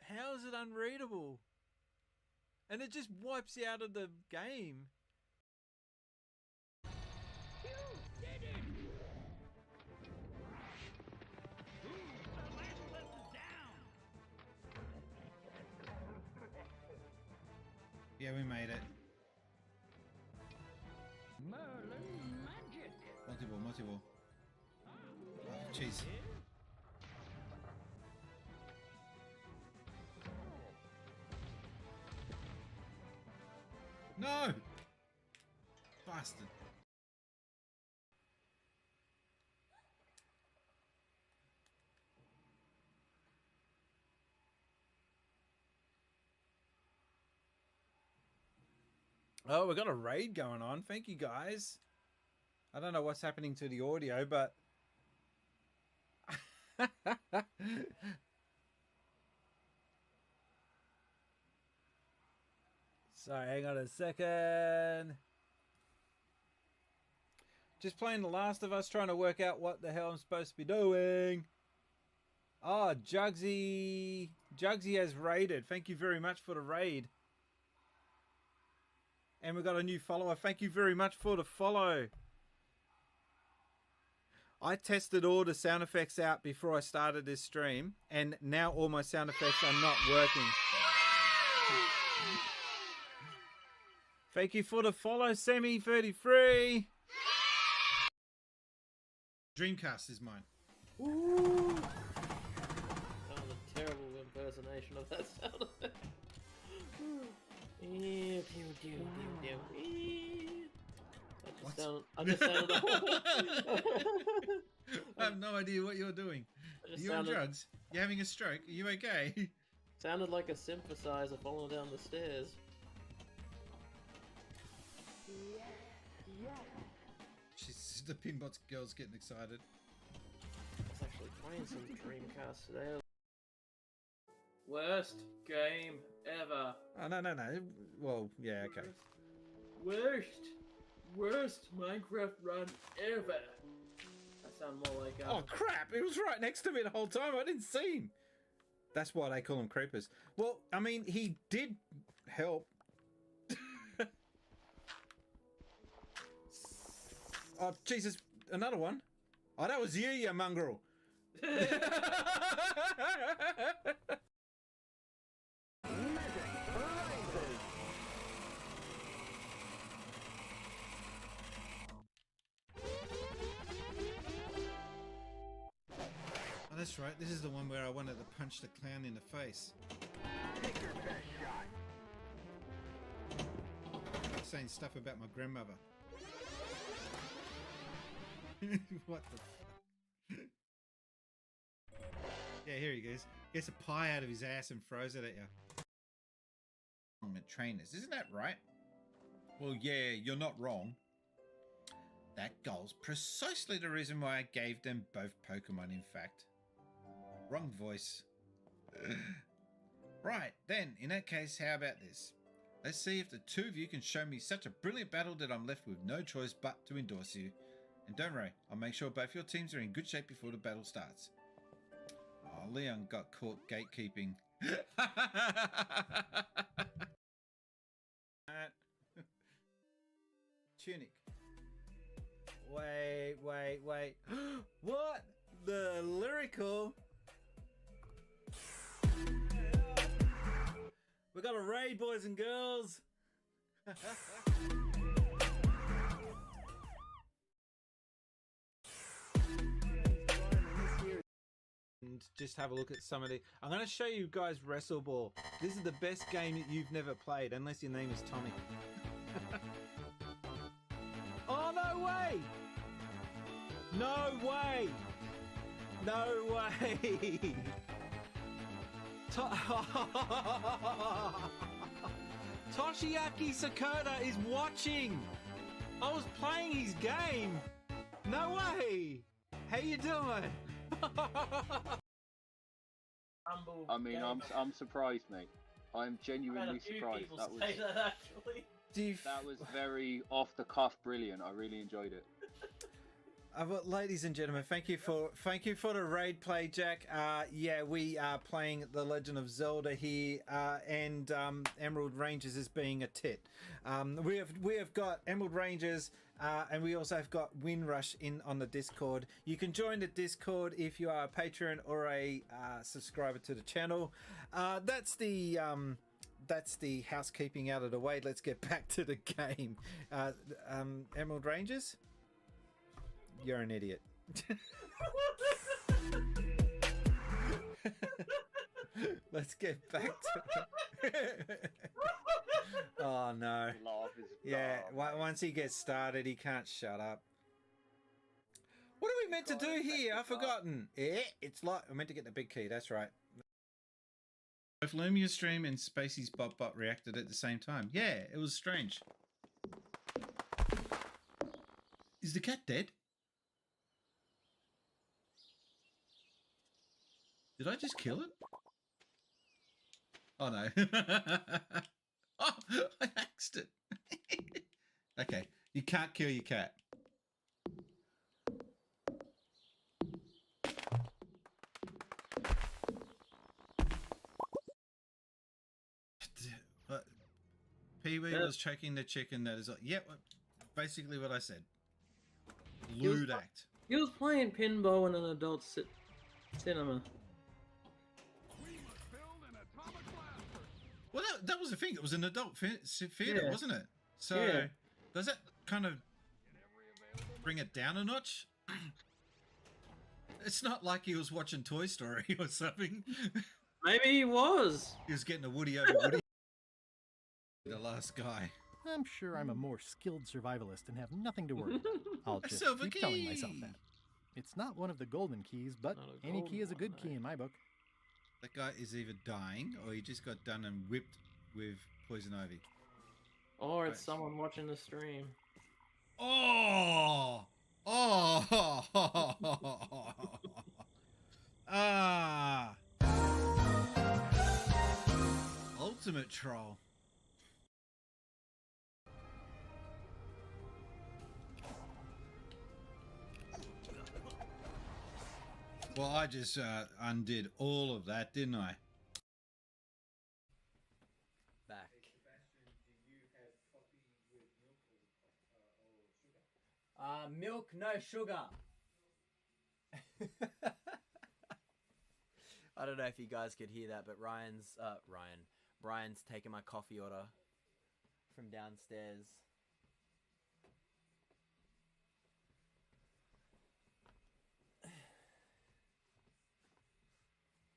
How is it unreadable? And it just wipes you out of the game. You did it! The last cliff is down! Yeah, we made it. Merlin magic! Multi-ball, multi-ball. Oh, jeez. No! Bastard. Oh, we've got a raid going on. Thank you, guys. I don't know what's happening to the audio, but... Sorry, hang on a second. Just playing The Last of Us, trying to work out what the hell I'm supposed to be doing. Oh, Jugsy. Jugsy has raided. Thank you very much for the raid. And we've got a new follower. Thank you very much for the follow. I tested all the sound effects out before I started this stream, and now all my sound effects are not working. Thank you for the follow, Semi33. Dreamcast is mine. Ooh. That was a terrible impersonation of that sound effect. I just sounded the whole... I have no idea what you're doing. Are you on drugs? You're having a stroke? Are you okay? Sounded like a synthesizer falling down the stairs. She's the Pinbot girl's getting excited. I was actually playing some Dreamcast today. Worst game ever. Oh, no. Well, yeah, okay. Worst Minecraft run ever. I sound more like Oh, crap! It was right next to me the whole time. I didn't see him. That's why they call him creepers. Well, I mean, he did help. Oh, Jesus. Another one? Oh, that was you mongrel. Oh, that's right. This is the one where I wanted to punch the clown in the face. Saying stuff about my grandmother. What the fuck? Yeah, here he goes. Gets a pie out of his ass and throws it at you. Trainers, isn't that right? Well, yeah, you're not wrong. That goal's precisely the reason why I gave them both Pokemon, in fact. Wrong voice. Right, then, in that case, how about this? Let's see if the two of you can show me such a brilliant battle that I'm left with no choice but to endorse you. And don't worry, I'll make sure both your teams are in good shape before the battle starts. Oh, Leon got caught gatekeeping. Tunic. Wait. What? The lyrical? We got a raid, boys and girls. And just have a look at some of the... I'm going to show you guys Wrestle Ball. This is the best game that you've never played, unless your name is Tommy. Oh, no way! No way! No way! Toshiaki Sakota is watching! I was playing his game! No way! How you doing? I mean, I'm surprised, mate. I'm genuinely surprised. That was very off the cuff, brilliant. I really enjoyed it. Well, ladies and gentlemen, thank you for the raid play, Jack. Yeah, we are playing The Legend of Zelda here, and Emerald Rangers is being a tit. We have got Emerald Rangers, and we also have got Windrush in on the Discord. You can join the Discord if you are a patron or a subscriber to the channel. That's the housekeeping out of the way. Let's get back to the game. Emerald Rangers. You're an idiot. Let's get back to Oh no. Yeah, once he gets started, he can't shut up. What are we meant to do here? I've forgotten. It's like I'm meant to get the big key. That's right. Both Lumia's stream and Spacey's bot reacted at the same time. Yeah, it was strange. Is the cat dead? Did I just kill it? Oh no. Oh, I axed it. Okay, you can't kill your cat. Pee-wee was choking the chicken. That is, yep, basically what I said. Lewd act. He was playing pinball in an adult cinema. Well, that was the thing. It was an adult theater, Yeah. wasn't it? So Yeah. does that kind of bring it down a notch? It's not like he was watching Toy Story or something. Maybe he was. He was getting a Woody over Woody. The last guy. I'm sure I'm a more skilled survivalist and have nothing to worry about. I'll A just silver keep telling key. myself that. It's not one of the golden keys, but Not a any golden key is a good one, key mate. in my book. That guy is either dying or he just got done and whipped with poison ivy. Or it's Right. someone watching the stream. Oh! Oh! Ah! Ultimate troll. Well, I just undid all of that, didn't I? Back. Milk, no sugar. I don't know if you guys could hear that, but Brian's taking my coffee order from downstairs.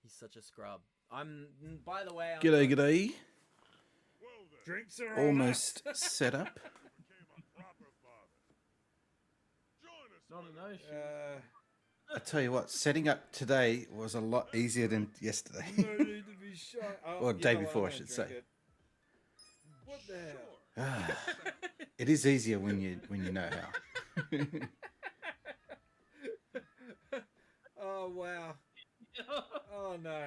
He's such a scrub. By the way, G'day. Drinks are Almost set up. Not an ocean. I tell you what, setting up today was a lot easier than yesterday. No need to be shy. Or day before, I should say. What the hell? Ah, it is easier when you know how. Oh wow. Oh no.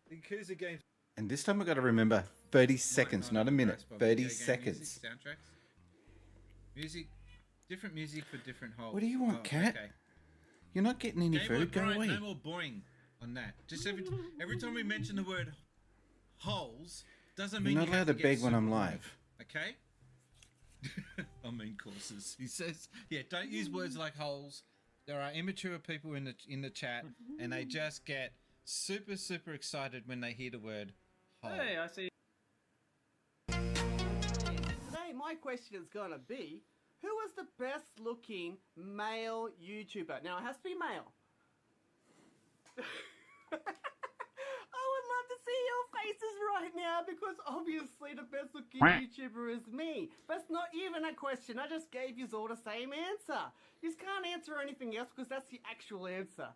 The Yakuza games. And this time I've got to remember 30 seconds, not a minute. 30 seconds. Soundtracks. Music, different music for different holes. What do you want, cat? Okay. You're not getting any food. Go away. No more boring on that. Just every time we mention the word holes, doesn't mean You're not you have allowed to get beg when I'm super live. boring, Okay. I mean courses. He says, yeah, don't use words like holes. There are immature people in the chat, and they just get super excited when they hear the word hole. Hey, I see. Today, my question is going to be, who is the best looking male YouTuber? Now, it has to be male. I would love to see your faces right now because obviously the best looking YouTuber is me. But it's not even a question. I just gave you all the same answer. You just can't answer anything else because that's the actual answer.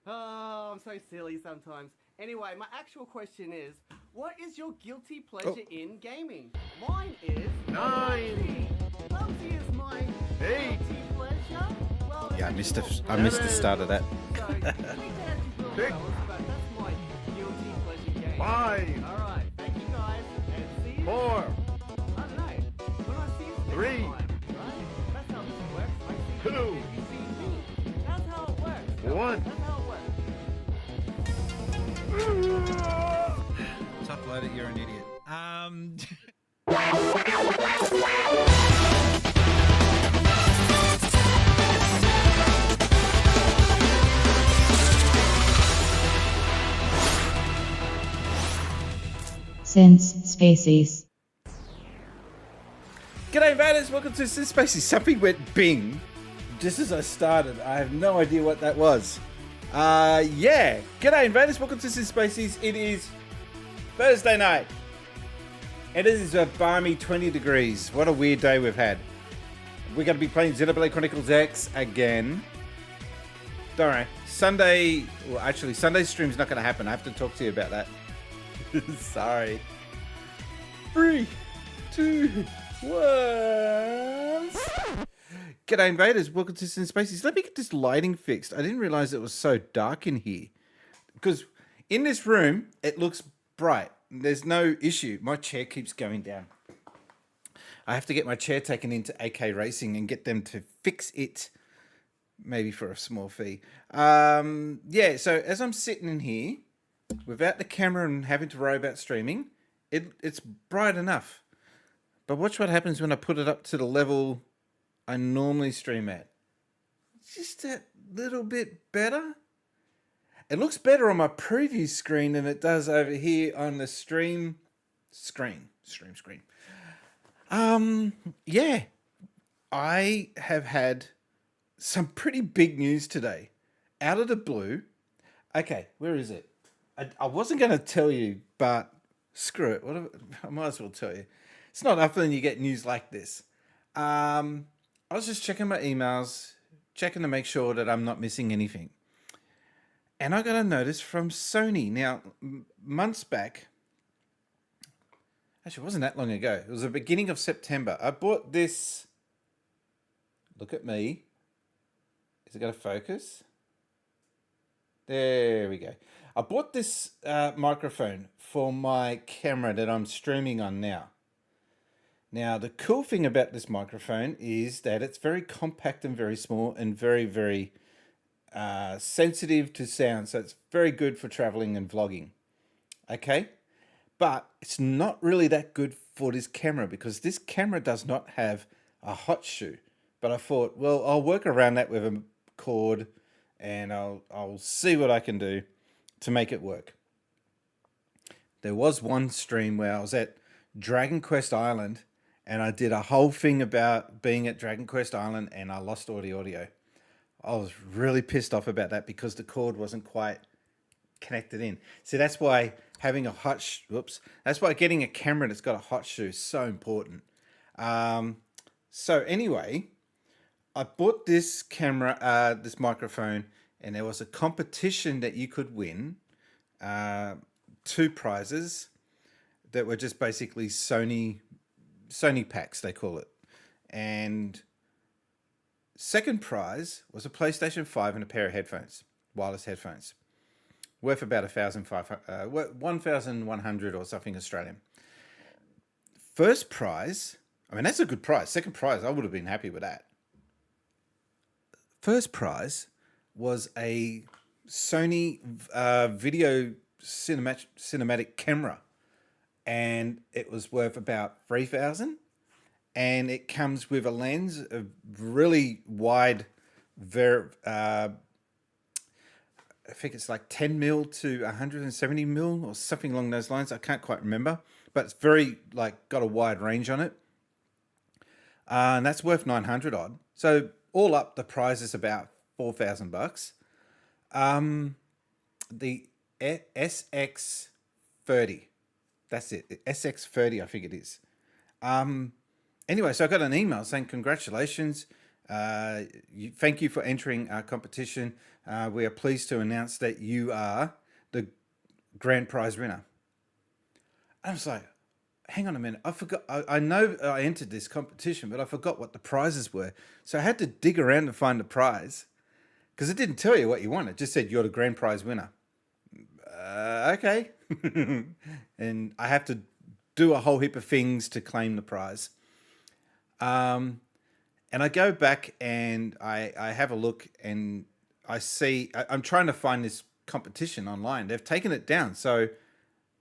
Oh, I'm so silly sometimes. Anyway, my actual question is, what is your guilty pleasure in gaming? Mine is... 9. Bubsy is my guilty pleasure. Well, Yeah, I missed the start of that. so, you need to ask your fellas, but that's my guilty pleasure game. 5. Alright, thank you guys, and see you. 4. I don't know. When I see you next 3. time, right? That's how this works. upload it, you're an idiot. Since Species. G'day invaders, welcome to Sin Spaces. Something went bing just as I started. I have no idea what that was. Yeah. G'day invaders, welcome to Sin Spaces. It is Thursday night. It is a balmy 20 degrees. What a weird day we've had. We're going to be playing Xenoblade Chronicles X again. Don't worry. Sunday stream's not going to happen. I have to talk to you about that. Sorry. 3, 2, 1. G'day invaders, welcome to Sin Spaces. Let me get this lighting fixed. I didn't realize it was so dark in here. Because in this room, it looks bright. There's no issue. My chair keeps going down. I have to get my chair taken into AK Racing and get them to fix it. Maybe for a small fee. Yeah, so as I'm sitting in here, without the camera and having to worry about streaming, it's bright enough. But watch what happens when I put it up to the level I normally stream at. Just that little bit better. It looks better on my preview screen than it does over here on the stream screen. Yeah. I have had some pretty big news today. Out of the blue. Okay, where is it? I wasn't going to tell you, but screw it. I might as well tell you. It's not often you get news like this. I was just checking my emails, checking to make sure that I'm not missing anything. And I got a notice from Sony. Now, months back, actually it wasn't that long ago. It was the beginning of September. I bought this. Look at me. Is it going to focus? There we go. I bought this microphone for my camera that I'm streaming on now. Now, the cool thing about this microphone is that it's very compact and very small and very, very sensitive to sound. So it's very good for traveling and vlogging. Okay? But it's not really that good for this camera because this camera does not have a hot shoe. But I thought, well, I'll work around that with a cord and I'll see what I can do to make it work. There was one stream where I was at Dragon Quest Island and I did a whole thing about being at Dragon Quest Island and I lost all the audio. I was really pissed off about that because the cord wasn't quite connected in. See, that's why having a that's why getting a camera that's got a hot shoe is so important. So anyway, I bought this camera, this microphone, and there was a competition that you could win, 2 prizes that were just basically Sony packs, they call it. And second prize was a PlayStation 5 and a pair of headphones, wireless headphones, worth about 1,100 or something Australian. First prize, I mean, that's a good prize. Second prize, I would have been happy with that. First prize was a Sony video cinematic camera, and it was worth about 3,000. And it comes with a lens, a really wide, I think it's like 10 mil to 170 mil or something along those lines. I can't quite remember, but it's very got a wide range on it. And that's worth 900 odd. So all up, the price is about $4,000. The SX30, that's it. SX30, I think it is. Anyway, so I got an email saying congratulations. Thank you for entering our competition. We are pleased to announce that you are the grand prize winner. I was like, hang on a minute. I forgot. I know I entered this competition, but I forgot what the prizes were. So I had to dig around to find the prize because it didn't tell you what you won. It just said you're the grand prize winner. Okay. And I have to do a whole heap of things to claim the prize. And I go back and I have a look and I see, I'm trying to find this competition online. They've taken it down. So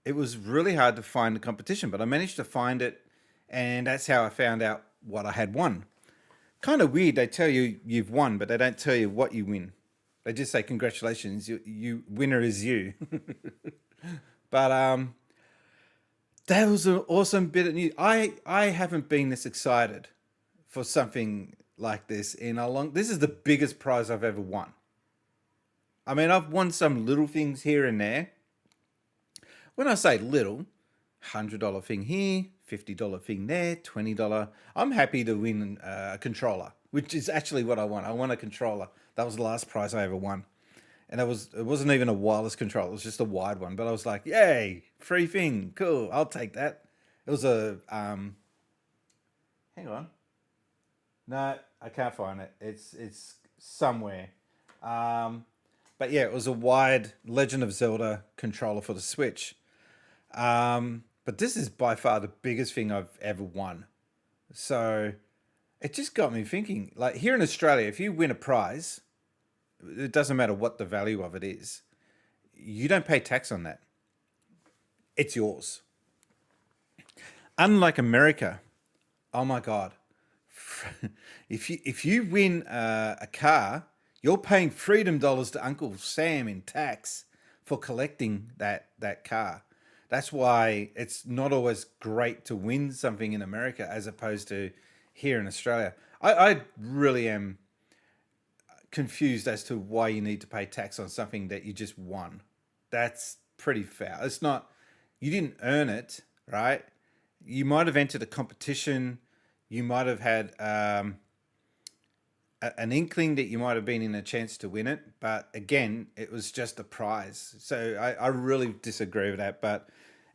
it was really hard to find the competition, but I managed to find it, and that's how I found out what I had won. Kind of weird. They tell you you've won, but they don't tell you what you win. They just say congratulations, you winner is you. But that was an awesome bit of news. I haven't been this excited for something like this in a long. This is the biggest prize I've ever won. I mean, I've won some little things here and there. When I say little, $100 thing here, $50 thing there, $20. I'm happy to win a controller, which is actually what I want. I want a controller. That was the last prize I ever won. And it wasn't even a wireless controller. It was just a wired one. But I was like, yay, free thing. Cool. I'll take that. It was a, hang on. No, I can't find it. It's somewhere. But yeah, it was a wired Legend of Zelda controller for the Switch. But this is by far the biggest thing I've ever won. So it just got me thinking, like here in Australia, if you win a prize, it doesn't matter what the value of it is, you don't pay tax on that. It's yours. Unlike America, oh my God, if you win a car, you're paying freedom dollars to Uncle Sam in tax for collecting that car. That's why it's not always great to win something in America as opposed to here in Australia. I really am confused as to why you need to pay tax on something that you just won. That's pretty foul. It's not, you didn't earn it, right? You might have entered a competition. You might have had an inkling that you might have been in a chance to win it. But again, it was just a prize. So I really disagree with that. But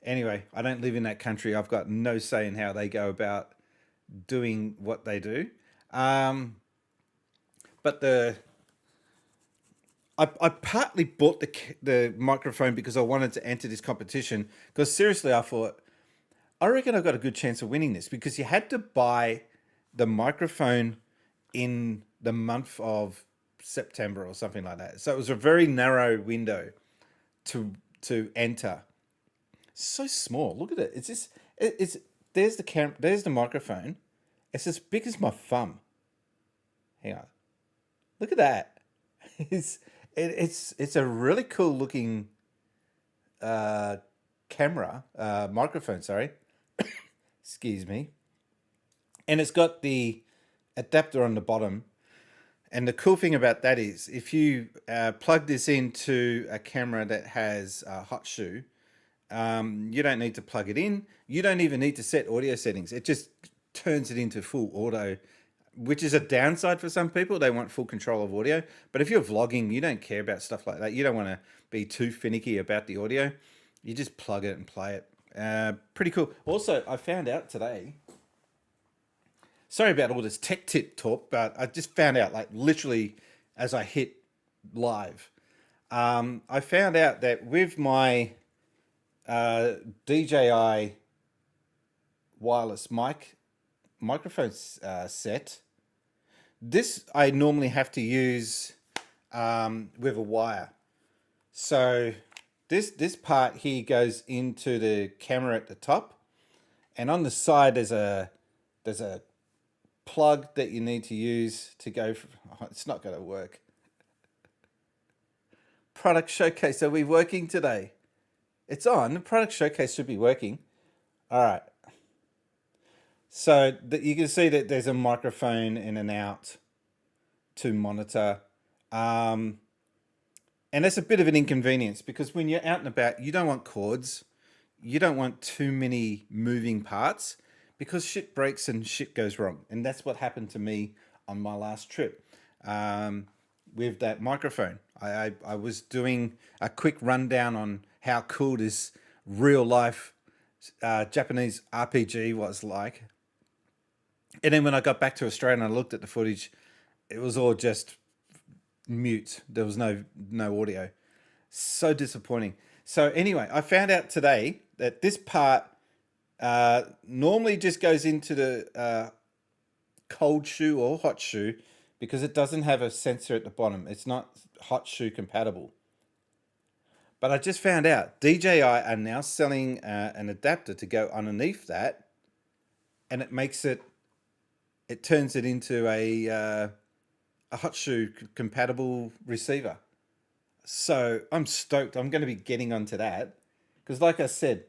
anyway, I don't live in that country. I've got no say in how they go about doing what they do. But I partly bought the microphone because I wanted to enter this competition. Because seriously, I thought, I reckon I've got a good chance of winning this, because you had to buy the microphone in the month of September or something like that. So it was a very narrow window to enter. It's so small. Look at it. It's just there's the there's the microphone. It's as big as my thumb. Hang on. Look at that. It's a really cool looking microphone, sorry. Excuse me. And it's got the adapter on the bottom. And the cool thing about that is if you plug this into a camera that has a hot shoe, you don't need to plug it in. You don't even need to set audio settings. It just turns it into full auto, which is a downside for some people. They want full control of audio. But if you're vlogging, you don't care about stuff like that. You don't want to be too finicky about the audio. You just plug it and play it. Pretty cool. Also, I found out today, sorry about all this tech tip talk, but I just found out, like literally as I hit live, I found out that with my DJI wireless microphone set, this I normally have to use with a wire. So this part here goes into the camera at the top, and on the side there's a plug that you need to use to go for, oh, it's not going to work. Product showcase, are we working today? It's on. The product showcase should be working. All right. So you can see that there's a microphone in and out to monitor. And that's a bit of an inconvenience, because when you're out and about, you don't want cords. You don't want too many moving parts, because shit breaks and shit goes wrong. And that's what happened to me on my last trip with that microphone. I was doing a quick rundown on how cool this real life Japanese RPG was like. And then when I got back to Australia and I looked at the footage, it was all just mute. There was no audio. So disappointing. So anyway, I found out today that this part normally just goes into the cold shoe or hot shoe, because it doesn't have a sensor at the bottom. It's not hot shoe compatible. But I just found out DJI are now selling an adapter to go underneath that, and it makes it turns it into a hot shoe compatible receiver. So I'm stoked. I'm going to be getting onto that because, like I said,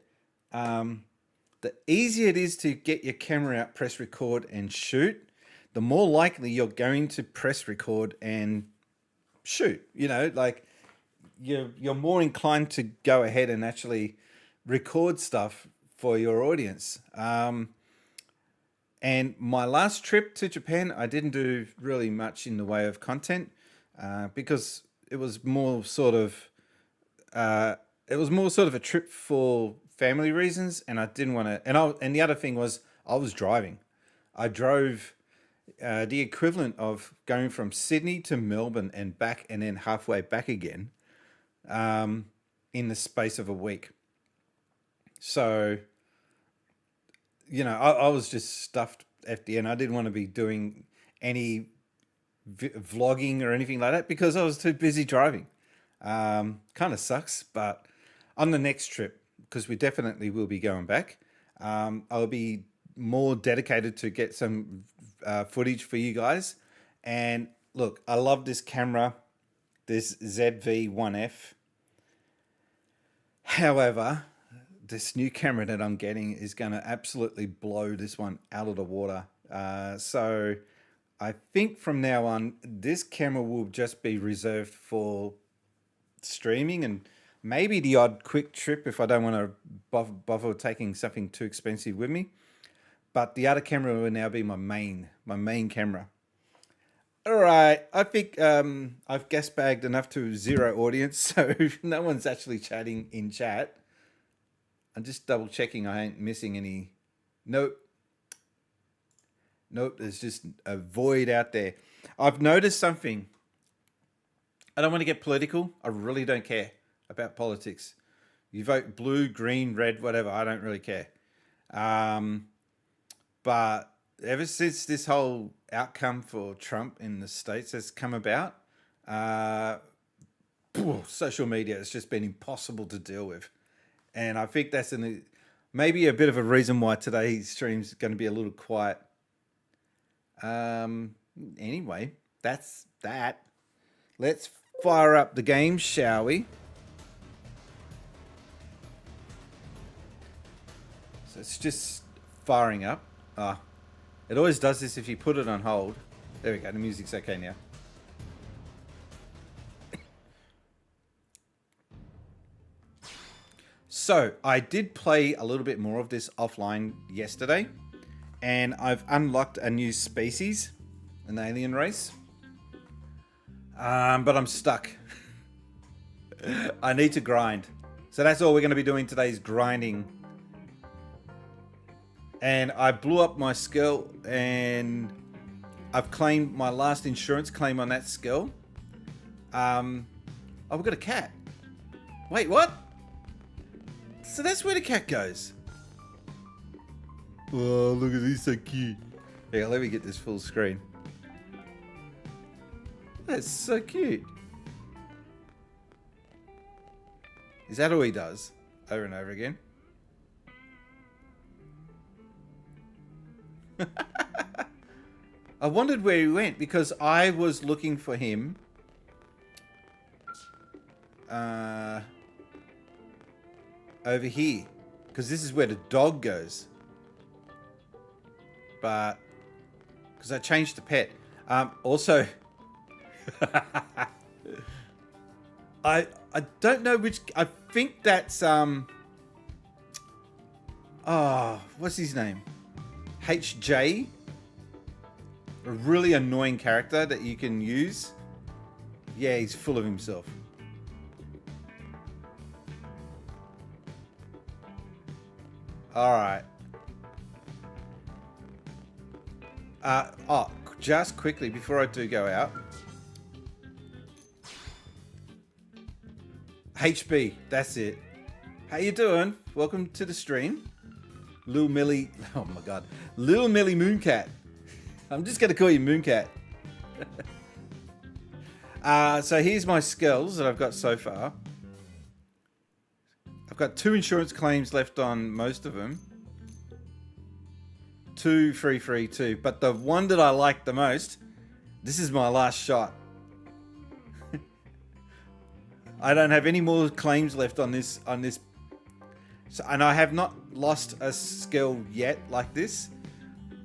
the easier it is to get your camera out, press record, and shoot, the more likely you're going to press record and shoot. You know, like you're more inclined to go ahead and actually record stuff for your audience. And my last trip to Japan, I didn't do really much in the way of content because it was more sort of a trip for family reasons, and I didn't want to. And the other thing was I was driving. I drove the equivalent of going from Sydney to Melbourne and back, and then halfway back again, in the space of a week. So, you know, I was just stuffed at the end. I didn't want to be doing any vlogging or anything like that because I was too busy driving. Kind of sucks, but on the next trip, because we definitely will be going back, I'll be more dedicated to get some footage for you guys. And look, I love this camera, this ZV-1F. However, this new camera that I'm getting is going to absolutely blow this one out of the water. So I think from now on, this camera will just be reserved for streaming and maybe the odd quick trip if I don't want to bother taking something too expensive with me. But the other camera will now be my main camera. All right, I think I've gas bagged enough to zero audience, so no one's actually chatting in chat. I'm just double checking I ain't missing any. Nope, there's just a void out there. I've noticed something. I don't want to get political. I really don't care about politics. You vote blue, green, red, whatever. I don't really care. But ever since this whole outcome for Trump in the States has come about, social media has just been impossible to deal with. And I think that's maybe a bit of a reason why today's stream's going to be a little quiet. Anyway, that's that. Let's fire up the game, shall we? So it's just firing up. It always does this if you put it on hold. There we go, the music's okay now. So, I did play a little bit more of this offline yesterday, and I've unlocked a new species, an alien race. But I'm stuck. I need to grind. So that's all we're going to be doing today is grinding. And I blew up my Skell, and I've claimed my last insurance claim on that Skell. Oh, we've got a cat. Wait, what? So that's where the cat goes. Oh, look at this, so cute. Yeah, let me get this full screen. That's so cute. Is that all he does? Over and over again? I wondered where he went because I was looking for him. Over here. Because this is where the dog goes. But because I changed the pet. Also, I don't know which. I think that's what's his name? HJ. A really annoying character that you can use. Yeah, he's full of himself. All right. Just quickly before I do go out. HB, that's it. How you doing? Welcome to the stream. Lil Millie, oh my god. Lil Millie Mooncat. I'm just going to call you Mooncat. So here's my Skells that I've got so far. got 2 insurance claims left on most of them. 2 free 2. But the one that I like the most, this is my last shot. I don't have any more claims left on this. So, and I have not lost a skill yet like this.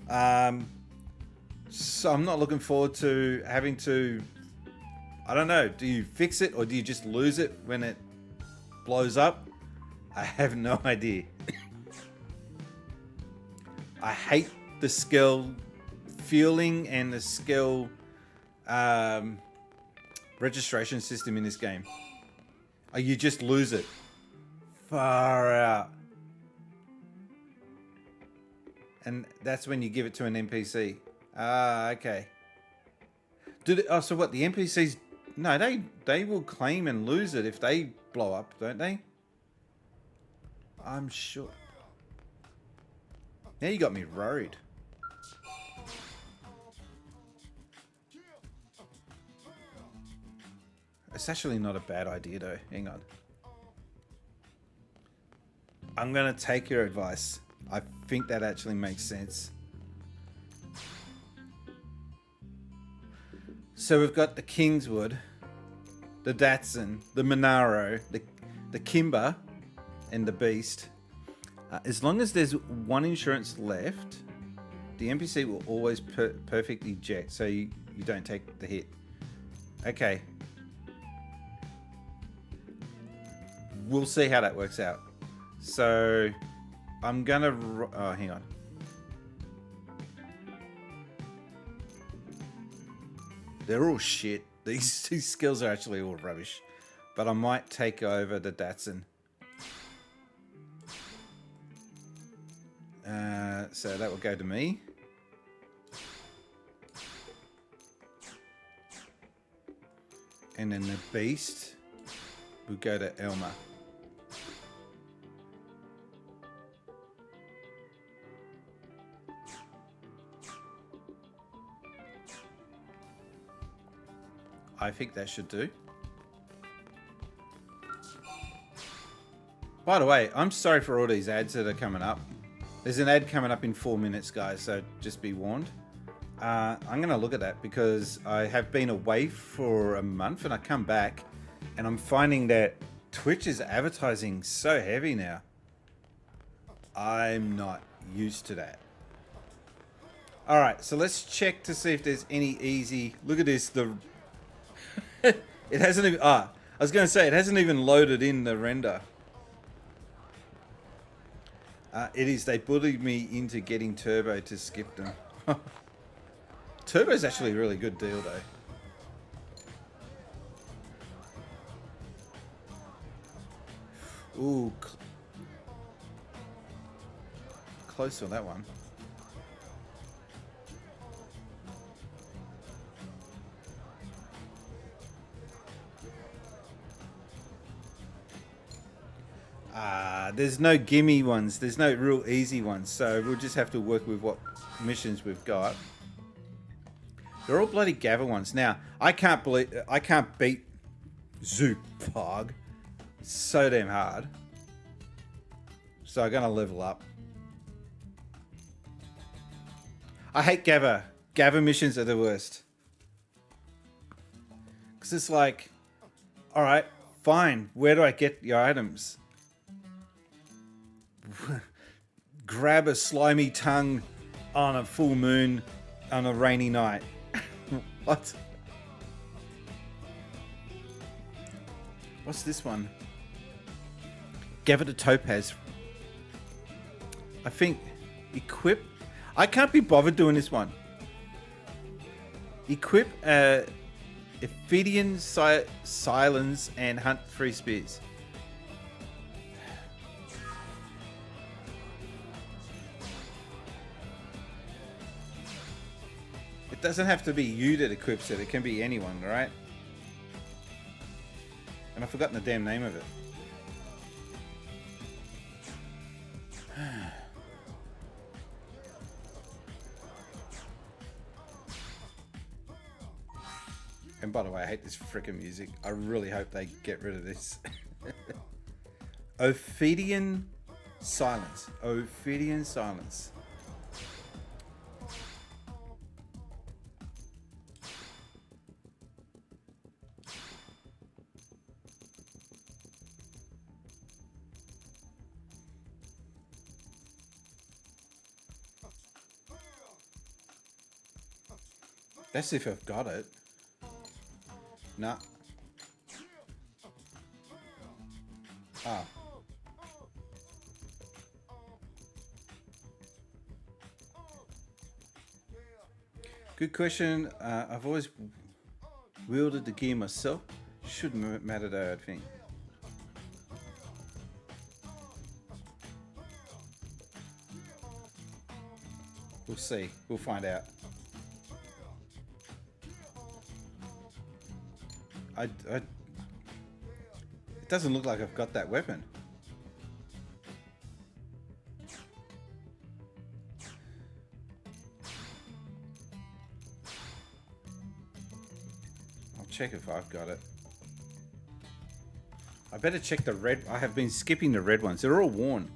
So I'm not looking forward to having to, I don't know, do you fix it or do you just lose it when it blows up? I have no idea. I hate the skill feeling and the skill registration system in this game. You just lose it. Far out. And that's when you give it to an NPC. Ah, okay. So what, the NPCs... No, they will claim and lose it if they blow up, don't they? I'm sure. Now you got me worried. It's actually not a bad idea though. Hang on. I'm going to take your advice. I think that actually makes sense. So we've got the Kingswood, the Datsun, the Monaro, the Kimber, and the Beast. As long as there's 1 insurance left, the NPC will always perfectly eject, so you don't take the hit. Okay. We'll see how that works out. So I'm gonna... Oh, hang on. They're all shit. These skills are actually all rubbish. But I might take over the Datsun. So that will go to me. And then the Beast will go to Elmer. I think that should do. By the way, I'm sorry for all these ads that are coming up. There's an ad coming up in 4 minutes, guys, so just be warned. I'm going to look at that because I have been away for a month and I come back and I'm finding that Twitch is advertising so heavy now. I'm not used to that. All right, so let's check to see if there's any easy... Look at this. It hasn't even... I was going to say, it hasn't even loaded in the render. It is. They bullied me into getting Turbo to skip them. Turbo's actually a really good deal, though. Ooh. Close on that one. There's no gimme ones. There's no real easy ones. So we'll just have to work with what missions we've got. They're all bloody Gava ones. Now, I can't beat Zu Pharg. It's so damn hard. So I'm gonna level up. I hate Gava. Gava missions are the worst. Because it's like, alright, fine. Where do I get your items? Grab a slimy tongue on a full moon on a rainy night. What? What's this one? Give it a topaz. I think equip. I can't be bothered doing this one. Equip Ephidian silence and hunt 3 spears. It doesn't have to be you that equips it. It can be anyone, right? And I've forgotten the damn name of it. And by the way, I hate this freaking music. I really hope they get rid of this. Ophidian Silence. Ophidian Silence. That's if I've got it. Nah. Ah. Good question. I've always wielded the gear myself. Shouldn't matter though, I think. We'll see. We'll find out. It doesn't look like I've got that weapon. I'll check if I've got it. I better check the red. I have been skipping the red ones. They're all worn.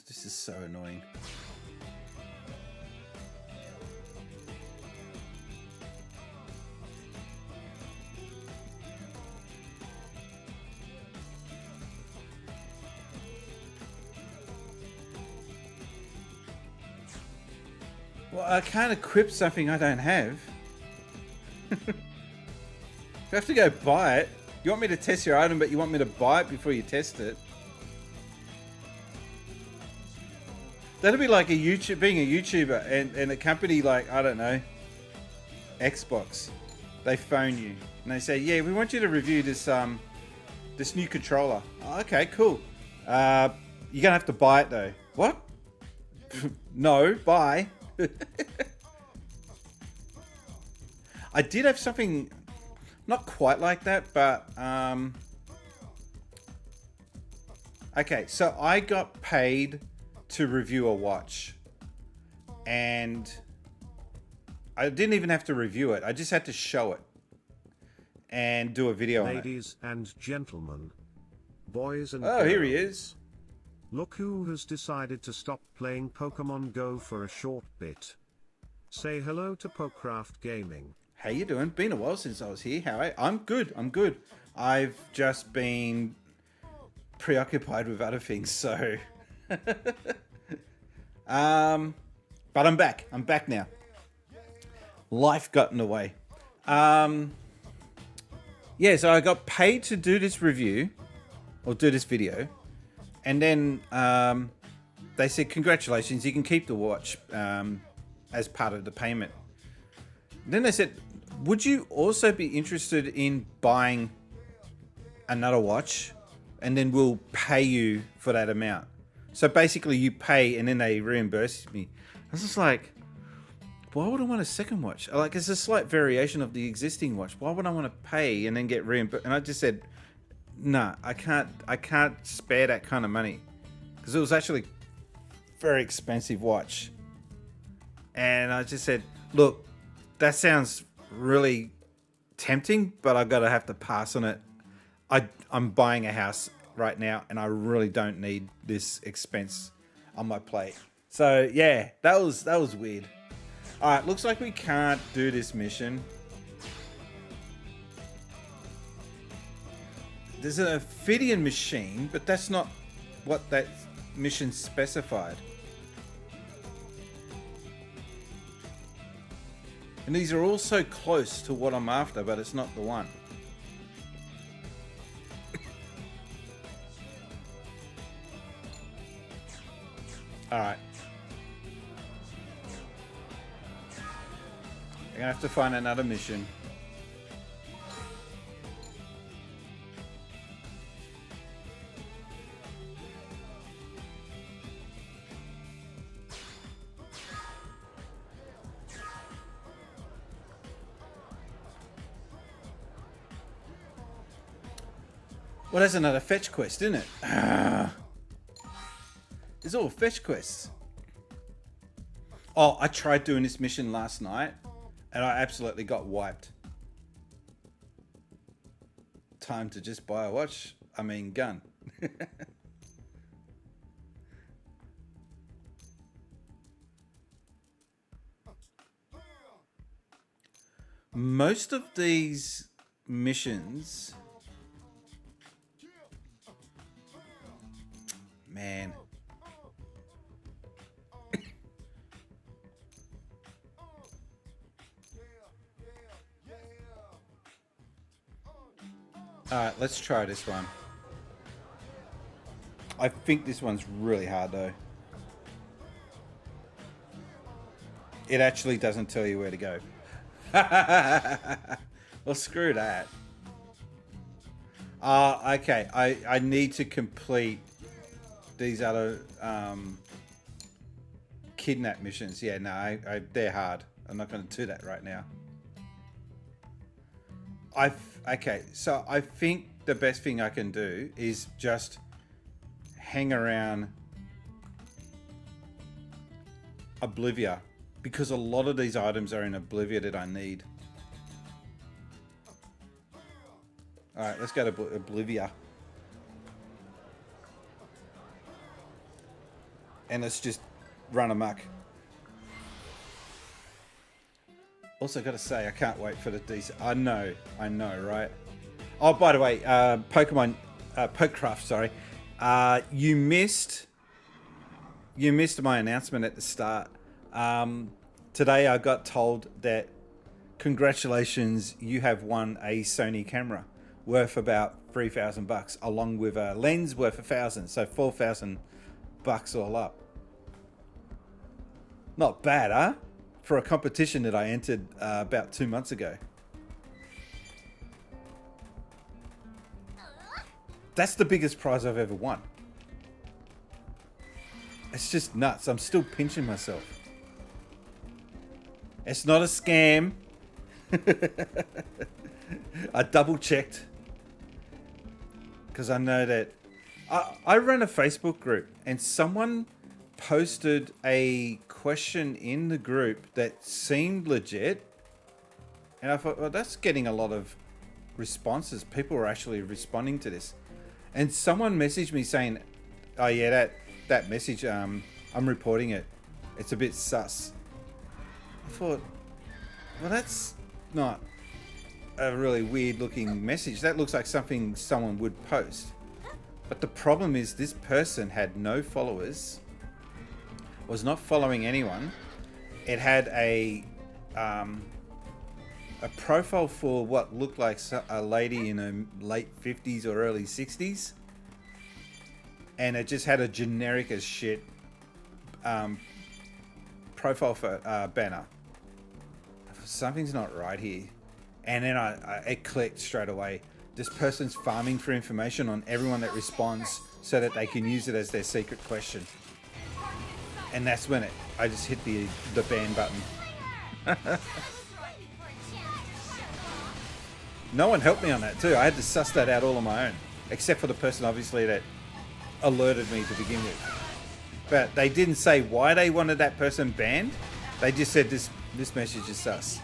This is so annoying. Well, I can't equip something I don't have. I have to go buy it. You want me to test your item, but you want me to buy it before you test it? That'd be like being a YouTuber and a company like, I don't know, Xbox. They phone you and they say, yeah, we want you to review this this new controller. Oh, okay, cool. You're gonna have to buy it though. What? No, buy. I did have something not quite like that, but okay, so I got paid to review a watch, and I didn't even have to review it. I just had to show it and do a video on it. Ladies and gentlemen, boys and girls. Here he is. Look who has decided to stop playing Pokemon Go for a short bit. Say hello to Pocraft Gaming. How you doing? Been a while since I was here. How are you? I'm good. I'm good. I've just been preoccupied with other things, so but I'm back. I'm back now. Life got in the way. Yeah, so I got paid to do this review or do this video, and then they said, congratulations, you can keep the watch as part of the payment. Then they said, would you also be interested in buying another watch, and then we'll pay you for that amount? So basically you pay and then they reimburse me. I was just like, why would I want a second watch? Like, it's a slight variation of the existing watch. Why would I want to pay and then get reimbursed? And I just said, nah, I can't spare that kind of money, because it was actually a very expensive watch. And I just said, look, that sounds really tempting, but I gotta have to pass on it. I'm buying a house right now, and I really don't need this expense on my plate. So yeah, that was weird. All right, looks like we can't do this mission. There's an Ophidian machine, but that's not what that mission specified. And these are all so close to what I'm after, but it's not the one. All right. I'm gonna have to find another mission. Well, that's another fetch quest, isn't it? It's all fetch quests. Oh, I tried doing this mission last night and I absolutely got wiped. Time to just buy a watch. I mean, gun. Most of these missions, man. Alright, let's try this one. I think this one's really hard though. It actually doesn't tell you where to go. Well, screw that. Okay, I need to complete these other kidnap missions. Yeah, no, they're hard. I'm not going to do that right now. Okay, so I think the best thing I can do is just hang around Oblivia, because a lot of these items are in Oblivia that I need. Alright, let's go to Oblivia. And let's just run amok. Also got to say, I can't wait for the decent. I know, right? Oh, by the way, Pokemon, Pokecraft, sorry. You missed my announcement at the start. Today I got told that congratulations, you have won a Sony camera worth about $3,000, along with a lens worth $1,000, so $4,000 all up. Not bad, huh? For a competition that I entered about 2 months ago. That's the biggest prize I've ever won. It's just nuts. I'm still pinching myself. It's not a scam. I double checked. Because I know that... I run a Facebook group and someone posted a question in the group that seemed legit. And I thought, well, that's getting a lot of responses. People are actually responding to this. And someone messaged me saying, oh yeah, that message, I'm reporting it. It's a bit sus. I thought, well, that's not a really weird looking message. That looks like something someone would post. But the problem is this person had no followers, was not following anyone. It had a profile for what looked like a lady in her late 50s or early 60s. And it just had a generic as shit profile for banner. Something's not right here. And then it clicked straight away. This person's farming for information on everyone that responds so that they can use it as their secret question. And that's when I just hit the ban button. No one helped me on that too. I had to suss that out all on my own. Except for the person obviously that alerted me to begin with. But they didn't say why they wanted that person banned. They just said this message is sus.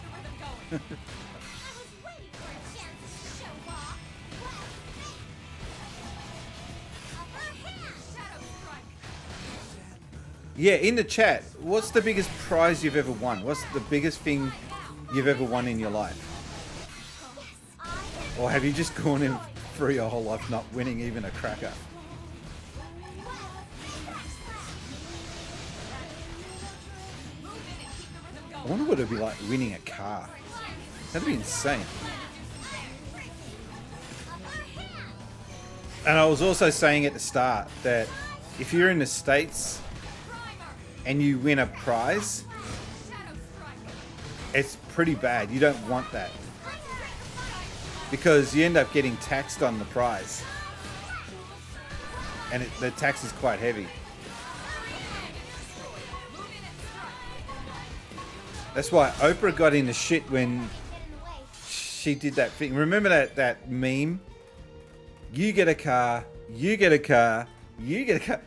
Yeah, in the chat, what's the biggest prize you've ever won? What's the biggest thing you've ever won in your life? Or have you just gone in through your whole life not winning even a cracker? I wonder what it'd be like winning a car. That'd be insane. And I was also saying at the start that if you're in the States and you win a prize, it's pretty bad. You don't want that. Because you end up getting taxed on the prize. And the tax is quite heavy. That's why Oprah got in the shit when she did that thing. Remember that meme you get a car, you get a car, you get a car.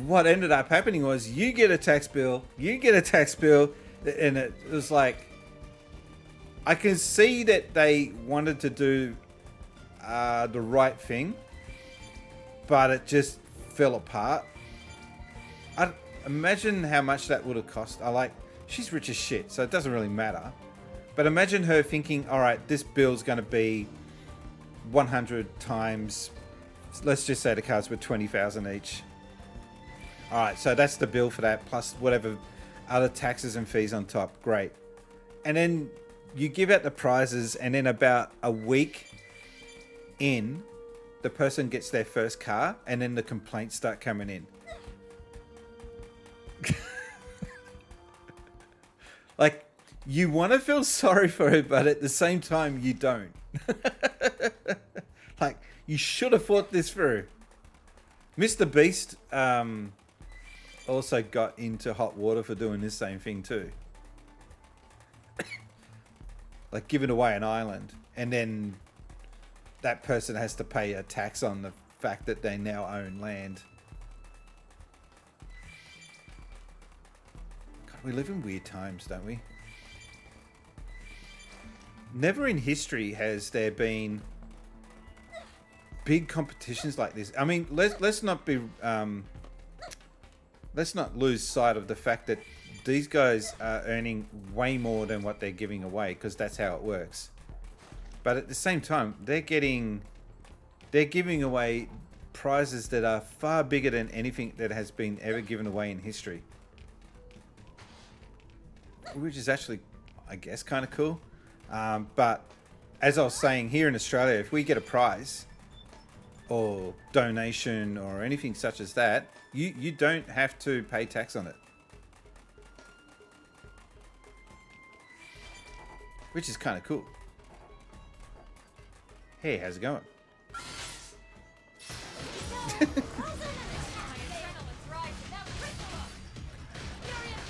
What ended up happening was you get a tax bill, you get a tax bill, and it was like, I can see that they wanted to do the right thing, but it just fell apart. I imagine how much that would have cost. She's rich as shit, so it doesn't really matter. But imagine her thinking, all right, this bill's going to be 100 times, let's just say the cards were 20,000 each. All right, so that's the bill for that, plus whatever other taxes and fees on top. Great. And then you give out the prizes, and then about a week in, the person gets their first car, and then the complaints start coming in. Like, you want to feel sorry for her, but at the same time, you don't. Like, you should have thought this through. Mr. Beast also got into hot water for doing this same thing too. Like giving away an island, and then that person has to pay a tax on the fact that they now own land. God, we live in weird times, don't we? Never in history has there been big competitions like this. I mean, let's not lose sight of the fact that these guys are earning way more than what they're giving away, because that's how it works. But at the same time, they're giving away prizes that are far bigger than anything that has been ever given away in history, which is actually, I guess, kind of cool. But as I was saying, here in Australia, if we get a prize or donation or anything such as that, you don't have to pay tax on it, which is kind of cool. Hey, how's it going?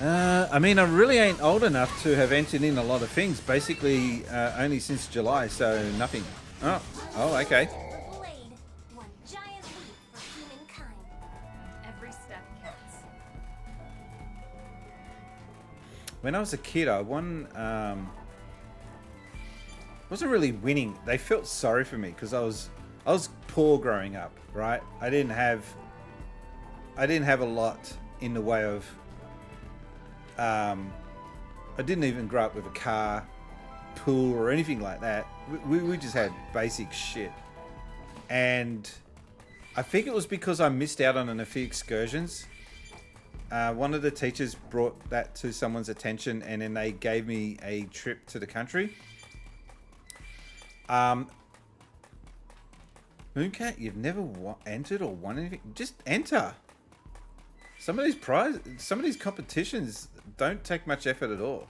I mean, I really ain't old enough to have entered in a lot of things. Basically, only since July, so nothing. Oh, okay. When I was a kid, I won. Wasn't really winning. They felt sorry for me because I was poor growing up, right? I didn't have a lot in the way of. I didn't even grow up with a car, pool, or anything like that. We just had basic shit, and I think it was because I missed out on a few excursions. One of the teachers brought that to someone's attention, and then they gave me a trip to the country. Mooncat, you've never entered or won anything? Just enter. Some of these competitions don't take much effort at all.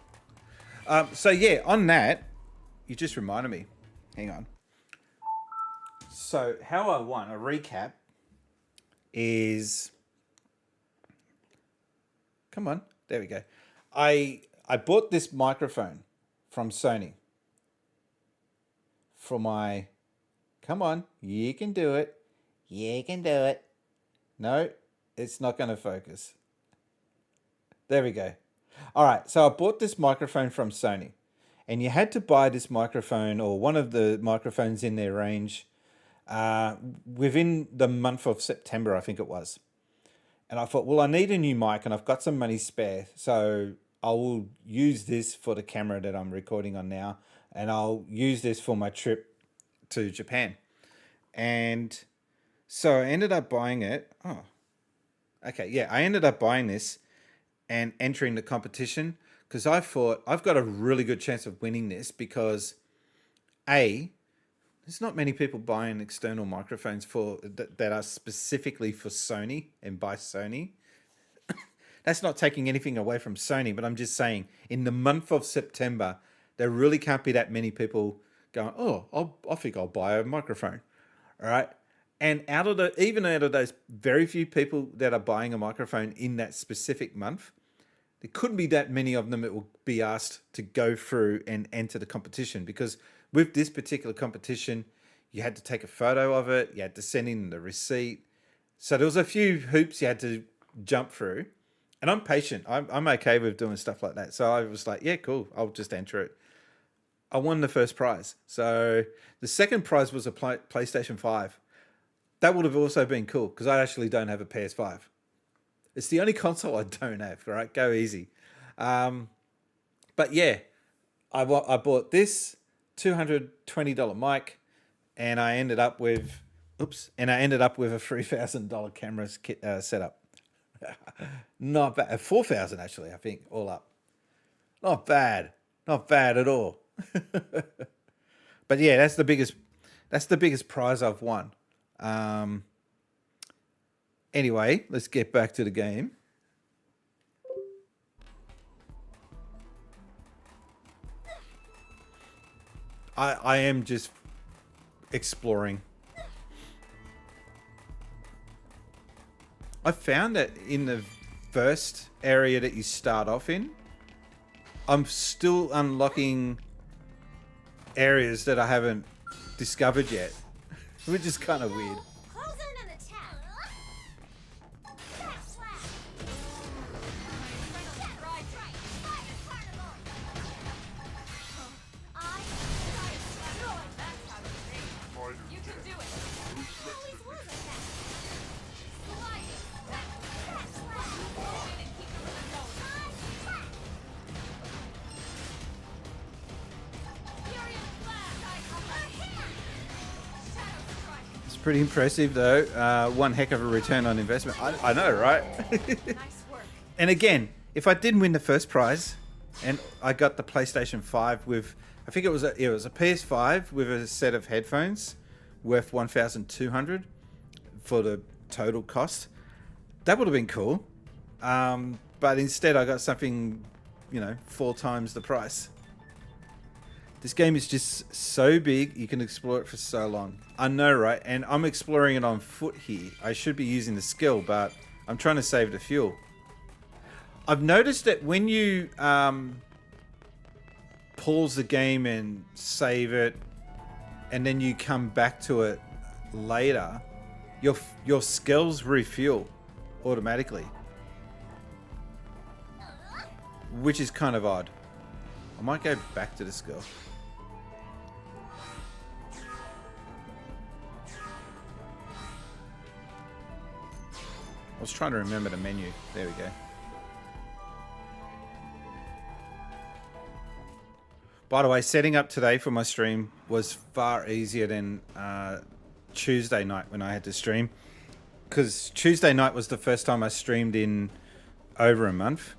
So yeah, on that, you just reminded me. Hang on. So how I won, a recap, is... Come on, there we go. I bought this microphone from Sony for my... Come on, you can do it. You can do it. No, it's not going to focus. There we go. All right, so I bought this microphone from Sony, and you had to buy this microphone or one of the microphones in their range within the month of September, I think it was. And I thought, well, I need a new mic, and I've got some money spare, so I will use this for the camera that I'm recording on now, and I'll use this for my trip to Japan. And so I ended up buying it. Oh, okay. Yeah, I ended up buying this and entering the competition because I thought I've got a really good chance of winning this because A, there's not many people buying external microphones that are specifically for Sony and by Sony. That's not taking anything away from Sony, but I'm just saying in the month of September, there really can't be that many people going, oh, I think I'll buy a microphone. All right. And even out of those very few people that are buying a microphone in that specific month, there couldn't be that many of them that will be asked to go through and enter the competition, because with this particular competition, you had to take a photo of it, you had to send in the receipt. So there was a few hoops you had to jump through. And I'm patient. I'm okay with doing stuff like that. So I was like, yeah, cool. I'll just enter it. I won the first prize. So the second prize was a PlayStation 5. That would have also been cool because I actually don't have a PS5. It's the only console I don't have, right? Go easy. But yeah, I bought this $220 mic, and I ended up with a $3,000 camera setup. Not bad. 4,000 actually, I think, all up. Not bad. Not bad at all. But yeah, that's the biggest prize I've won. Anyway, let's get back to the game. I am just exploring. I found that in the first area that you start off in, I'm still unlocking areas that I haven't discovered yet, which is kind of weird. Pretty impressive though. One heck of a return on investment. I know, right? And again, if I didn't win the first prize, and I got the PlayStation 5 with, I think it was a PS5 with a set of headphones worth $1,200 for the total cost. That would have been cool. But instead, I got something, 4 times the price. This game is just so big, you can explore it for so long. I know, right? And I'm exploring it on foot here. I should be using the skill, but I'm trying to save the fuel. I've noticed that when you pause the game and save it, and then you come back to it later, your skills refuel automatically. Which is kind of odd. I might go back to the skill. I was trying to remember the menu. There we go. By the way, setting up today for my stream was far easier than Tuesday night when I had to stream. Because Tuesday night was the first time I streamed in over a month.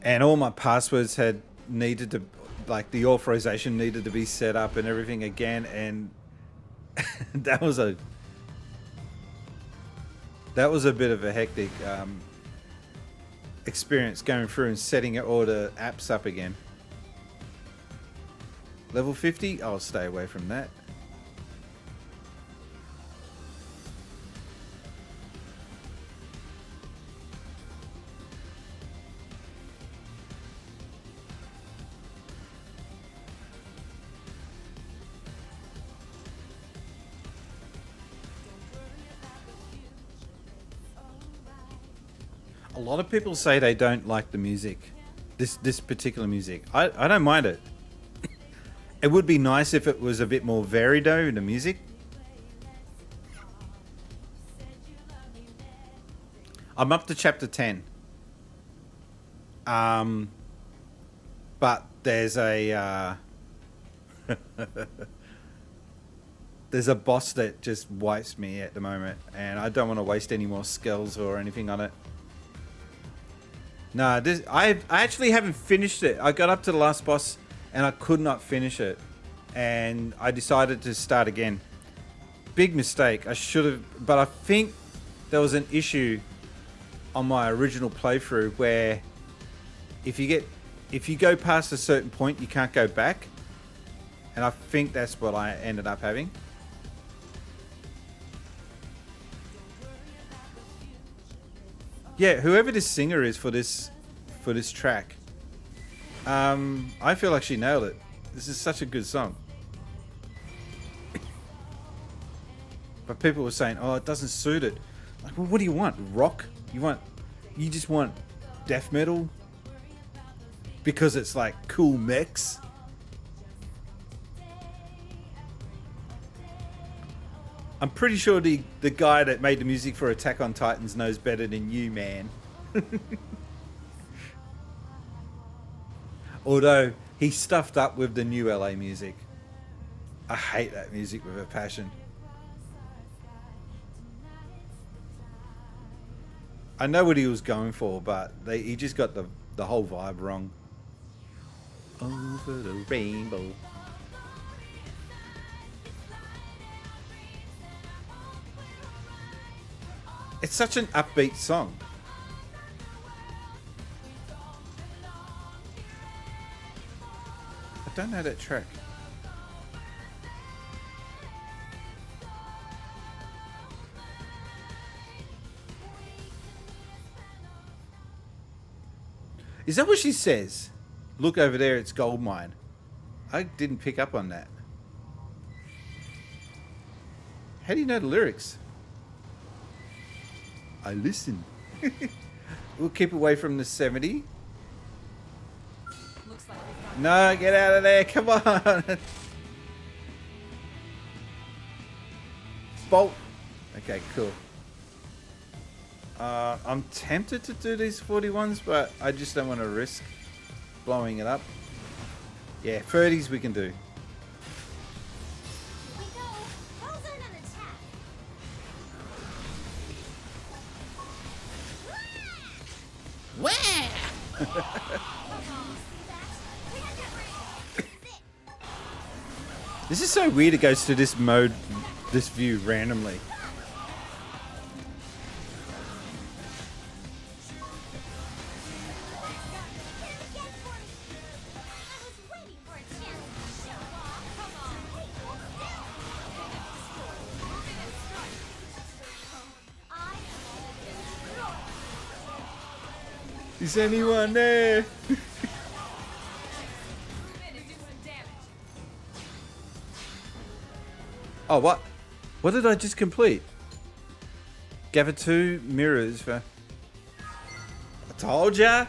And all my passwords had needed to, like the authorization needed to be set up and everything again. And that was a bit of a hectic experience going through and setting all the apps up again. Level 50, I'll stay away from that. A lot of people say they don't like the music, this particular music. I don't mind it. It would be nice if it was a bit more varied though, the music. I'm up to chapter 10. But there's a there's a boss that just wipes me at the moment, and I don't want to waste any more skills or anything on it. No, I actually haven't finished it. I got up to the last boss and I could not finish it, and I decided to start again. Big mistake. I should have, but I think there was an issue on my original playthrough where if you go past a certain point, you can't go back, and I think that's what I ended up having. Yeah, whoever this singer is for this track, I feel like she nailed it. This is such a good song. people were saying, "Oh, it doesn't suit it." Like, well, what do you want? Rock? You just want death metal? Because it's like cool mechs? I'm pretty sure the guy that made the music for Attack on Titans knows better than you, man. Although he stuffed up with the new LA music. I hate that music with a passion. I know what he was going for, but he just got the whole vibe wrong. Over the rainbow. It's such an upbeat song. I don't know that track. Is that what she says? Look over there, it's gold mine. I didn't pick up on that. How do you know the lyrics? I listen. We'll keep away from the 70. No, get out of there. Come on. Bolt. Okay, cool. I'm tempted to do these 41s, but I just don't want to risk blowing it up. Yeah, 30s we can do. This is so weird, it goes to this mode, this view randomly. Is anyone there? Oh, what? What did I just complete? Gather 2 mirrors for... I told ya!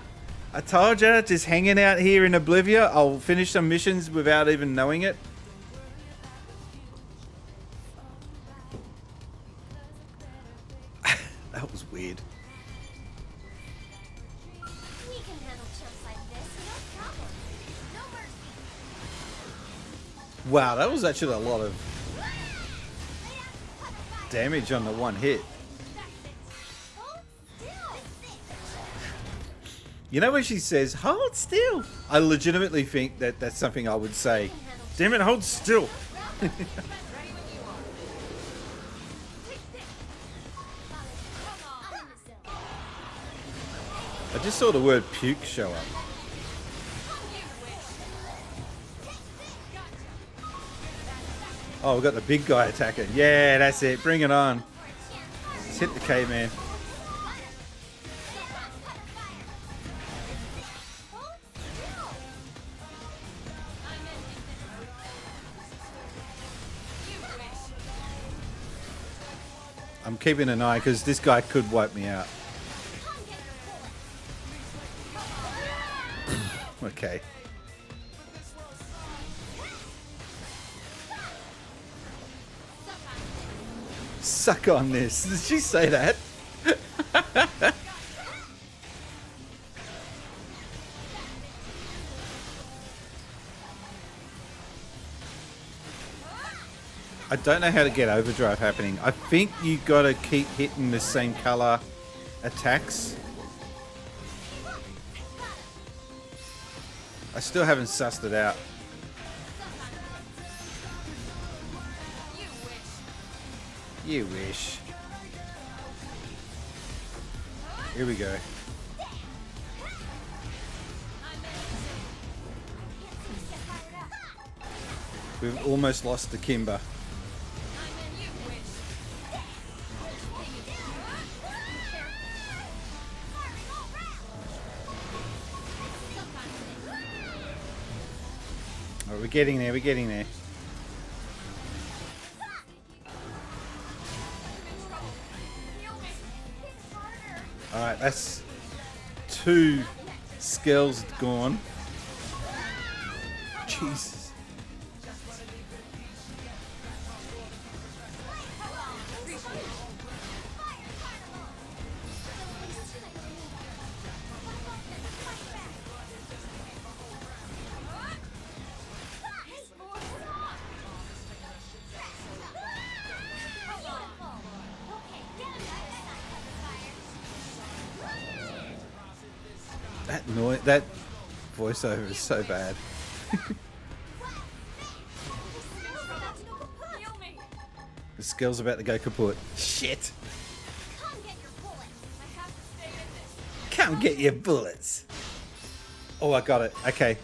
I told ya! Just hanging out here in Oblivia. I'll finish some missions without even knowing it. That was weird. Wow, that was actually a lot of damage on the one hit. You know when she says, hold still? I legitimately think that that's something I would say. Damn it, hold still. I just saw the word puke show up. Oh, we've got the big guy attacking. Yeah, that's it. Bring it on. Let's hit the caveman. I'm keeping an eye because this guy could wipe me out. Okay. Suck on this. Did she say that? I don't know how to get overdrive happening. I think you gotta keep hitting the same color attacks. I still haven't sussed it out. You wish. Here we go. We've almost lost the Kimber. Oh, we're getting there, we're getting there. All right, that's 2 Skells gone. Jesus. That voiceover is so bad. The Skell's about to go kaput. Shit! Come get your bullets! Oh, I got it. Okay.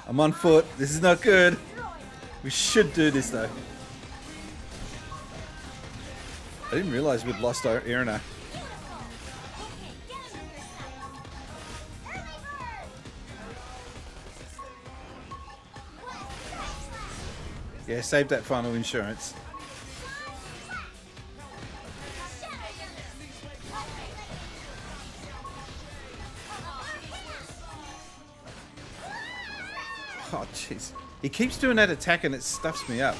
I'm on foot. This is not good. We should do this though. I didn't realize we'd lost our Irina. Yeah, save that final insurance. Oh, jeez. He keeps doing that attack and it stuffs me up.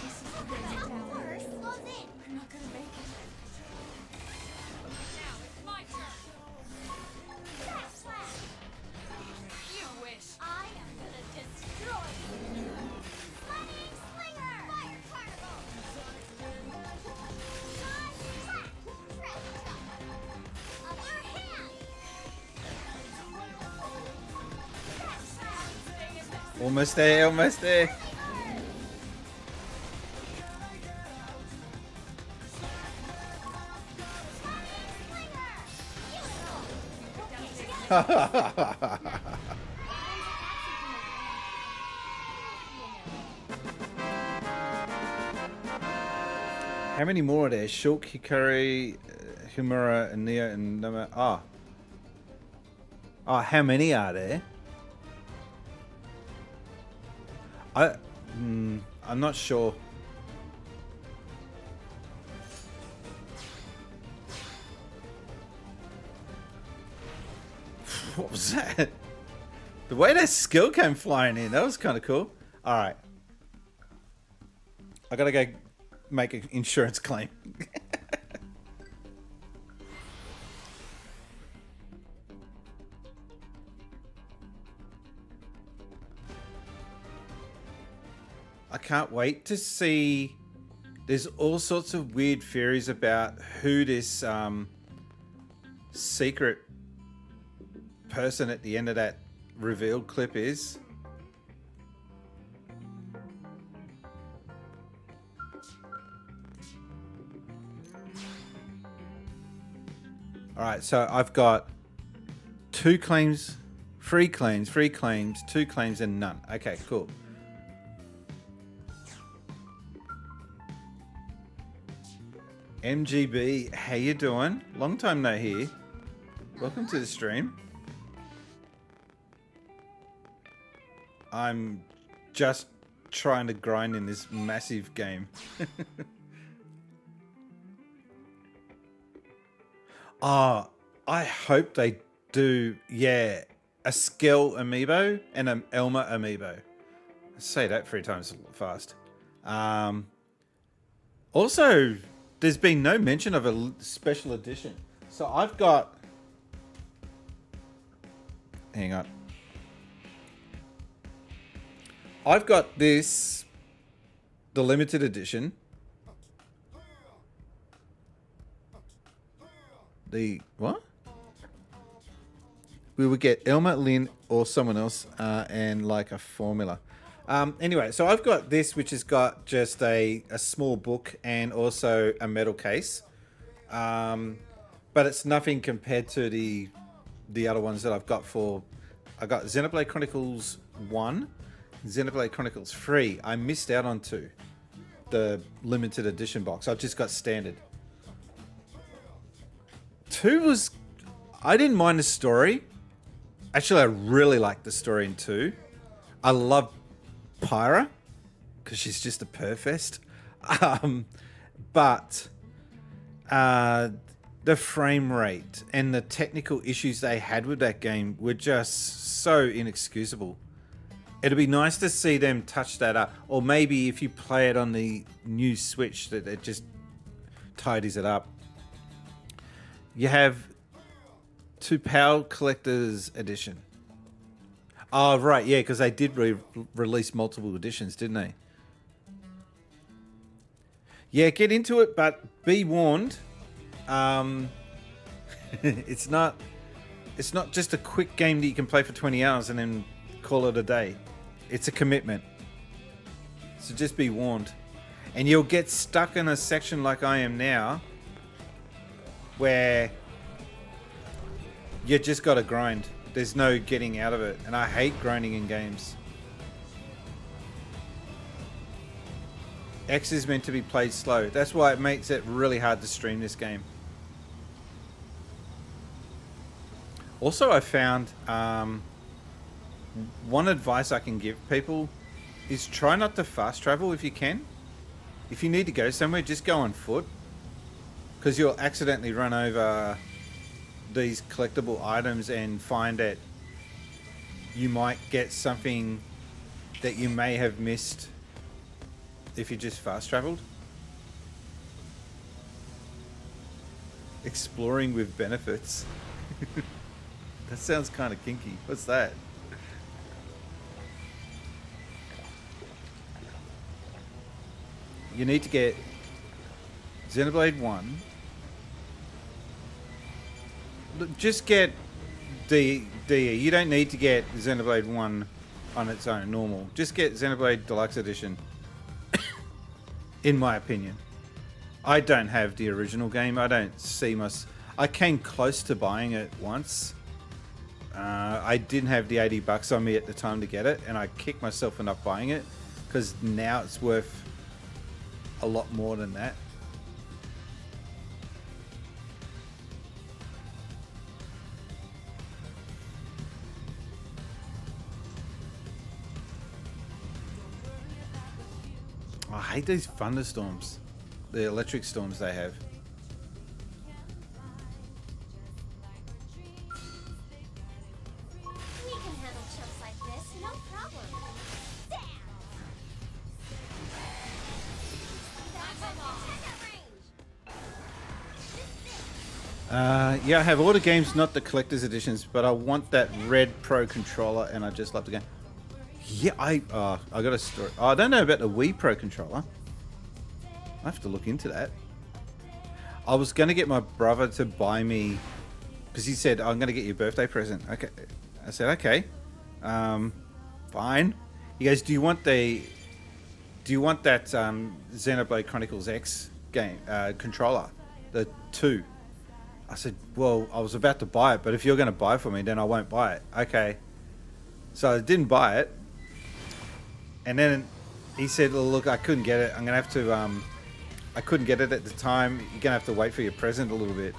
Almost there, almost there. How many more are there? Shulk, Hikari, Humura, and Neo, and Nama. Ah. Oh, how many are there? I'm not sure. What was that? The way that Skell came flying in, that was kind of cool. All right. I gotta go make an insurance claim. I can't wait to see. There's all sorts of weird theories about who this secret person at the end of that revealed clip is. All right, so I've got 2 claims, 3 claims, 3 claims, 2 claims, and none. Okay, cool. MGB, how you doing? Long time no hear. Welcome to the stream. I'm just trying to grind in this massive game. Ah, I hope they do, yeah, a Skell amiibo and an Elma amiibo. I say that 3 times fast. Also, there's been no mention of a special edition. So I've got... Hang on. I've got this, the limited edition. The what? We would get Elma, Lynn, or someone else, and like a formula. Anyway, so I've got this, which has got just a small book and also a metal case. But it's nothing compared to the other ones that I've got for... I got Xenoblade Chronicles 1, Xenoblade Chronicles 3. I missed out on 2. The limited edition box. I've just got standard. 2 was... I didn't mind the story. Actually, I really liked the story in 2. I love Pyra, because she's just a perfest. But the the frame rate and the technical issues they had with that game were just so inexcusable. It'd be nice to see them touch that up, or maybe if you play it on the new Switch, that it just tidies it up. You have Zu Pharg Collector's Edition. Oh, right, yeah, because they did release multiple editions, didn't they? Yeah, get into it, but be warned. It's not just a quick game that you can play for 20 hours and then call it a day. It's a commitment. So just be warned. And you'll get stuck in a section like I am now, where you just got to grind. There's no getting out of it. And I hate grinding in games. X is meant to be played slow. That's why it makes it really hard to stream this game. Also, I found one advice I can give people is try not to fast travel if you can. If you need to go somewhere, just go on foot, because you'll accidentally run over these collectible items and find that you might get something that you may have missed if you just fast traveled. Exploring with benefits. That sounds kind of kinky. What's that? You need to get Xenoblade 1. Look, just get DE. You don't need to get Xenoblade 1 on its own, normal. Just get Xenoblade Deluxe Edition. In my opinion. I don't have the original game. I don't see I came close to buying it once. I didn't have the $80 on me at the time to get it, and I kicked myself for not buying it, because now it's worth a lot more than that. I hate these thunderstorms, the electric storms they have. We can handle chumps like this, no problem. Yeah, I have all the games, not the collector's editions, but I want that red Pro controller, and I just love the game. Yeah, I got a story. Oh, I don't know about the Wii Pro controller. I have to look into that. I was going to get my brother to buy me, because he said, I'm going to get you a birthday present. Okay, I said, okay, fine. He goes, do you want that Xenoblade Chronicles X game controller, the 2? I said, well, I was about to buy it, but if you're going to buy it for me, then I won't buy it. Okay. So I didn't buy it. And then he said, well, look, I couldn't get it. I'm going to have to, I couldn't get it at the time. You're going to have to wait for your present a little bit.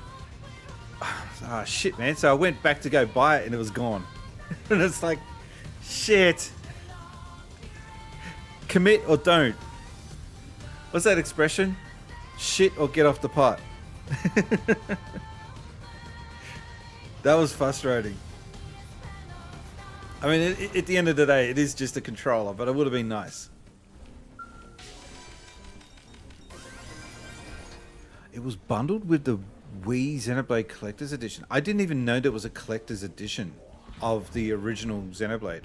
Oh, shit, man. So I went back to go buy it, and it was gone. And it's like, shit. Commit or don't. What's that expression? Shit or get off the pot. That was frustrating. I mean, at the end of the day, it is just a controller, but it would have been nice. It was bundled with the Wii Xenoblade Collector's Edition. I didn't even know there was a Collector's Edition of the original Xenoblade.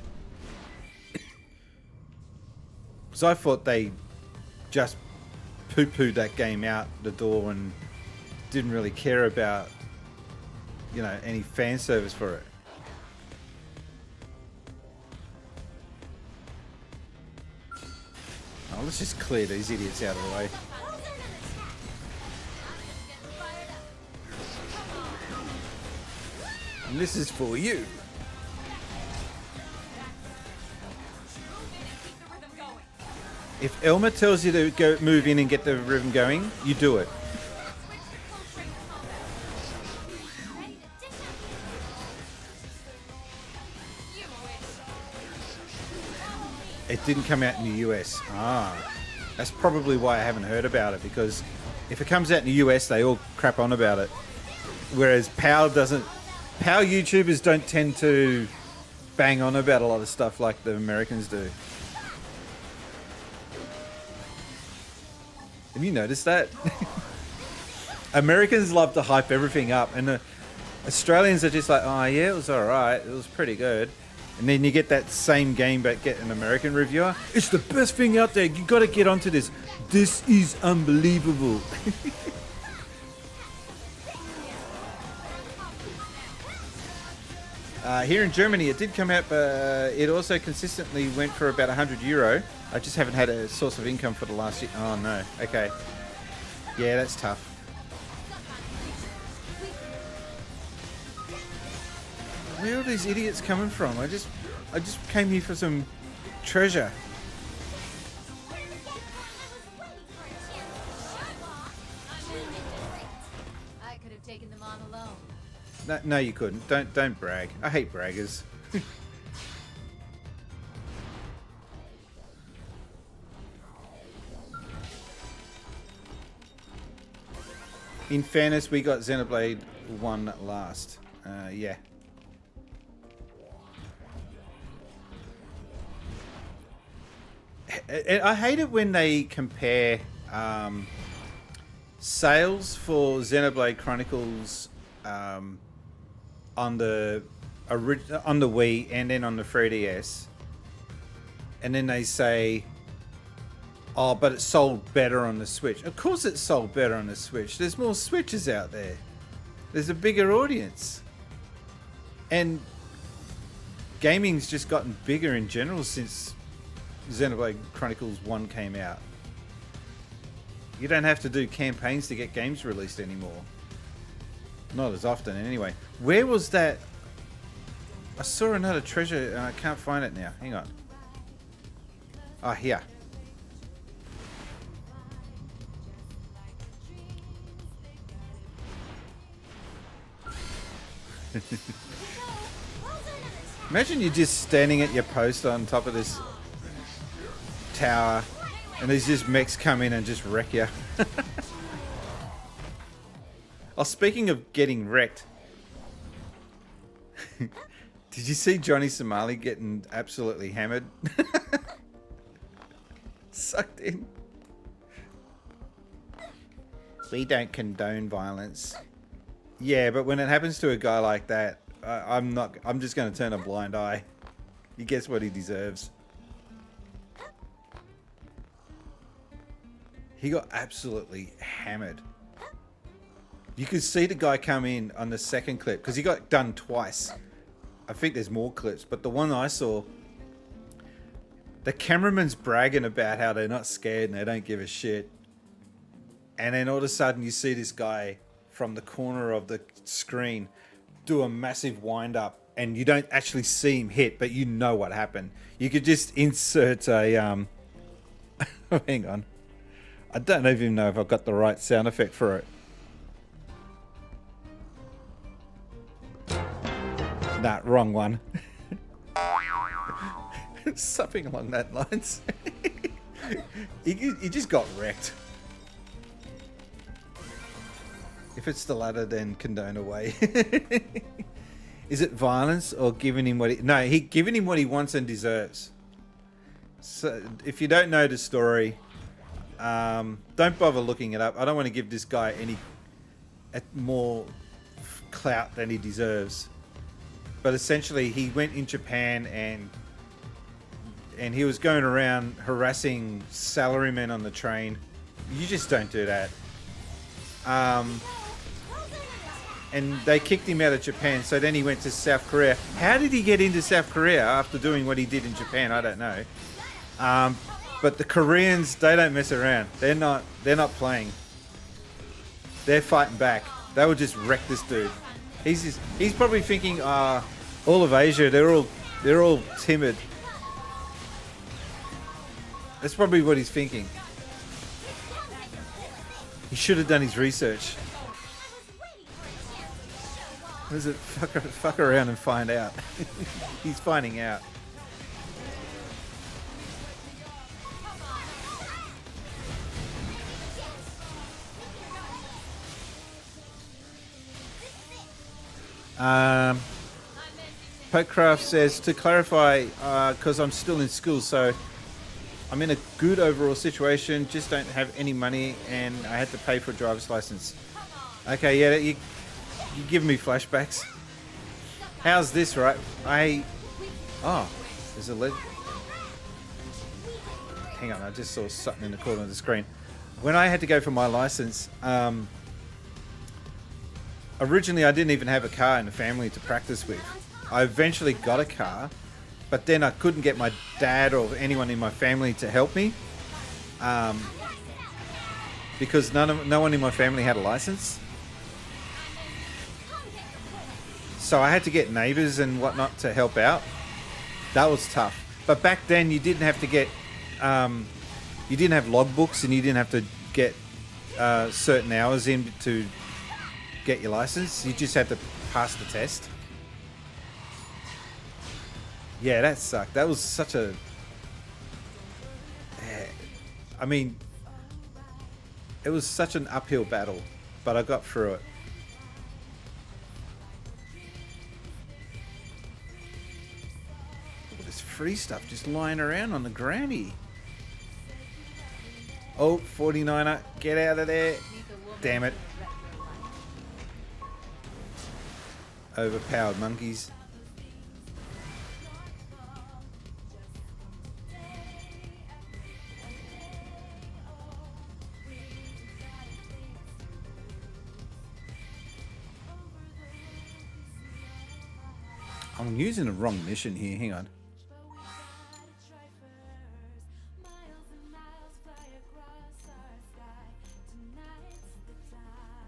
So I thought they just poo-pooed that game out the door and didn't really care about, you know, any fan service for it. Oh, let's just clear these idiots out of the way. And this is for you. If Elmer tells you to go move in and get the rhythm going, you do it. It didn't come out in the US. Ah, that's probably why I haven't heard about it, because if it comes out in the US, they all crap on about it. Whereas POW doesn't. POW YouTubers don't tend to bang on about a lot of stuff like the Americans do. Have you noticed that? Americans love to hype everything up, and Australians are just like, oh yeah, it was alright, it was pretty good. And then you get that same game but get an American reviewer. It's the best thing out there, you gotta get onto this. This is unbelievable. Here in Germany it did come out, but it also consistently went for about €100. I just haven't had a source of income for the last year. Oh no, okay. Yeah, that's tough. Where are these idiots coming from? I just came here for some treasure. I could have taken them on alone. No, you couldn't. Don't brag. I hate braggers. In fairness, we got Xenoblade 1 last. Yeah. I hate it when they compare sales for Xenoblade Chronicles on the Wii and then on the 3DS, and then they say, oh, but it sold better on the Switch. Of course it sold better on the Switch. There's more Switches out there. There's a bigger audience. And gaming's just gotten bigger in general since Xenoblade Chronicles 1 came out. You don't have to do campaigns to get games released anymore. Not as often anyway. Where was that? I saw another treasure and I can't find it now. Hang on. Oh, here. Imagine you're just standing at your post on top of this tower and these just mechs come in and just wreck you. Oh, speaking of getting wrecked, did you see Johnny Somali getting absolutely hammered? Sucked in. We don't condone violence. Yeah, but when it happens to a guy like that, I'm just going to turn a blind eye. He gets what he deserves. He got absolutely hammered. You could see the guy come in on the second clip because he got done twice. I think there's more clips, but the one I saw, the cameraman's bragging about how they're not scared and they don't give a shit. And then all of a sudden you see this guy from the corner of the screen do a massive wind up and you don't actually see him hit, but you know what happened. You could just insert a hang on. I don't even know if I've got the right sound effect for it. Nah, wrong one. Something along that lines. he just got wrecked. If it's the latter, then condone away. Is it violence or giving him what he... No, giving him what he wants and deserves. So, if you don't know the story, don't bother looking it up. I don't want to give this guy any more clout than he deserves. But essentially, he went in Japan and he was going around harassing salarymen on the train. You just don't do that. And they kicked him out of Japan, so then he went to South Korea. How did he get into South Korea after doing what he did in Japan? I don't know. But the Koreans, they don't mess around. They're not playing. They're fighting back. They will just wreck this dude. He's probably thinking, all of Asia, they're all timid. That's probably what he's thinking. He should have done his research. What is it? Fuck around and find out. He's finding out. Pokecraft says, to clarify, because I'm still in school, so I'm in a good overall situation, just don't have any money, and I had to pay for a driver's license. Okay, yeah, you give me flashbacks. How's this, right? Oh, there's a legend. Hang on, I just saw something in the corner of the screen. When I had to go for my license, originally I didn't even have a car in the family to practice with. I eventually got a car, but then I couldn't get my dad or anyone in my family to help me, because no one in my family had a license. So I had to get neighbors and whatnot to help out. That was tough. But back then you didn't have to get, you didn't have logbooks, and you didn't have to get certain hours in to get your license. You just had to pass the test. Yeah, that sucked. That was such a... I mean, it was such an uphill battle, but I got through it. All this free stuff just lying around on the granny. Oh, 49er, get out of there. Damn it. Overpowered monkeys. I'm using the wrong mission here, hang on.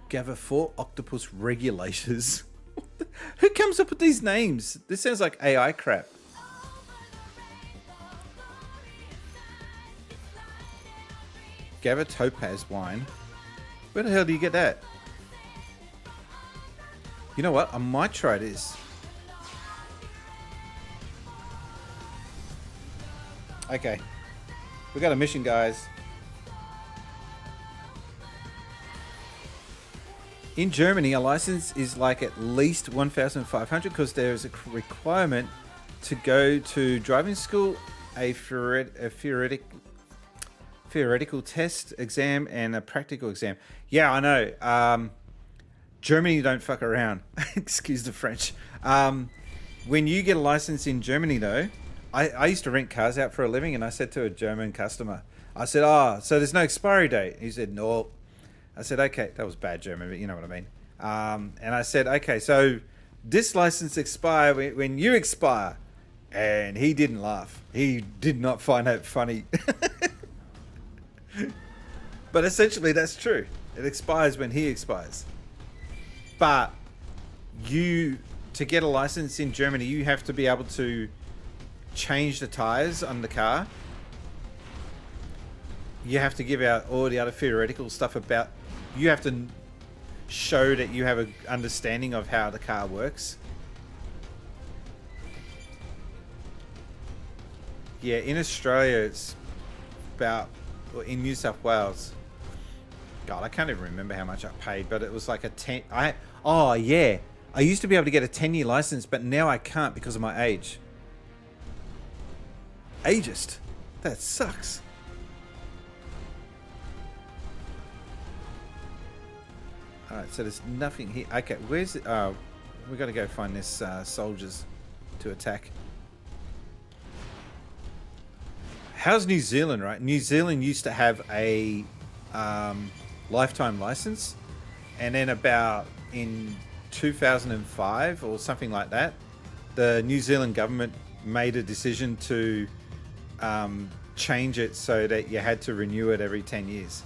Gather 4 octopus regulators. Who comes up with these names? This sounds like AI crap. Gather topaz wine. Where the hell do you get that? You know what? I might try this. Okay. We got a mission, guys. In Germany, a license is like at least 1,500 because there is a requirement to go to driving school, a theoretical test exam, and a practical exam. Yeah, I know. Germany don't fuck around. Excuse the French. When you get a license in Germany, though, I used to rent cars out for a living, and I said to a German customer, I said, oh, so there's no expiry date? He said, no. I said, okay, that was bad German, but you know what I mean. And I said, okay, so this license expire when you expire. And he didn't laugh. He did not find that funny. But essentially that's true. It expires when he expires. But to get a license in Germany, you have to be able to change the tires on the car. You have to give out all the other theoretical stuff about... You have to show that you have an understanding of how the car works. Yeah, in Australia it's about... Or in New South Wales... God, I can't even remember how much I paid, but it was like a 10... Oh, yeah. I used to be able to get a 10-year license, but now I can't because of my age. Ageist. That sucks. Alright, so there's nothing here. Okay, where's it? Oh, we got to go find this soldiers to attack. How's New Zealand, right? New Zealand used to have a lifetime license, and then about in 2005 or something like that, the New Zealand government made a decision to change it so that you had to renew it every 10 years.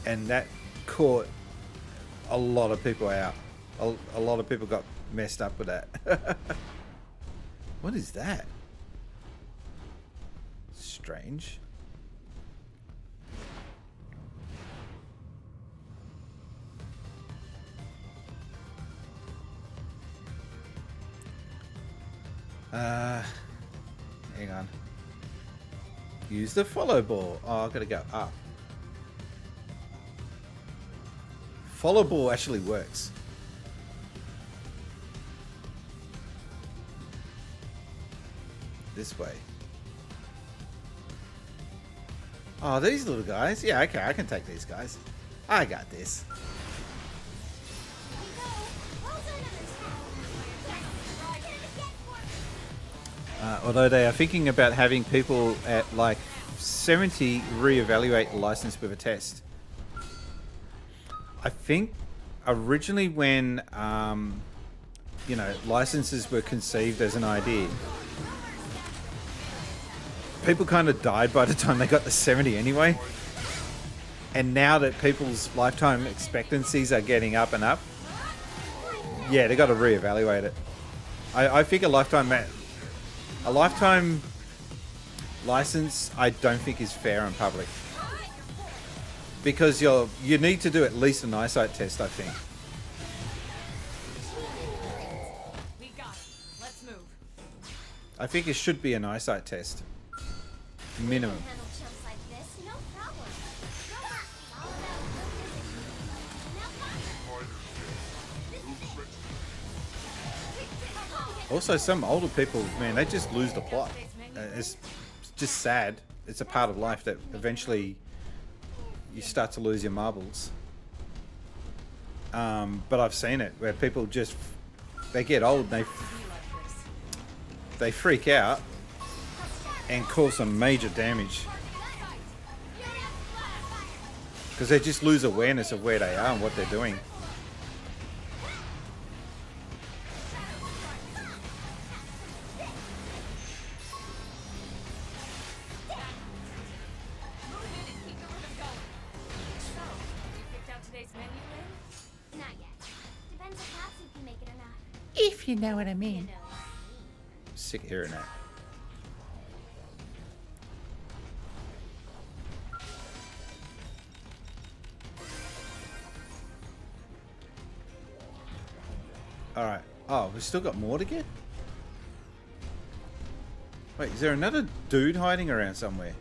And that caught a lot of people out. A lot of people got messed up with that. What is that? Strange. Hang on. Use the follow ball. Oh, I've got to go up. Follow ball actually works. this way. Oh, these little guys. Yeah, okay, I can take these guys. I got this. Although they are thinking about having people at like 70 reevaluate the license with a test. I think originally when, you know, licenses were conceived as an idea, people kind of died by the time they got to 70 anyway. And now that people's lifetime expectancies are getting up and up, yeah, they got to reevaluate it. I think a lifetime license, I don't think is fair in public, because you need to do at least an eyesight test, I think. We got it. Let's move. I think it should be an eyesight test, minimum. Also, some older people, man, they just lose the plot. It's just sad. It's a part of life that eventually you start to lose your marbles. But I've seen it where people just, they get old and they freak out and cause some major damage because they just lose awareness of where they are and what they're doing. If you know what I mean. Sick of hearing that. Alright. Oh, we've still got more to get? Wait, is there another dude hiding around somewhere?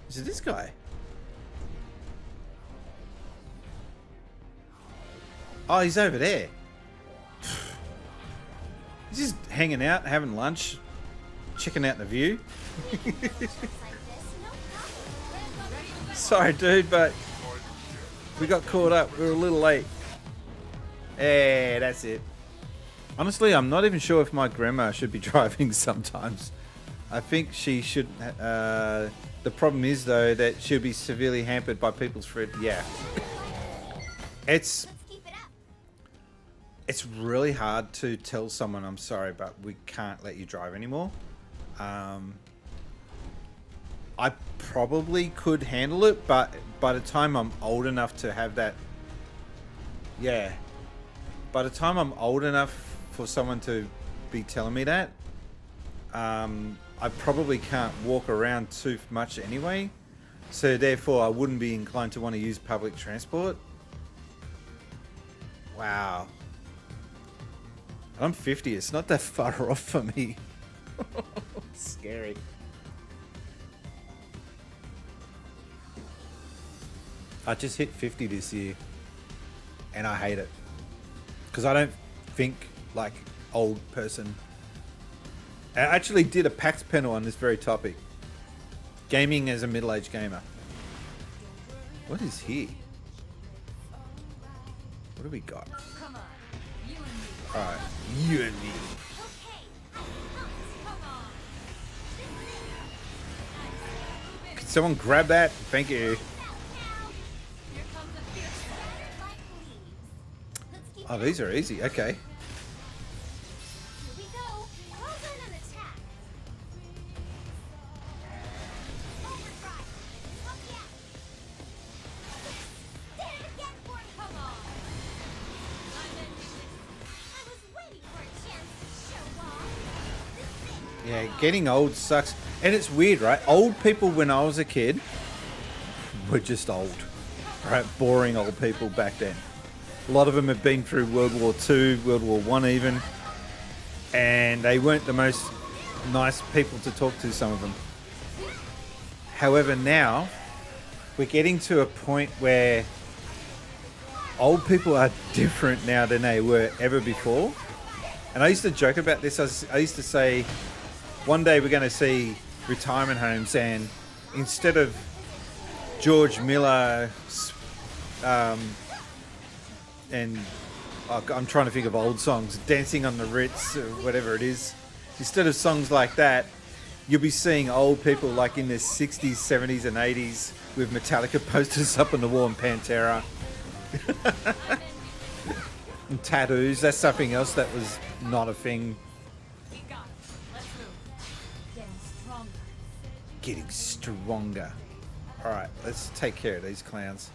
Is it this guy? Oh, he's over there. He's just hanging out, having lunch, checking out the view. Sorry, dude, but we got caught up. We were a little late. Hey, that's it. Honestly, I'm not even sure if my grandma should be driving sometimes. I think she should. The problem is, though, that she'll be severely hampered by people's fruit. Yeah. It's really hard to tell someone, I'm sorry, but we can't let you drive anymore. I probably could handle it, but by the time I'm old enough to have that... Yeah. By the time I'm old enough for someone to be telling me that, I probably can't walk around too much anyway, so therefore I wouldn't be inclined to want to use public transport. Wow. I'm 50, it's not that far off for me. Scary. I just hit 50 this year, and I hate it. Because I don't think like old person. I actually did a PAX panel on this very topic. Gaming as a middle-aged gamer. What is here? What do we got? Alright, you and me. Can someone grab that? Thank you. Oh, these are easy. Okay. Yeah, getting old sucks. And it's weird, right? Old people when I was a kid were just old. Right? Boring old people back then. A lot of them had been through World War II, World War I even. And they weren't the most nice people to talk to, some of them. However, now we're getting to a point where old people are different now than they were ever before. And I used to joke about this. I used to say, one day we're going to see retirement homes, and instead of George Miller and I'm trying to think of old songs, Dancing on the Ritz or whatever it is, instead of songs like that, you'll be seeing old people like in their 60s, 70s and 80s with Metallica posters up on the wall and Pantera. And tattoos. That's something else that was not a thing. Getting stronger. Alright, let's take care of these clowns.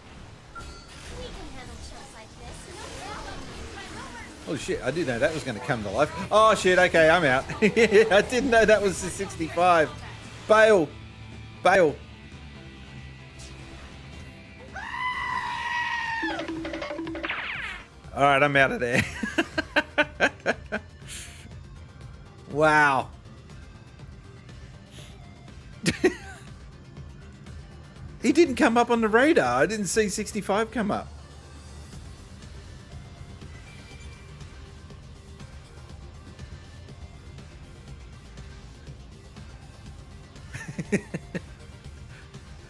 Oh shit, I didn't know that was going to come to life. Oh shit, okay, I'm out. I didn't know that was the 65. Bail. Bail. Alright, I'm out of there. Wow. He didn't come up on the radar. I didn't see 65 come up.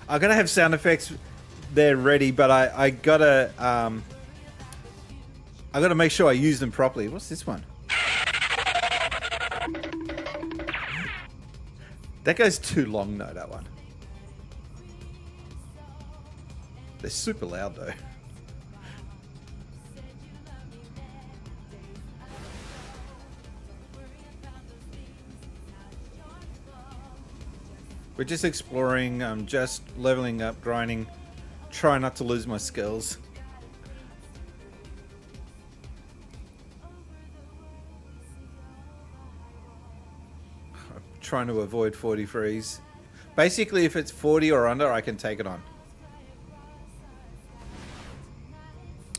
I'm gonna have sound effects there ready, but I gotta make sure I use them properly. What's this one? That goes too long though, that one. They're super loud though. We're just exploring, just leveling up, grinding, try not to lose my skills. I'm trying to avoid 40 freeze. Basically, if it's 40 or under, I can take it on.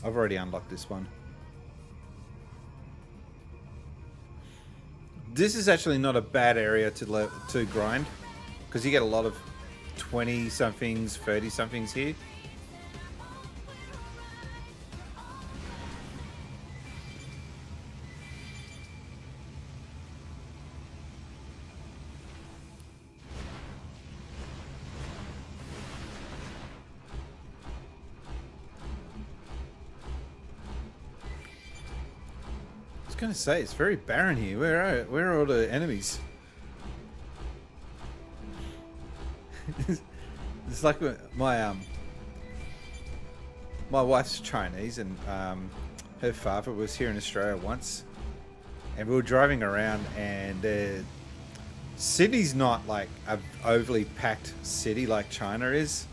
I've already unlocked this one. This is actually not a bad area to grind, because you get a lot of 20-somethings, 30-somethings here. I was gonna say, it's very barren here. Where are all the enemies? It's like my wife's Chinese, and her father was here in Australia once, and we were driving around, and Sydney's not like an overly packed city like China is,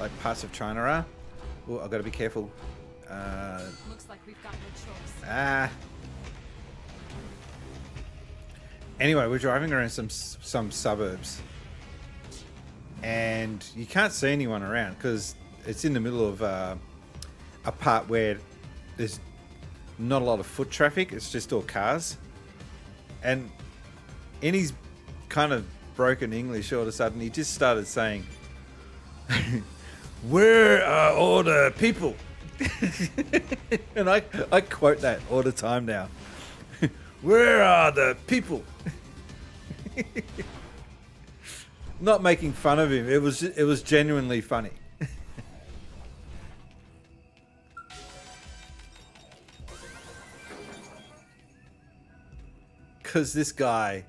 like parts of China are. Oh, I've got to be careful. Looks like we've got no choice. Anyway, we're driving around some suburbs, and you can't see anyone around because it's in the middle of a part where there's not a lot of foot traffic. It's just all cars. And in his kind of broken English, all of a sudden he just started saying, "Where are all the people?" And I quote that all the time now. Where are the people? Not making fun of him. It was genuinely funny. Because this guy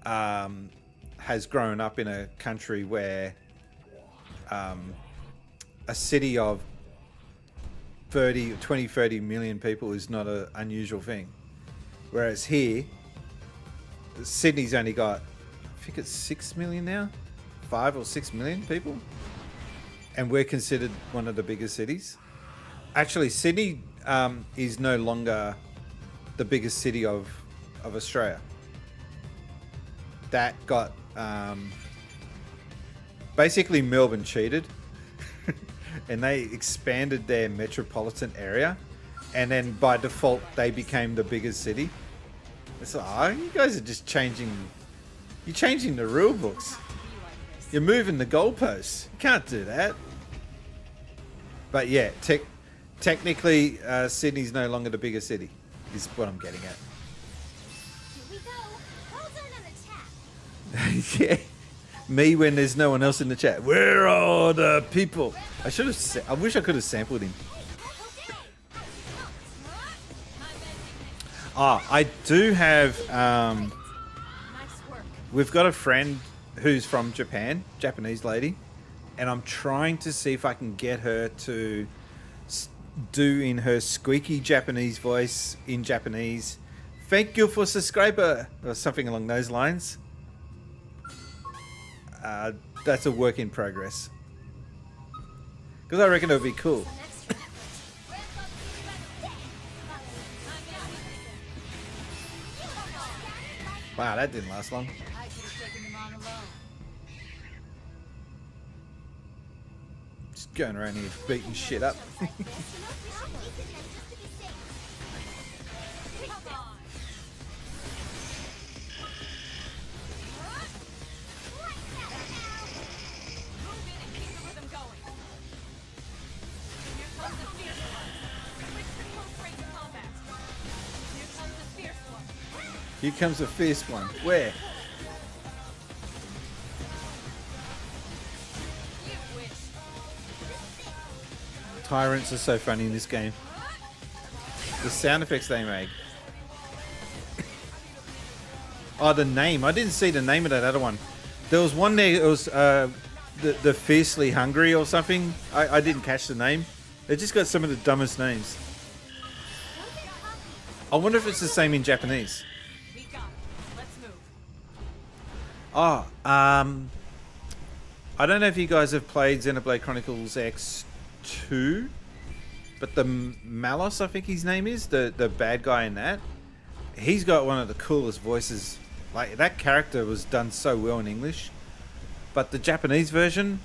has grown up in a country where a city of 30 million people is not an unusual thing. Whereas here, Sydney's only got, I think it's 6 million now? 5 or 6 million people? And we're considered one of the biggest cities. Actually, Sydney is no longer the biggest city of Australia. That got... basically, Melbourne cheated. And they expanded their metropolitan area. And then by default, they became the biggest city. It's like, oh, you guys are just changing... You're changing the rule books. You're moving the goalposts. You can't do that. But yeah, technically, Sydney's no longer the bigger city, is what I'm getting at. Yeah. Me when there's no one else in the chat. Where are the people? I wish I could have sampled him. I do have. We've got a friend who's from Japan, Japanese lady, and I'm trying to see if I can get her to do in her squeaky Japanese voice in Japanese. Thank you for subscriber, or something along those lines. That's a work in progress. Because I reckon it would be cool. Wow, that didn't last long. Just going around here beating shit up. Here comes a fierce one. Where? Tyrants are so funny in this game. The sound effects they make. Oh, the name. I didn't see the name of that other one. There was one there, it was the Fiercely Hungry or something. I didn't catch the name. They just got some of the dumbest names. I wonder if it's the same in Japanese. Oh, I don't know if you guys have played Xenoblade Chronicles X2, but the Malice, I think his name is, the bad guy in that, he's got one of the coolest voices. Like, that character was done so well in English, but the Japanese version,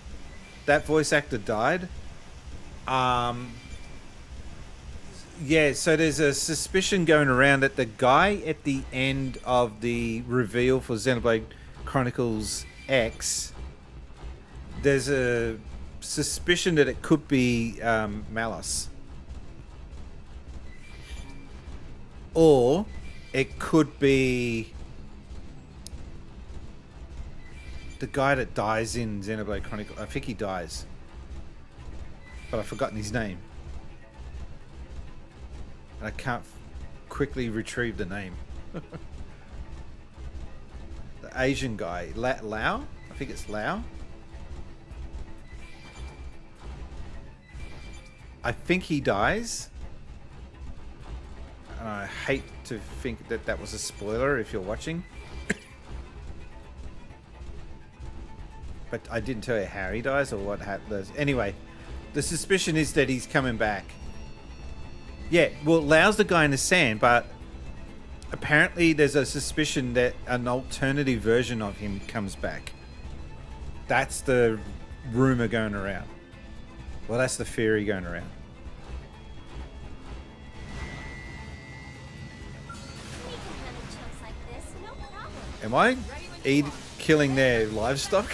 that voice actor died. Yeah, so there's a suspicion going around that the guy at the end of the reveal for Xenoblade Chronicles X, there's a suspicion that it could be Malice, or it could be the guy that dies in Xenoblade Chronicles. I think he dies, but I've forgotten his name, and I can't quickly retrieve the name. Asian guy, Lao? I think it's Lao. I think he dies. And I hate to think that that was a spoiler if you're watching. But I didn't tell you how he dies or what happens. Anyway, the suspicion is that he's coming back. Yeah, well, Lao's the guy in the sand, but apparently there's a suspicion that an alternative version of him comes back. That's the rumor going around. Well, that's the theory going around. Am I killing their livestock?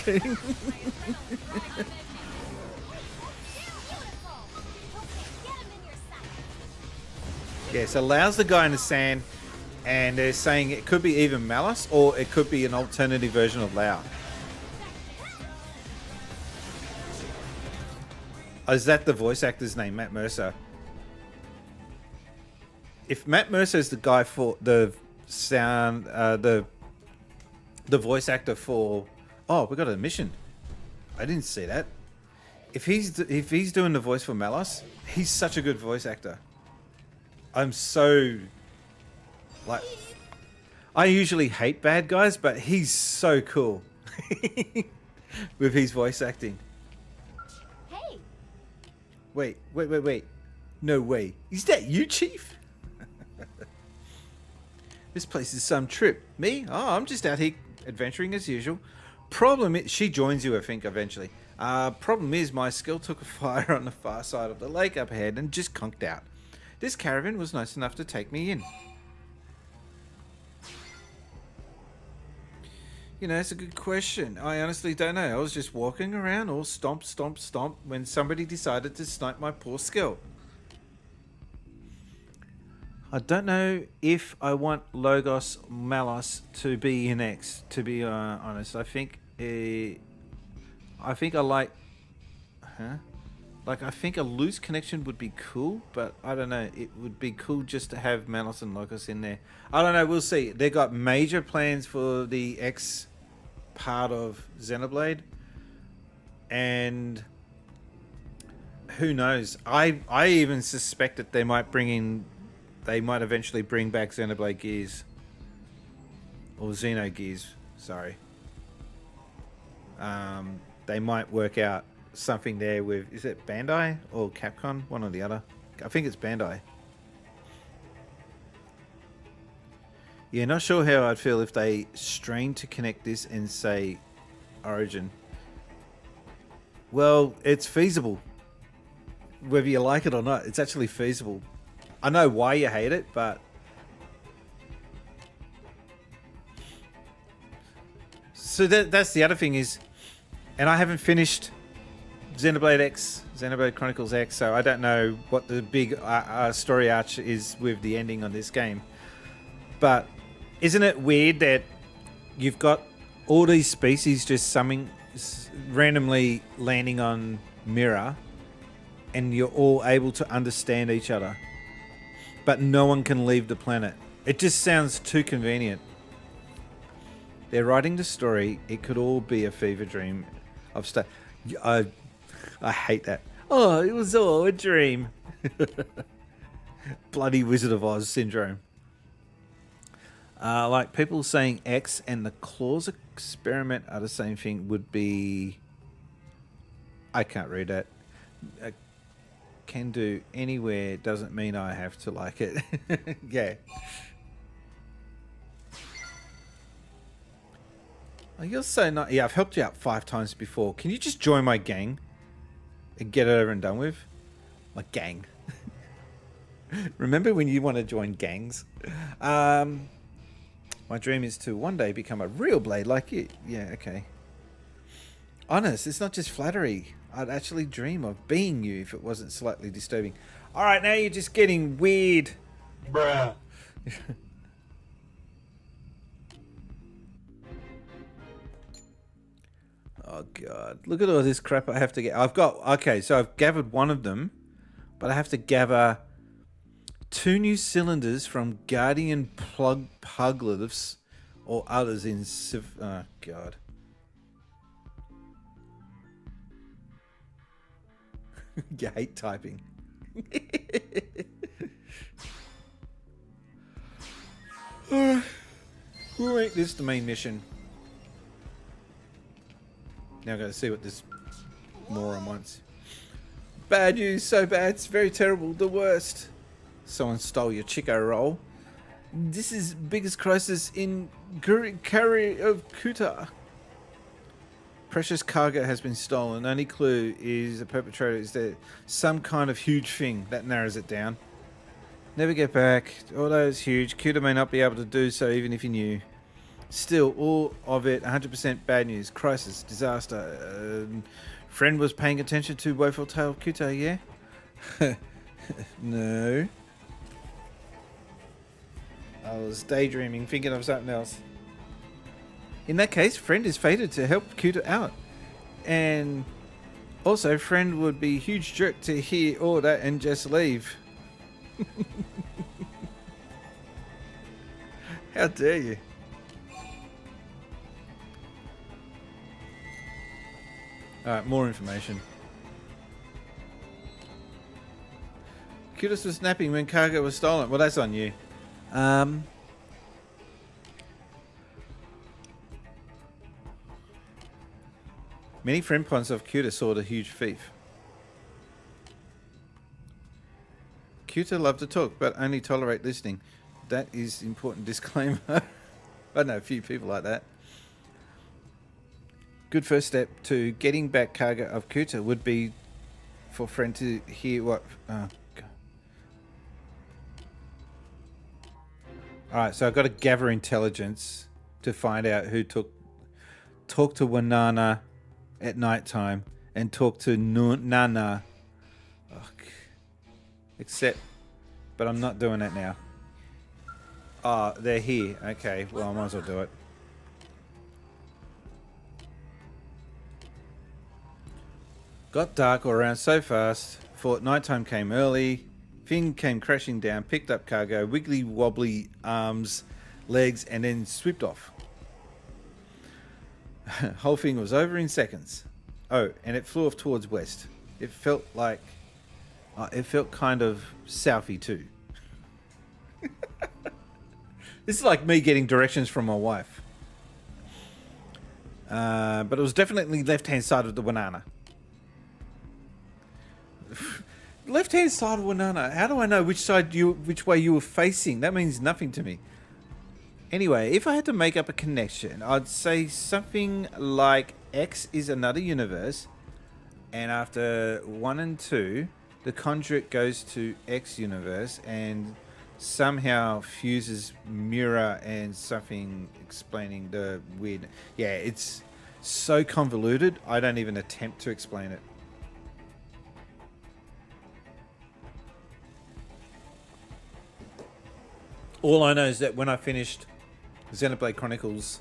Yeah, so Lao's the guy in the sand, and they're saying it could be even Malice, or it could be an alternative version of Lao. Is that the voice actor's name, Matt Mercer? If Matt Mercer is the guy for the sound, the voice actor for, oh, we got a mission. I didn't see that. If he's doing the voice for Malice, he's such a good voice actor. I'm so, like, I usually hate bad guys, but he's so cool with his voice acting. Hey. Wait. No way. Is that you, Chief? This place is some trip. Me? Oh, I'm just out here adventuring as usual. Problem is, she joins you, I think, eventually. Problem is, my Skell took a fire on the far side of the lake up ahead and just conked out. This caravan was nice enough to take me in. You know, it's a good question. I honestly don't know. I was just walking around all stomp, stomp, stomp when somebody decided to snipe my poor Skell. I don't know if I want Logos Malos to be in X, to be honest. I think I like... Huh? Like, I think a loose connection would be cool, but I don't know. It would be cool just to have Menace and Logos in there. I don't know. We'll see. They got major plans for the X part of Xenoblade, and who knows? I even suspect that they might eventually bring back Xenoblade Gears or Xeno Gears. Sorry. They might work out something there with, is it Bandai or Capcom? One or the other. I think it's Bandai. Yeah, not sure how I'd feel if they strain to connect this and say Origin. Well, it's feasible. Whether you like it or not, it's actually feasible. I know why you hate it, but... So that's the other thing is... And I haven't finished Xenoblade Chronicles X, so I don't know what the big story arc is with the ending on this game. But isn't it weird that you've got all these species just randomly landing on Mira, and you're all able to understand each other, but no one can leave the planet? It just sounds too convenient. They're writing the story. It could all be a fever dream of stuff. I hate that. Oh, it was all a dream. Bloody Wizard of Oz syndrome. Like people saying X and the Claws experiment are the same thing would be... I can't read that. Can do anywhere doesn't mean I have to like it. Yeah. Oh, you're so nice. Yeah, I've helped you out 5 times before. Can you just join my gang and get it over and done with? My gang. Remember when you want to join gangs? My dream is to one day become a real blade like you. Yeah, okay. Honest, it's not just flattery. I'd actually dream of being you if it wasn't slightly disturbing. All right, now you're just getting weird. Bruh. Oh god, look at all this crap I have to get. Okay, so I've gathered one of them, but I have to gather 2 new cylinders from Guardian Puglets or others in oh god. You hate typing. We'll make this the main mission. Now I've got to see what this moron wants. Bad news, so bad, it's very terrible, the worst. Someone stole your Chico roll. This is biggest crisis in Kari of Kuta. Precious cargo has been stolen. Only clue is the perpetrator is there. Some kind of huge thing. That narrows it down. Never get back. Although it's huge, Kuta may not be able to do so even if he knew. Still, all of it 100% bad news. Crisis, disaster. Friend was paying attention to Woeful Tale of Kuta, yeah? No. I was daydreaming, thinking of something else. In that case, Friend is fated to help Kuta out. And also, Friend would be a huge jerk to hear all that and just leave. How dare you? Alright, more information. Kudos was snapping when cargo was stolen. Well, that's on you. Many friend points of Kuta saw the huge thief. Kuta loved to talk, but only tolerate listening. That is important disclaimer. I know a few people like that. Good first step to getting back cargo of Kuta would be for Friend to hear what... Oh, God. Alright, so I've got to gather intelligence to find out who took talk to Wanana at night time and talk to Nana. Except, but I'm not doing it now. Oh, they're here. Okay, well, I might as well do it. Got dark all around so fast. Thought nighttime came early. Thing came crashing down, picked up cargo, wiggly wobbly arms, legs, and then swooped off. Whole thing was over in seconds. Oh, and it flew off towards west. It felt like... it felt kind of southy too. This is like me getting directions from my wife. But it was definitely left-hand side of the banana. Left-hand side of Wanana. How do I know which way you were facing? That means nothing to me. Anyway, if I had to make up a connection, I'd say something like X is another universe, and after 1 and 2, the conduit goes to X universe and somehow fuses Mira and something explaining the weird... Yeah, it's so convoluted, I don't even attempt to explain it. All I know is that when I finished Xenoblade Chronicles,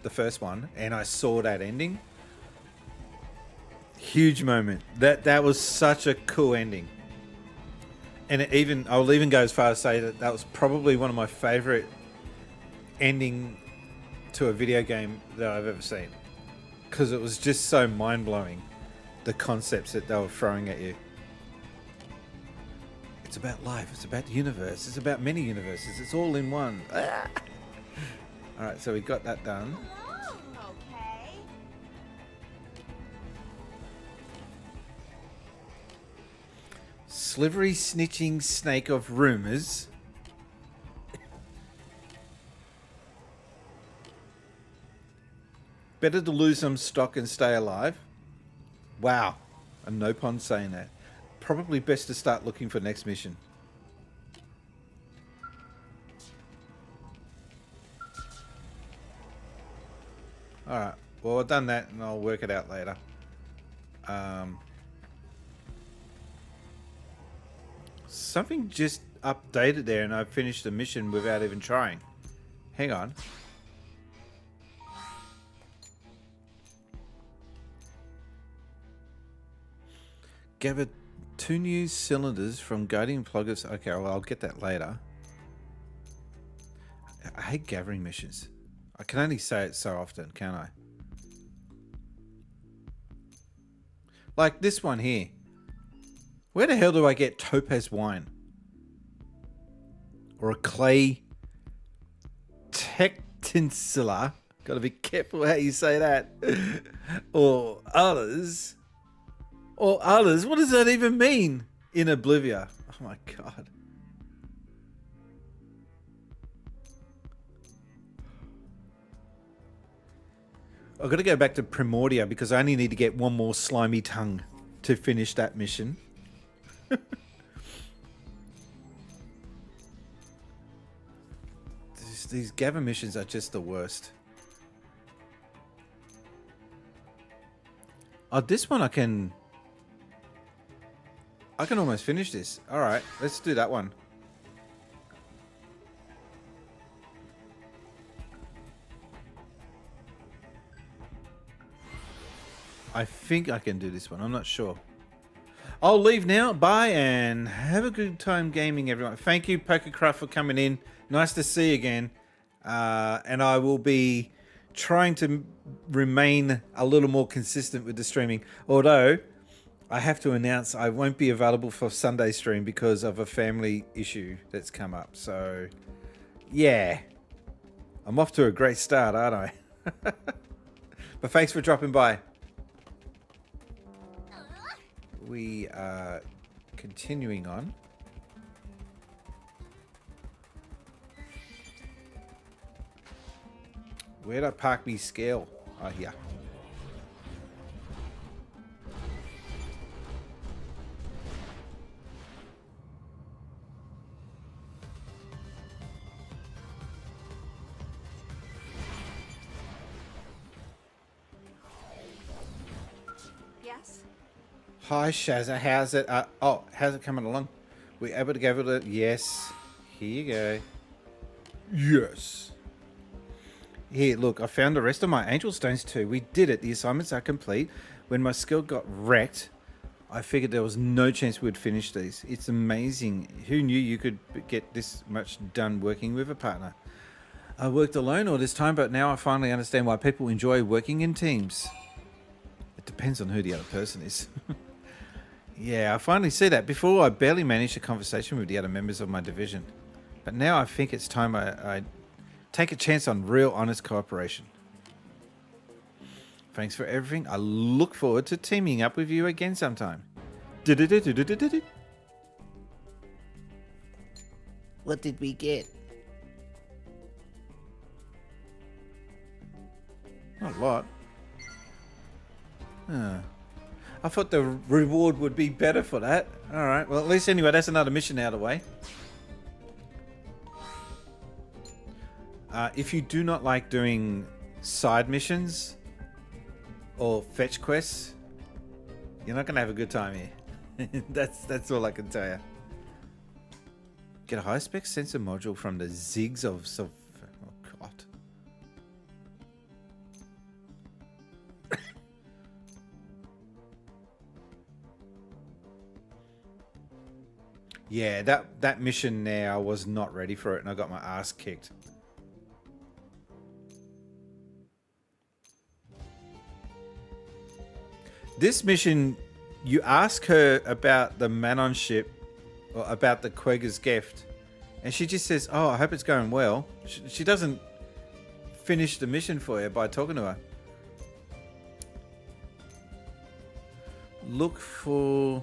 the first one, and I saw that ending, huge moment. That was such a cool ending. And I'll even go as far as say that that was probably one of my favorite ending to a video game that I've ever seen. Because it was just so mind-blowing, the concepts that they were throwing at you. It's about life. It's about the universe. It's about many universes. It's all in one. Ah! All right, so we got that done. Okay. Slivery snitching snake of rumors. Better to lose some stock and stay alive. Wow. A no pun saying that. Probably best to start looking for next mission. Alright, well I've done that and I'll work it out later. Something just updated there and I finished the mission without even trying. Hang on. Gather 2 new cylinders from Guardian Pluggers. Okay, well, I'll get that later. I hate gathering missions. I can only say it so often, can't I? Like this one here. Where the hell do I get topaz wine? Or a clay tectinsula. Gotta be careful how you say that. Or others. Or others? What does that even mean? In Oblivia. Oh my god. I've got to go back to Primordia because I only need to get one more slimy tongue to finish that mission. These gather missions are just the worst. Oh, this one I can almost finish this. All right, let's do that one. I think I can do this one. I'm not sure. I'll leave now. Bye and have a good time gaming, everyone. Thank you, Pokercraft, for coming in. Nice to see you again. And I will be trying to remain a little more consistent with the streaming. Although, I have to announce I won't be available for Sunday stream because of a family issue that's come up. So, yeah. I'm off to a great start, aren't I? But thanks for dropping by. We are continuing on. Where'd I park me Skell? Oh, here. Hi Shazza, how's it? How's it coming along? We able to go over it? Yes. Here you go. Yes. Here, look, I found the rest of my angel stones too. We did it. The assignments are complete. When my skill got wrecked, I figured there was no chance we'd finish these. It's amazing. Who knew you could get this much done working with a partner? I worked alone all this time, but now I finally understand why people enjoy working in teams. It depends on who the other person is. Yeah, I finally see that. Before, I barely managed a conversation with the other members of my division. But now I think it's time I take a chance on real honest cooperation. Thanks for everything. I look forward to teaming up with you again sometime. What did we get? Not a lot. I thought the reward would be better for that. Alright, well at least anyway, that's another mission out of the way. If you do not like doing side missions or fetch quests, you're not going to have a good time here. That's all I can tell you. Get a high-spec sensor module from the Zigs of... Oh, God. Yeah, that mission there, I was not ready for it and I got my ass kicked. This mission, you ask her about the Manon ship, or about the Quagga's gift, and she just says, oh, I hope it's going well. She doesn't finish the mission for you by talking to her. Look for...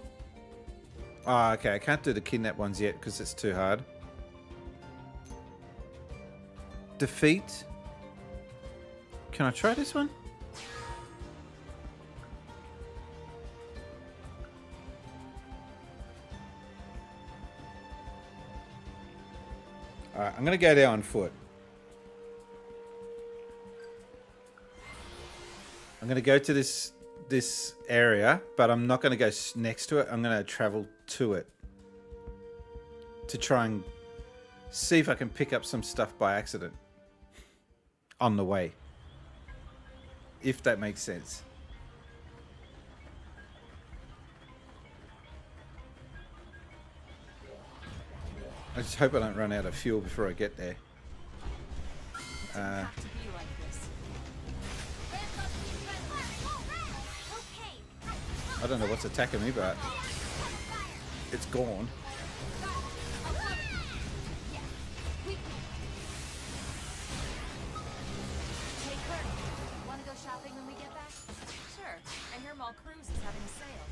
Oh, okay, I can't do the kidnap ones yet because it's too hard. Defeat. Can I try this one? Alright, I'm going to go there on foot. I'm going to go to this area, but I'm not going to go next to it. I'm going to travel to it to try and see if I can pick up some stuff by accident on the way, if that makes sense. I just hope I don't run out of fuel before I get there. I don't know what's attacking me, but it's gone. Hey Kurt, wanna go shopping when we get back? Sure. I hear Mall Cruise is having a sale.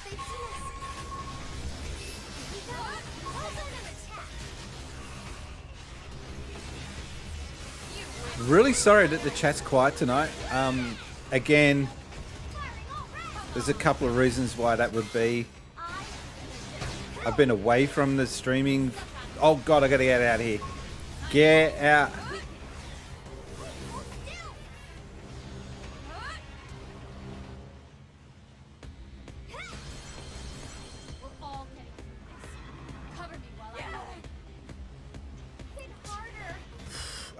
They've seen us. Hold on an attack. Really sorry that the chat's quiet tonight. Again, there's a couple of reasons why that would be. I've been away from the streaming. Oh God, I gotta get out of here. Get out.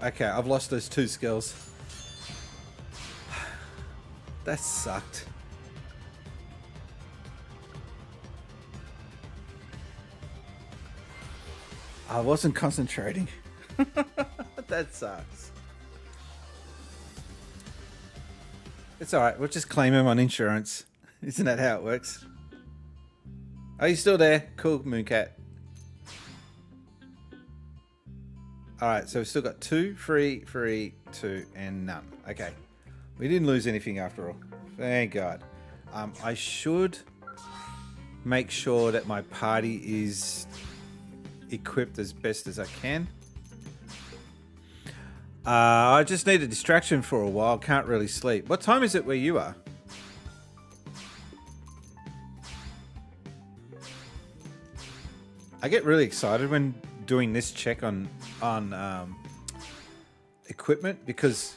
Okay, I've lost those two skills. That sucked. I wasn't concentrating. That sucks. It's alright, we'll just claim him on insurance. Isn't that how it works? Are you still there? Cool, Mooncat. Alright, so we've still got 2, 3, 3, 2, and none. Okay. We didn't lose anything after all. Thank God. I should make sure that my party is equipped as best as I can. I just need a distraction for a while. Can't really sleep. What time is it where you are? I get really excited when doing this check on equipment because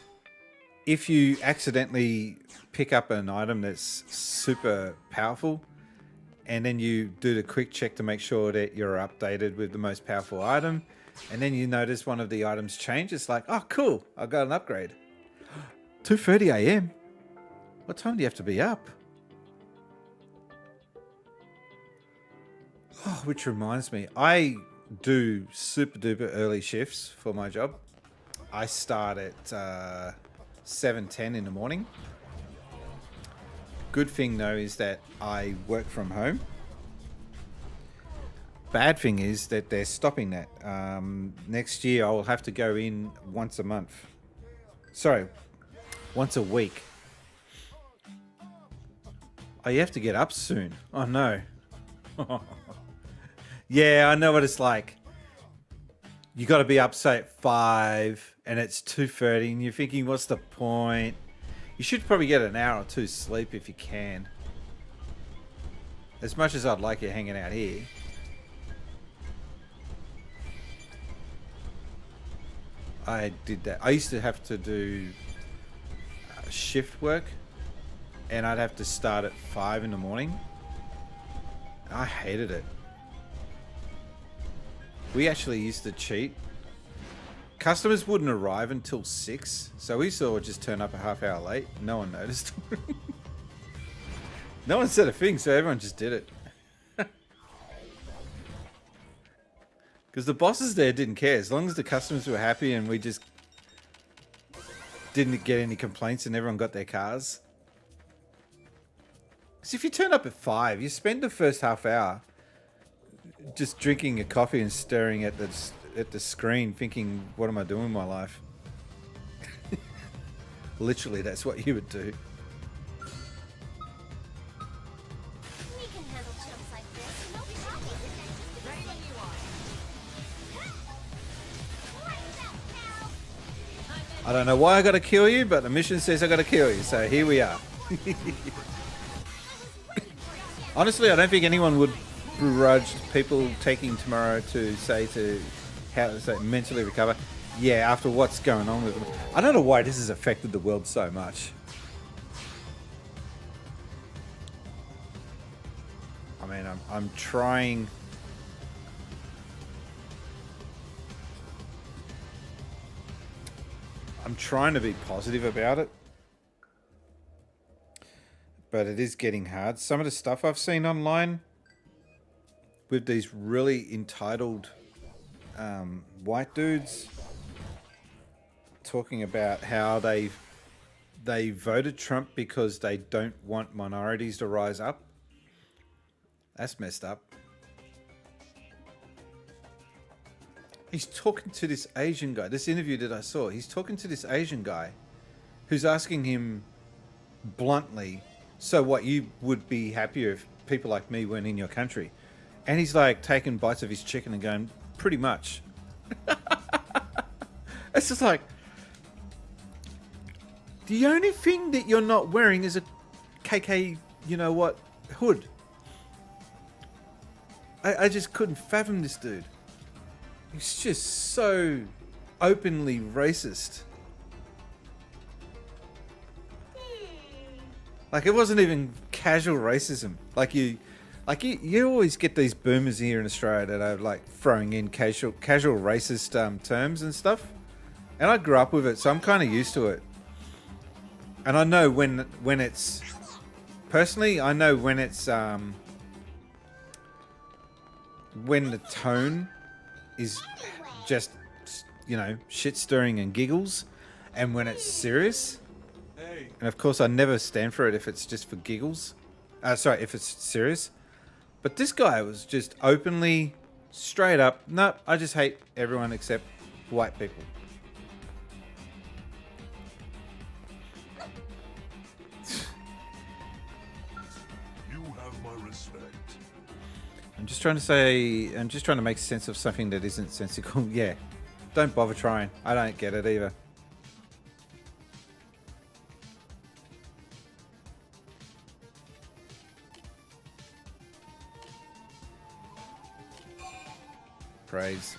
if you accidentally pick up an item that's super powerful, and then you do the quick check to make sure that you're updated with the most powerful item, and then you notice one of the items change, it's like, oh, cool, I got an upgrade. 2:30 a.m. What time do you have to be up? Oh, which reminds me, I do super duper early shifts for my job. I start at 7:10 in the morning. Good thing though is that I work from home. Bad thing is that they're stopping that. Next year I'll have to go in once a month. Sorry, once a week. Oh, you have to get up soon. Oh no. Yeah, I know what it's like. You got to be up, say, at 5 and it's 2:30 and you're thinking, what's the point? You should probably get an hour or two sleep if you can. As much as I'd like you hanging out here. I did that. I used to have to do shift work and I'd have to start at 5 in the morning. I hated it. We actually used to cheat. Customers wouldn't arrive until 6, so we sort of just turn up a half hour late. No one noticed. No one said a thing, so everyone just did it. Because the bosses there didn't care. As long as the customers were happy and we just didn't get any complaints and everyone got their cars. Because if you turn up at 5, you spend the first half hour just drinking a coffee and staring at the screen thinking, what am I doing with my life? Literally, that's what you would do. We can handle chumps like this. No problem. Ready when you are. I don't know why I gotta kill you, but the mission says I gotta kill you, so here we are. Honestly, I don't think anyone would begrudge people taking tomorrow to how to say mentally recover. Yeah, after what's going on with them. I don't know why this has affected the world so much. I mean, I'm trying. I'm trying to be positive about it. But it is getting hard. Some of the stuff I've seen online with these really entitled white dudes talking about how they voted Trump because they don't want minorities to rise up. That's messed up. He's talking to this Asian guy. This interview that I saw, he's talking to this Asian guy who's asking him bluntly, so what, you would be happier if people like me weren't in your country? And he's like taking bites of his chicken and going, pretty much. It's just like, the only thing that you're not wearing is a KK, you know what, hood. I just couldn't fathom this dude. He's just so openly racist. Like, it wasn't even casual racism. Like you always get these boomers here in Australia that are like throwing in casual racist terms and stuff. And I grew up with it, so I'm kind of used to it. And I know when it's, personally, I know when it's when the tone is just, you know, shit stirring and giggles, and when it's serious. And of course, I never stand for it if it's just for giggles. Sorry, if it's serious. But this guy was just openly, straight up, nope, I just hate everyone except white people. You have my respect. I'm just trying to make sense of something that isn't sensical. Yeah, don't bother trying. I don't get it either. Praise.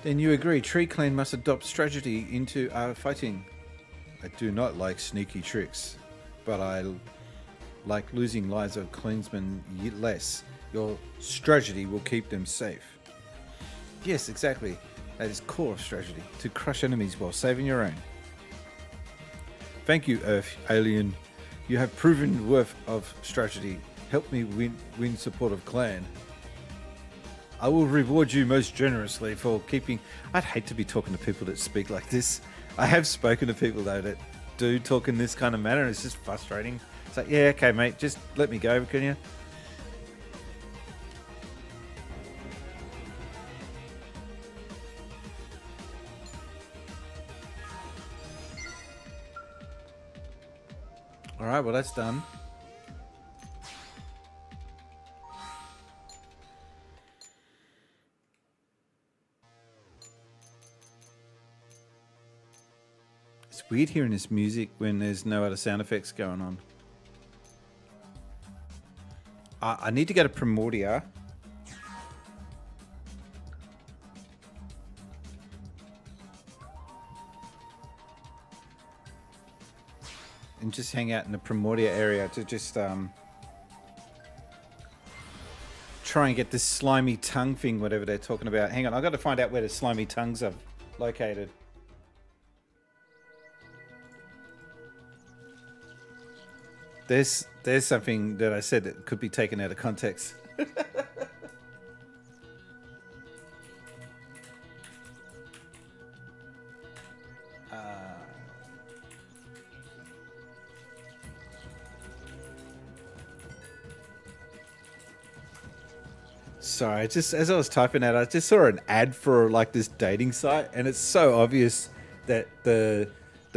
Then you agree Tree Clan must adopt strategy into our fighting. I do not like sneaky tricks, but I like losing lives of clansmen less. Your strategy will keep them safe. Yes, exactly. That is core of strategy, to crush enemies while saving your own. Thank you, Earth Alien. You have proven the worth of strategy. Help me win support of clan. I will reward you most generously for keeping... I'd hate to be talking to people that speak like this. I have spoken to people, though, that do talk in this kind of manner. It's just frustrating. It's like, yeah, okay, mate, just let me go, can you? All right, well, that's done. It's weird hearing this music when there's no other sound effects going on. I need to go to Primordia. And just hang out in the Primordia area to just try and get this slimy tongue thing, whatever they're talking about. Hang on, I've got to find out where the slimy tongues are located. There's something that I said that could be taken out of context. Sorry, just as I was typing that, I just saw an ad for like this dating site, and it's so obvious that the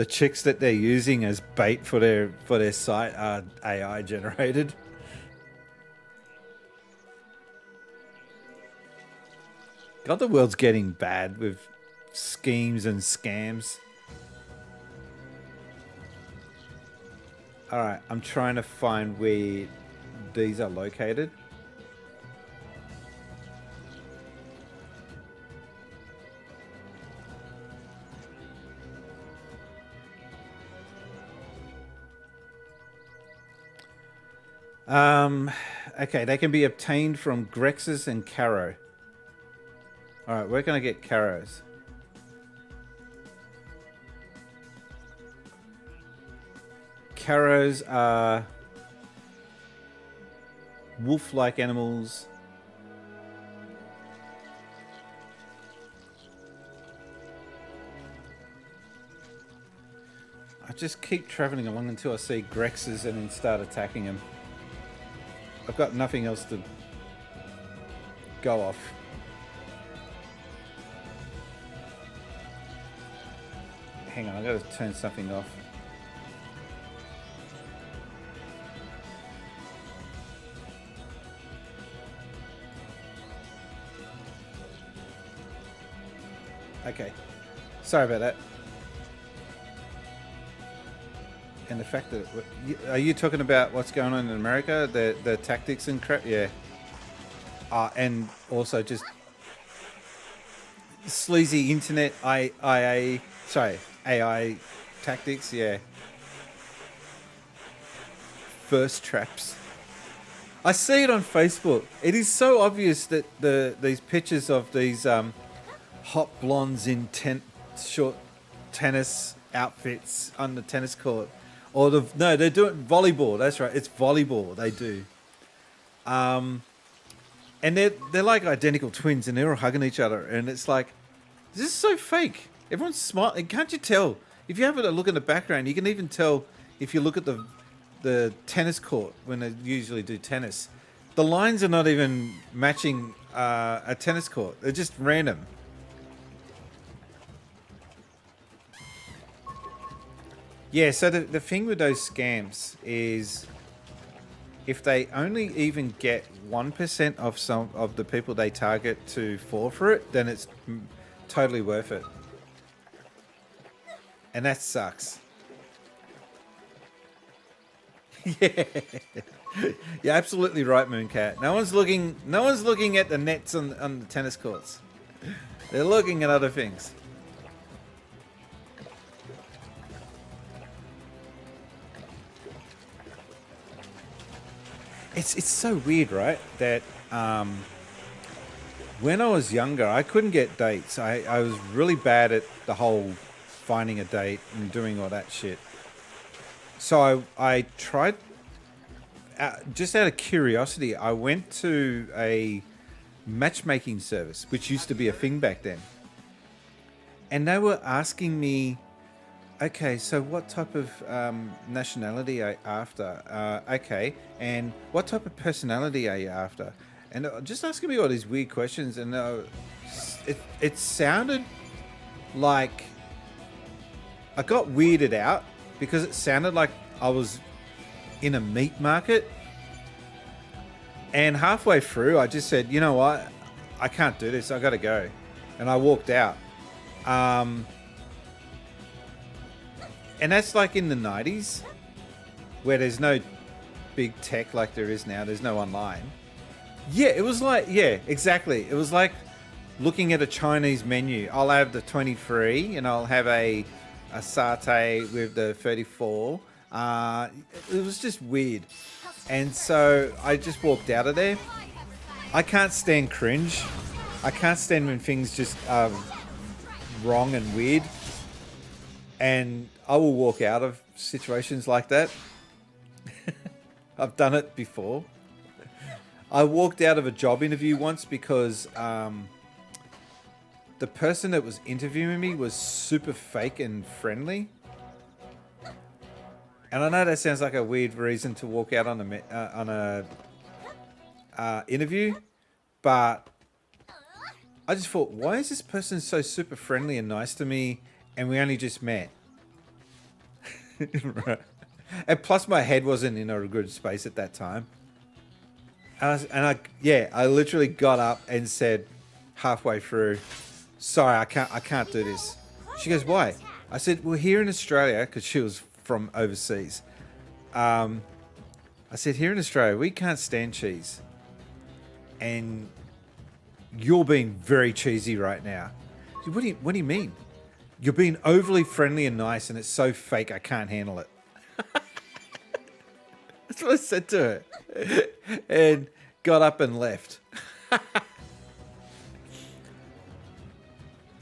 chicks that they're using as bait for their site are AI generated. God, the world's getting bad with schemes and scams. All right, I'm trying to find where these are located. Okay, they can be obtained from Grexes and Caro. Alright, where can I get Caros? Caros are wolf-like animals. I just keep traveling along until I see Grexes and then start attacking them. I've got nothing else to go off. Hang on, I've got to turn something off. Okay, sorry about that. And the fact that... Are you talking about what's going on in America? The tactics and crap? Yeah. And also just... sleazy internet AI tactics, yeah. First traps. I see it on Facebook. It is so obvious that these pictures of these hot blondes in short tennis outfits on the tennis court. Or they're doing volleyball. That's right. It's volleyball they do. And they're like identical twins, and they're all hugging each other. And it's like, this is so fake. Everyone's smiling. Can't you tell? If you have a look in the background, you can even tell if you look at the tennis court when they usually do tennis. The lines are not even matching a tennis court. They're just random. Yeah, so the thing with those scams is if they only even get 1% of some of the people they target to fall for it, then it's totally worth it. And that sucks. Yeah. You're absolutely right, Mooncat. No one's looking at the nets on the tennis courts. They're looking at other things. It's so weird, right? That when I was younger, I couldn't get dates. I was really bad at the whole finding a date and doing all that shit. So I tried, just out of curiosity, I went to a matchmaking service, which used to be a thing back then. And they were asking me, okay, so what type of nationality are you after? Okay, and what type of personality are you after? And just asking me all these weird questions, and it sounded like I got weirded out because it sounded like I was in a meat market. And halfway through, I just said, you know what? I can't do this. I got to go. And I walked out. And that's like in the 90s, where there's no big tech like there is now. There's no online. Yeah, it was like, yeah, exactly. It was like looking at a Chinese menu. I'll have the 23 and I'll have a satay with the 34. It was just weird. And so I just walked out of there. I can't stand cringe. I can't stand when things just are wrong and weird. And I will walk out of situations like that. I've done it before. I walked out of a job interview once because the person that was interviewing me was super fake and friendly. And I know that sounds like a weird reason to walk out on a interview, but I just thought, why is this person so super friendly and nice to me, and we only just met? Right. And plus, my head wasn't in a good space at that time. I literally got up and said halfway through, "Sorry, I can't do this." She goes, "Why?" I said, "Well, here in Australia," because she was from overseas. I said, "Here in Australia, we can't stand cheese, and you're being very cheesy right now." She said, What do you mean? You're being overly friendly and nice, and it's so fake. I can't handle it. That's what I said to her, and got up and left.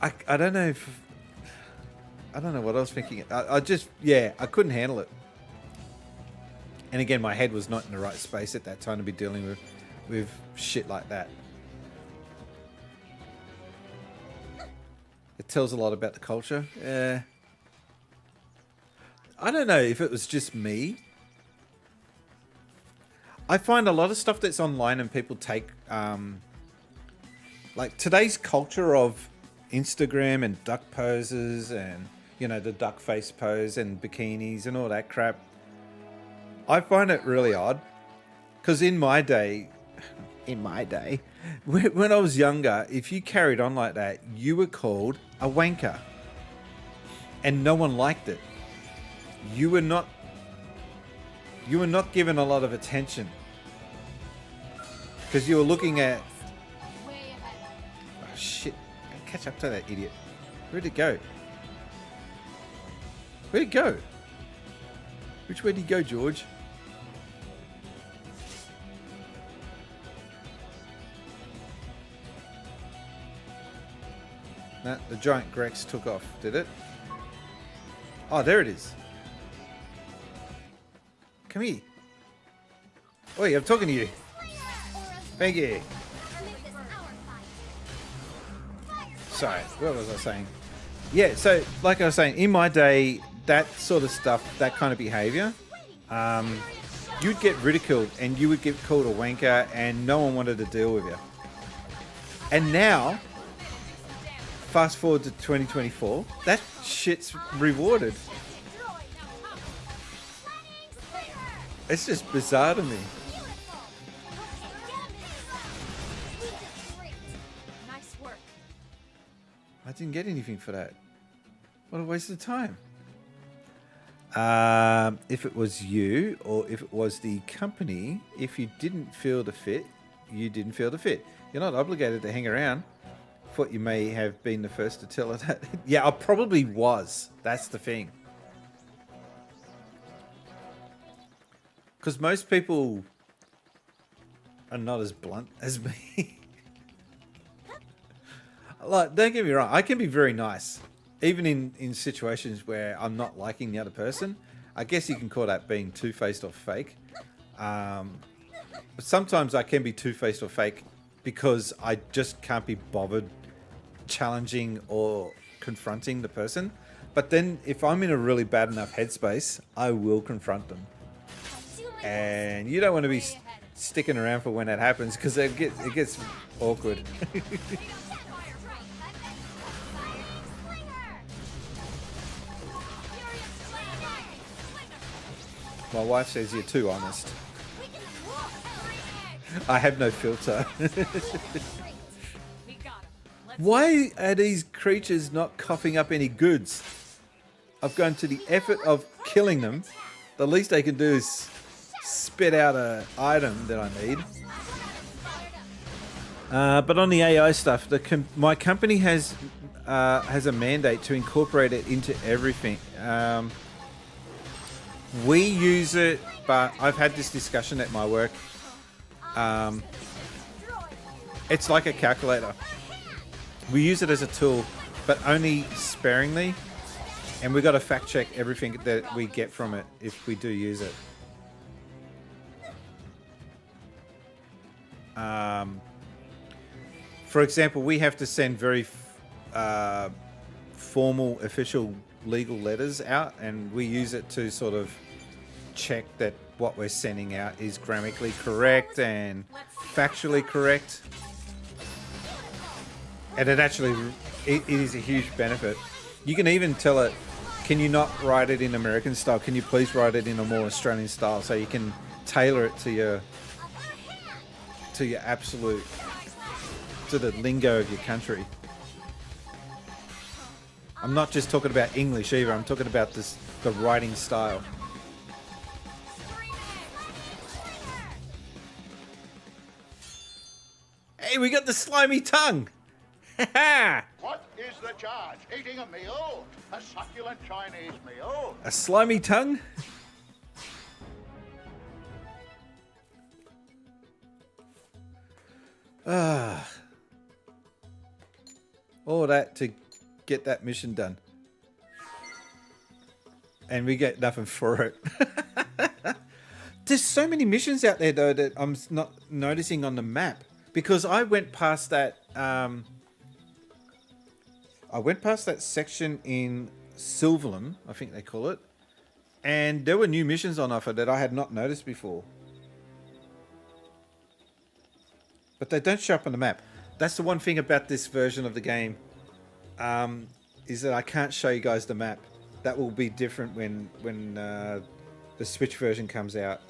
I don't know if I don't know what I was thinking. I couldn't handle it. And again, my head was not in the right space at that time to be dealing with shit like that. It tells a lot about the culture. I don't know if it was just me. I find a lot of stuff that's online and people take, like today's culture of Instagram and duck poses and, you know, the duck face pose and bikinis and all that crap. I find it really odd because in my day, when I was younger, if you carried on like that, you were called a wanker and no one liked it. You were not given a lot of attention because you were looking at, oh shit, catch up to that idiot. Where'd it go? Where'd it go? Which way did he go, George? No, the giant Grex took off, did it? Oh, there it is. Come here. Oi, I'm talking to you. Thank you. Sorry, what was I saying? Yeah, so like I was saying, in my day, that sort of stuff, that kind of behavior, you'd get ridiculed and you would get called a wanker and no one wanted to deal with you. And now, fast forward to 2024, that shit's rewarded. It's just bizarre to me. Nice work. I didn't get anything for that. What a waste of time. If it was you or if it was the company, if you didn't feel the fit, you didn't feel the fit. You're not obligated to hang around. thought you may have been the first to tell her that. Yeah, I probably was. That's the thing. Because most people are not as blunt as me. Like, don't get me wrong, I can be very nice. Even in situations where I'm not liking the other person. I guess you can call that being two-faced or fake. But sometimes I can be two-faced or fake because I just can't be bothered challenging or confronting the person. But then if I'm in a really bad enough headspace, I will confront them. And you don't want to be sticking around for when that happens because it gets awkward. My wife says you're too honest. I have no filter. Why are these creatures not coughing up any goods? I've gone to the effort of killing them. The least they can do is spit out an item that I need. But on the AI stuff, my company has a mandate to incorporate it into everything. We use it, but I've had this discussion at my work. It's like a calculator. We use it as a tool, but only sparingly. And we got to fact check everything that we get from it if we do use it. For example, we have to send very formal, official, legal letters out, and we use it to sort of check that what we're sending out is grammatically correct and factually correct. And it actually, it is a huge benefit. You can even tell it, can you not write it in American style? Can you please write it in a more Australian style so you can tailor it to your absolute, to the lingo of your country. I'm not just talking about English either. I'm talking about the writing style. Hey, we got the slimy tongue. What is the charge? Eating a meal? A succulent Chinese meal? A slimy tongue? All that to get that mission done. And we get nothing for it. There's so many missions out there, though, that I'm not noticing on the map. Because I went past that... I went past that section in Sylvalum, I think they call it. And there were new missions on offer that I had not noticed before. But they don't show up on the map. That's the one thing about this version of the game. Is that I can't show you guys the map. That will be different when the Switch version comes out.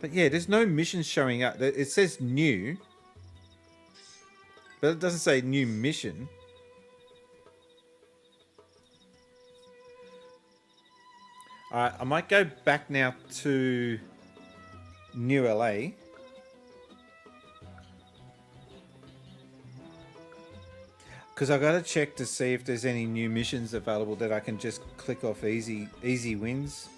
But yeah, there's no missions showing up. It says new. But it doesn't say new mission. Alright, I might go back now to New LA. Because I got to check to see if there's any new missions available that I can just click off easy wins.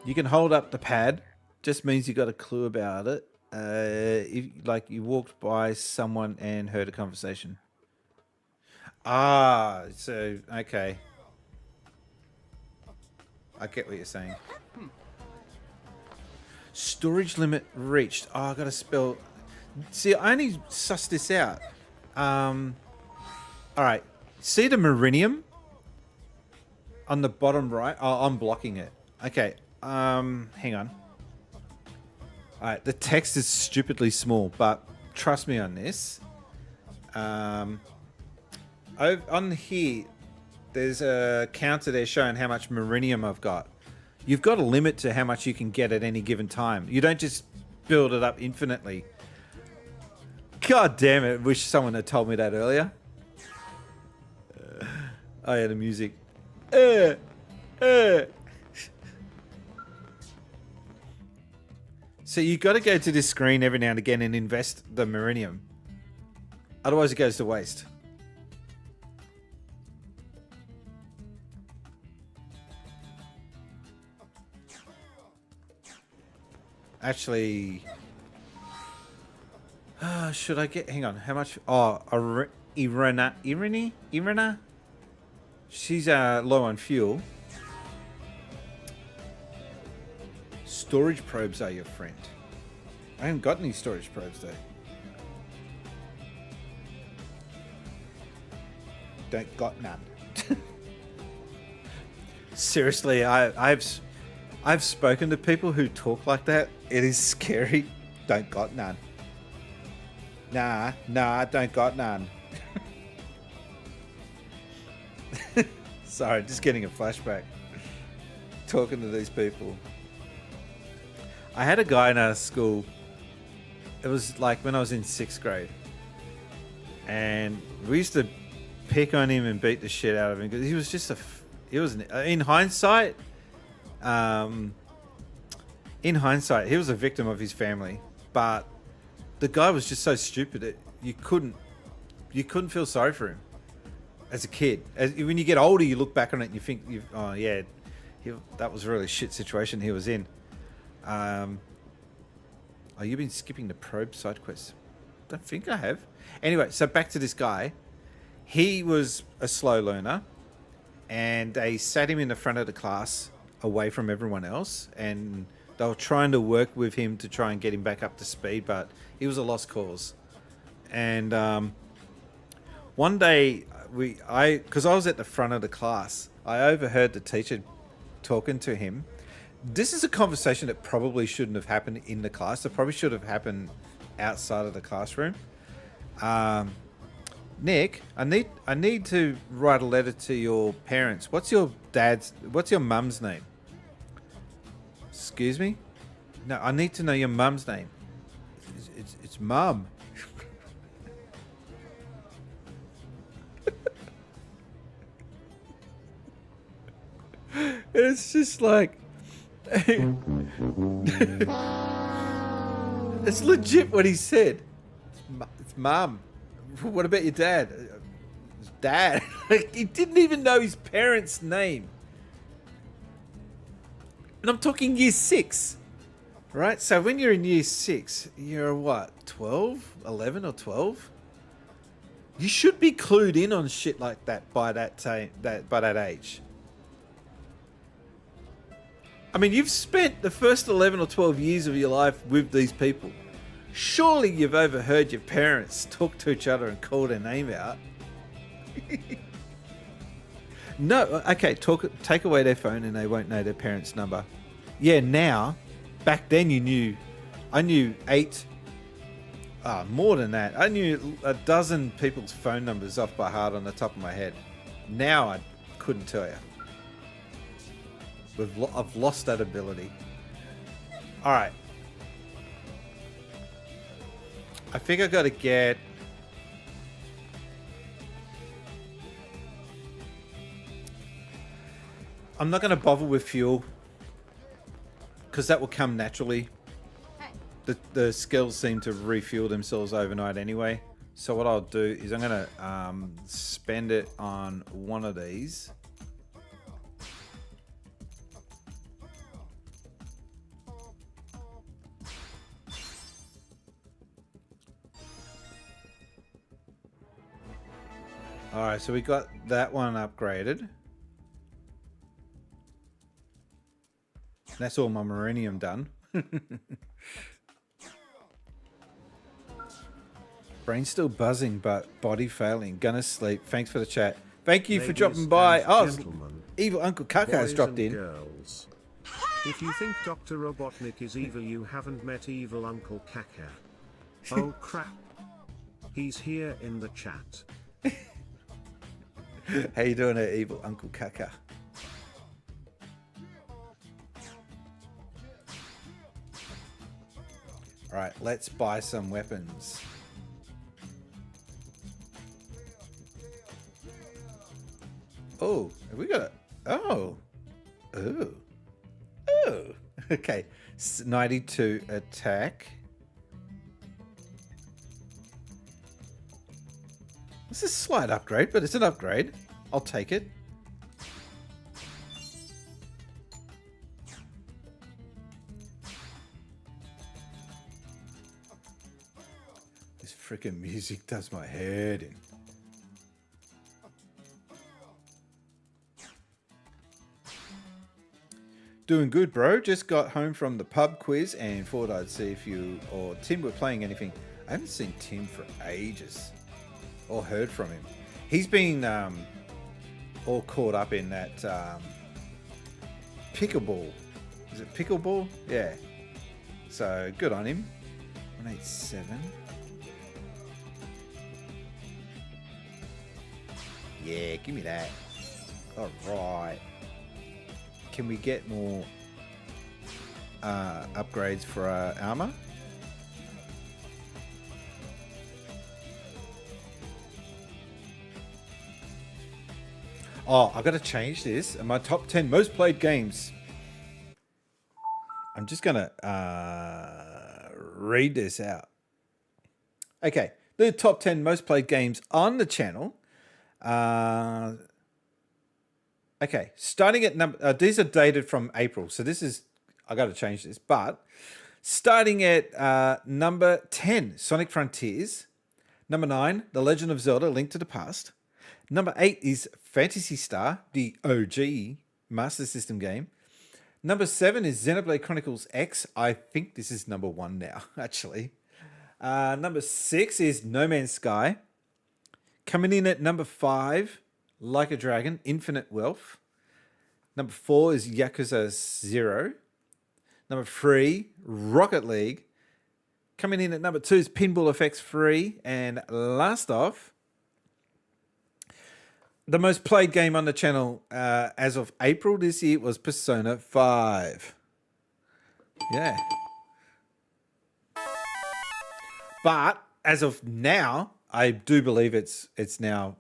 You can hold up the pad. Just means you got a clue about it. If like you walked by someone and heard a conversation. So okay. I get what you're saying. Storage limit reached. Oh, I gotta spell. See, I only sussed this out. Alright. See the Marinium? On the bottom right? Oh, I'm blocking it. Okay. Hang on. Alright, the text is stupidly small, but trust me on this. On here, there's a counter there showing how much Marinium I've got. You've got a limit to how much you can get at any given time. You don't just build it up infinitely. God damn it. Wish someone had told me that earlier. Oh yeah, the music. So you got to go to this screen every now and again and invest the Marinium. Otherwise it goes to waste. Actually, should I get? Hang on, how much? Oh, Irina. She's low on fuel. Storage probes are your friend. I haven't got any storage probes though. Don't got none. Seriously, I've spoken to people who talk like that. It is scary. Don't got none. Nah, don't got none. Sorry, just getting a flashback. Talking to these people. I had a guy in our school. It was like when I was in 6th grade. And we used to pick on him and beat the shit out of him because he was just in hindsight, he was a victim of his family, but the guy was just so stupid that you couldn't feel sorry for him as a kid. When you get older, you look back on it and you think, oh yeah, that was a really shit situation he was in. Oh, you've been skipping the probe side quests. Don't think I have. Anyway, so back to this guy. He was a slow learner, and they sat him in the front of the class away from everyone else, and they were trying to work with him to try and get him back up to speed, but he was a lost cause. And one day, because I was at the front of the class, I overheard the teacher talking to him. This is a conversation that probably shouldn't have happened in the class. It probably should have happened outside of the classroom. Nick, I need to write a letter to your parents. What's your mum's name? Excuse me? No, I need to know your mum's name. It's Mum. It's just like... It's legit what he said. It's Mum. What about your dad? Dad? He didn't even know his parents' name. And I'm talking year 6. Right? So when you're in year 6, you're what? 12? 11 or 12? You should be clued in on shit like that by that age. I mean, you've spent the first 11 or 12 years of your life with these people. Surely you've overheard your parents talk to each other and call their name out. No, okay, take away their phone and they won't know their parents' number. Yeah, now, back then I knew 8, more than that. I knew a dozen people's phone numbers off by heart on the top of my head. Now I couldn't tell you. I've lost that ability. All right. I think I got to get... I'm not going to bother with fuel because that will come naturally. The Skells seem to refuel themselves overnight anyway. So what I'll do is I'm going to spend it on one of these. Alright, so we got that one upgraded. That's all my Marinium done. Brain still buzzing, but body failing. Gonna sleep. Thanks for the chat. Thank you for dropping by. Oh, evil Uncle Kaka has dropped in. Girls. If you think Dr. Robotnik is evil, you haven't met evil Uncle Kaka. Oh crap. He's here in the chat. How you doing there, evil Uncle Kaka? Alright, let's buy some weapons. Oh, have we got a... Oh. Oh. Oh. Okay, 92 attack. This is a slight upgrade, but it's an upgrade. I'll take it. This freaking music does my head in. Doing good, bro. Just got home from the pub quiz and thought I'd see if you or Tim were playing anything. I haven't seen Tim for ages or heard from him. He's been all caught up in that pickleball. Is it pickleball? Yeah. So good on him. 187. Yeah, give me that. All right. Can we get more upgrades for our armor? Oh, I've got to change this. My top 10 most played games. I'm just going to read this out. Okay. The top 10 most played games on the channel. Okay, starting at number... these are dated from April, so this is... I got to change this, but... Starting at number 10, Sonic Frontiers. Number 9, The Legend of Zelda, Link to the Past. Number 8 is Phantasy Star, the OG Master System game. Number 7 is Xenoblade Chronicles X. I think this is number 1 now, actually. Number 6 is No Man's Sky. Coming in at number 5... Like a Dragon, Infinite Wealth. Number 4 is Yakuza 0. Number 3, Rocket League. Coming in at number 2 is Pinball FX 3. And last off, the most played game on the channel as of April this year was Persona 5. Yeah. But as of now, I do believe it's now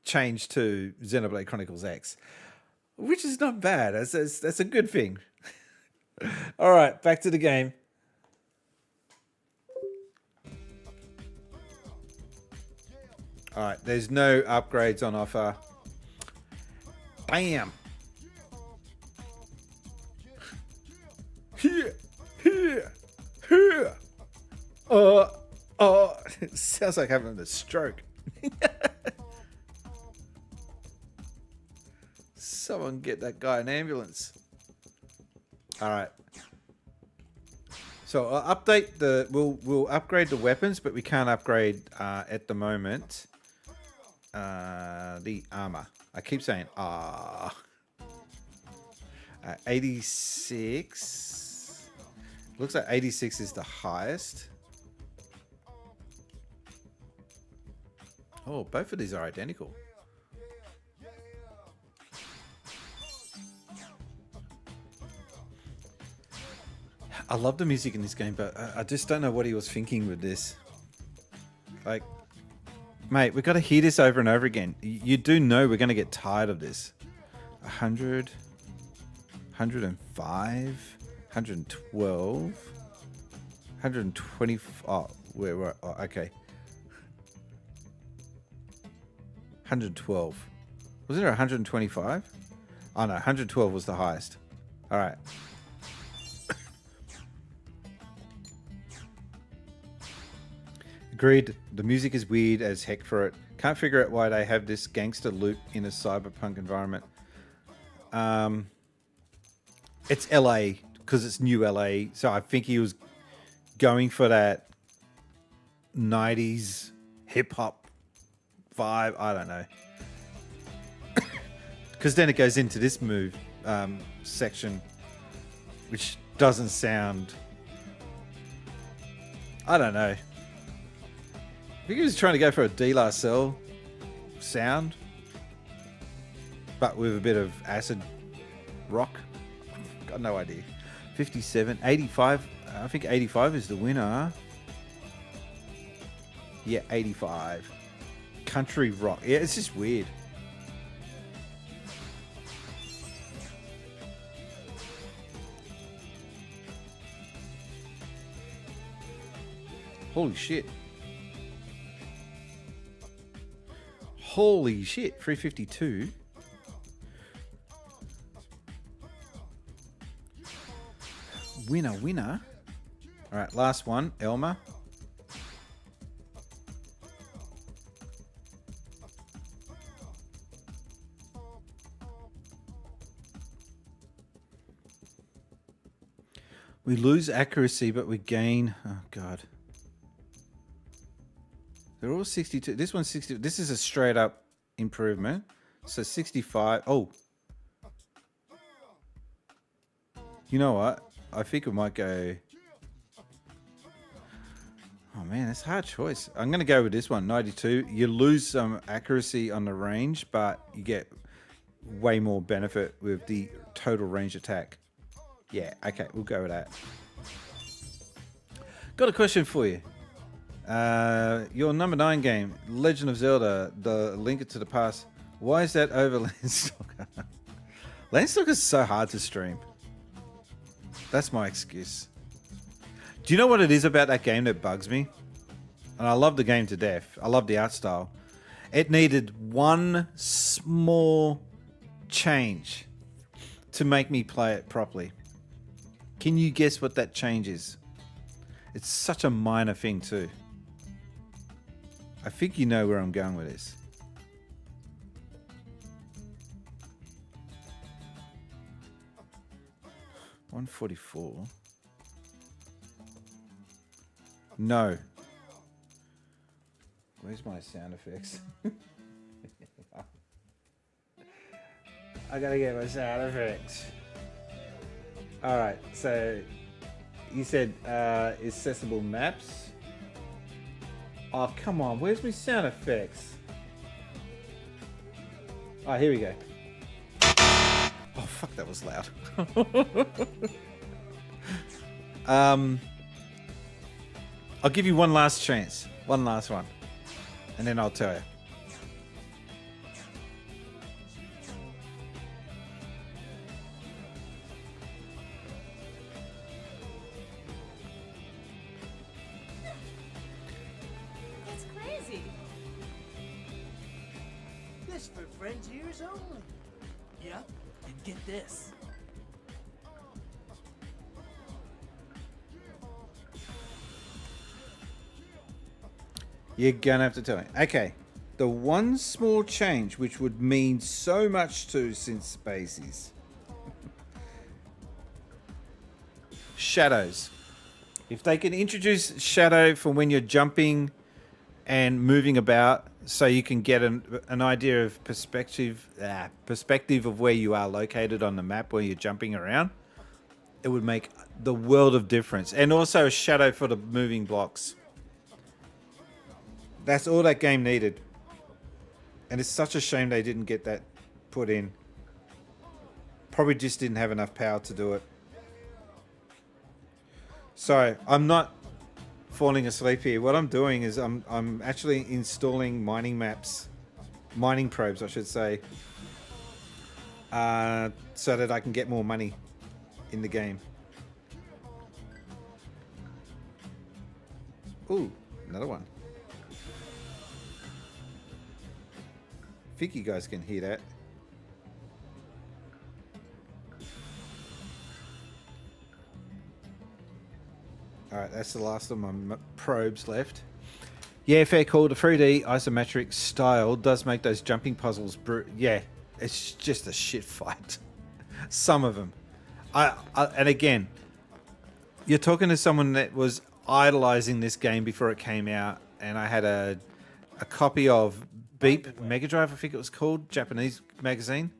changed to Xenoblade Chronicles X, which is not bad. That's a good thing. All right, back to the game. All right, there's no upgrades on offer. Bam. Here. Oh, it sounds like having a stroke. Someone get that guy an ambulance. All right. So I'll update the. We'll upgrade the weapons, but we can't upgrade at the moment the armor. I keep saying 86. Looks like 86 is the highest. Oh, both of these are identical. I love the music in this game, but I just don't know what he was thinking with this. Like, mate, we've got to hear this over and over again. You do know we're going to get tired of this. 100, 105, 112, 120. Oh, where? Oh, okay. 112. Was there 125? Oh no, 112 was the highest. All right. Agreed. The music is weird as heck for it. Can't figure out why they have this gangster loop in a cyberpunk environment. It's LA because it's new LA, so I think he was going for that 90s hip hop vibe. I don't know. Because then it goes into this move section, which doesn't sound... I don't know. I think he was trying to go for a De La Salle sound, but with a bit of acid rock. Got no idea. 57, 85. I think 85 is the winner. Yeah, 85. Country rock. Yeah, it's just weird. Holy shit. Holy shit, 352. Winner. All right, last one, Elmer. We lose accuracy, but we gain... Oh, God. They're all 62. This one's 60. This is a straight up improvement. So 65. Oh. You know what? I think we might go... Oh, man, that's a hard choice. I'm going to go with this one, 92. You lose some accuracy on the range, but you get way more benefit with the total range attack. Yeah, okay, we'll go with that. Got a question for you. Your number 9 game, Legend of Zelda, the Link to the Past. Why is that over Landstalker? Landstalker is so hard to stream. That's my excuse. Do you know what it is about that game that bugs me? And I love the game to death. I love the art style. It needed one small change to make me play it properly. Can you guess what that change is? It's such a minor thing too. I think you know where I'm going with this. $144. No. Where's my sound effects? I gotta get my sound effects. Alright, so you said accessible maps. Oh, come on, where's my sound effects? Oh, here we go. Oh, fuck, that was loud. I'll give you one last chance. One last one. And then I'll tell you. That's crazy. This for friends' ears only. Yep, and get this. You're gonna have to tell me. Okay. The one small change which would mean so much to Synth Spacies. Shadows. If they can introduce shadow for when you're jumping and moving about so you can get an idea of perspective of where you are located on the map where you're jumping around, it would make the world of difference. And also a shadow for the moving blocks. That's all that game needed. And it's such a shame they didn't get that put in. Probably just didn't have enough power to do it. Sorry, I'm not falling asleep here. What I'm doing is I'm actually installing mining maps. Mining probes, I should say. So that I can get more money in the game. Ooh, another one. I think you guys can hear that. Alright, that's the last of my probes left. Yeah, fair call. The 3D isometric style does make those jumping puzzles... yeah, it's just a shit fight. Some of them. And again, you're talking to someone that was idolizing this game before it came out, and I had a copy of Beep Mega Drive, I think it was called, Japanese magazine.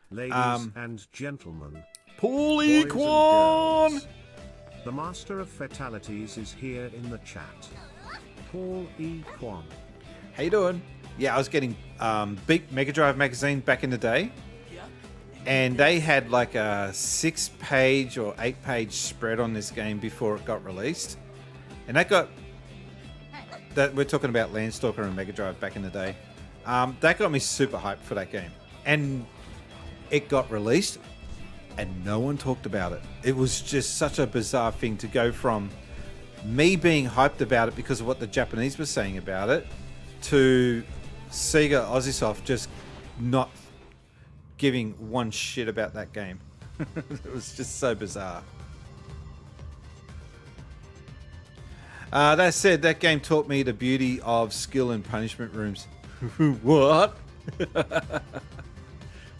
Ladies and gentlemen, Paulie Kwan! The master of fatalities is here in the chat. Paul E. Kwan. How you doing? Yeah, I was getting Beep Mega Drive magazine back in the day. And they had like a 6-page or 8-page spread on this game before it got released. And that got... that we're talking about Landstalker and Mega Drive back in the day. That got me super hyped for that game. And it got released and no one talked about it. It was just such a bizarre thing to go from me being hyped about it because of what the Japanese were saying about it, to Sega Aussiesoft just not giving one shit about that game. It was just so bizarre. That said, that game taught me the beauty of skill in punishment rooms. What?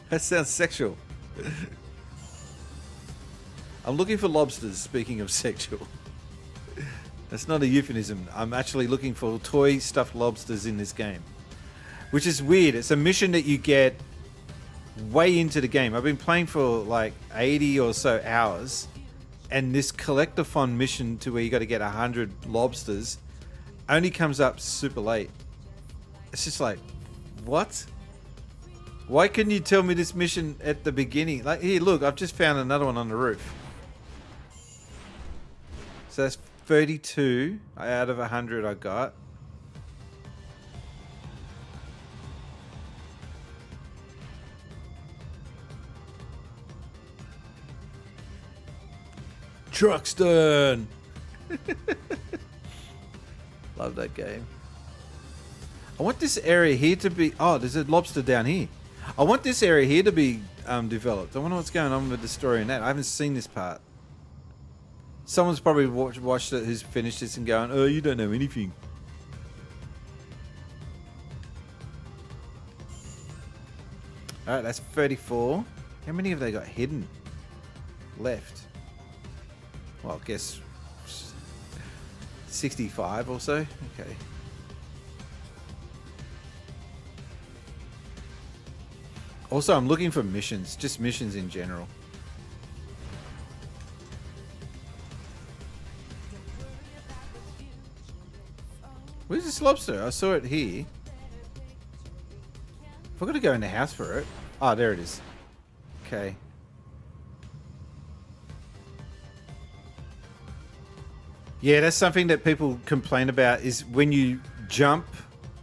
That sounds sexual. I'm looking for lobsters, speaking of sexual. That's not a euphemism. I'm actually looking for toy stuffed lobsters in this game. Which is weird. It's a mission that you get way into the game. I've been playing for like 80 or so hours. And this collectathon mission to where you got to get 100 lobsters only comes up super late. It's just like, what? Why couldn't you tell me this mission at the beginning? Like, here, look, I've just found another one on the roof. So that's 32 out of 100 I got. Truxton! Love that game. I want this area here to be... Oh, there's a lobster down here. I want this area here to be developed. I wonder what's going on with the story in that. I haven't seen this part. Someone's probably watched it who's finished this and going, oh, you don't know anything. Alright, that's 34. How many have they got hidden left? Well, I guess 65 or so. Okay. Also, I'm looking for missions, just missions in general. Where's this lobster? I saw it here. I've got to go in the house for it. Oh, there it is. Okay. Yeah, that's something that people complain about is when you jump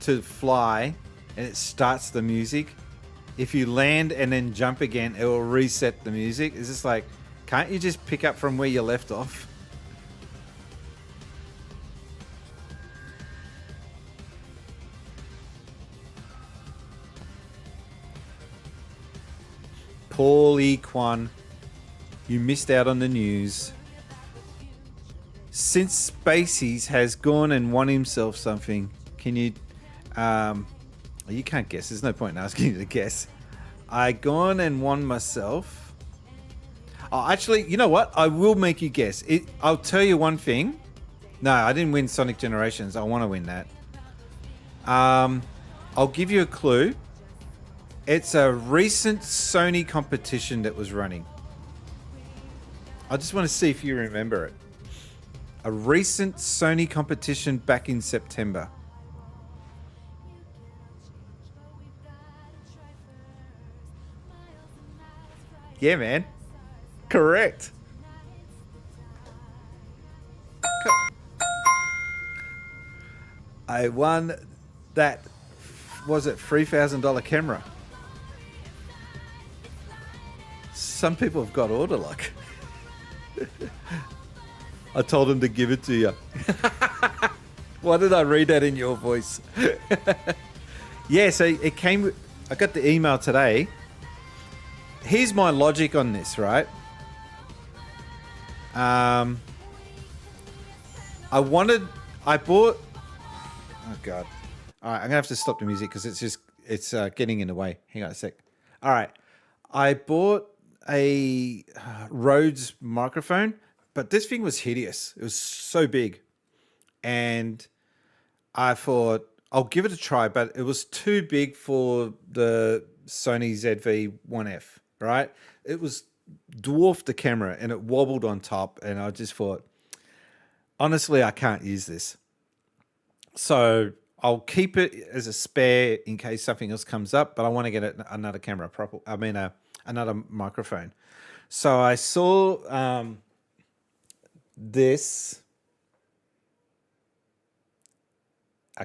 to fly and it starts the music. If you land and then jump again, it will reset the music. It's just like, can't you just pick up from where you left off? Paulie Kwan, you missed out on the news. Since Spaceys has gone and won himself something, can you... you can't guess. There's no point in asking you to guess. I gone and won myself... Oh, actually, you know what? I will make you guess. I'll tell you one thing. No, I didn't win Sonic Generations. I want to win that. I'll give you a clue. It's a recent Sony competition that was running. I just want to see if you remember it. A recent Sony competition back in September. Yeah, man. Correct. I won that, was it $3,000 camera? Some people have got order luck. I told him to give it to you. Why did I read that in your voice? Yeah, so it came... I got the email today. Here's my logic on this, right? I bought... Oh, God. All right, I'm going to have to stop the music because it's getting in the way. Hang on a sec. All right. I bought a Rhodes microphone, but this thing was hideous. It was so big. And I thought, I'll give it a try, but it was too big for the Sony ZV-1F, right? It was dwarfed the camera and it wobbled on top. And I just thought, honestly, I can't use this. So I'll keep it as a spare in case something else comes up, but I want to get another camera, another microphone. So I saw this.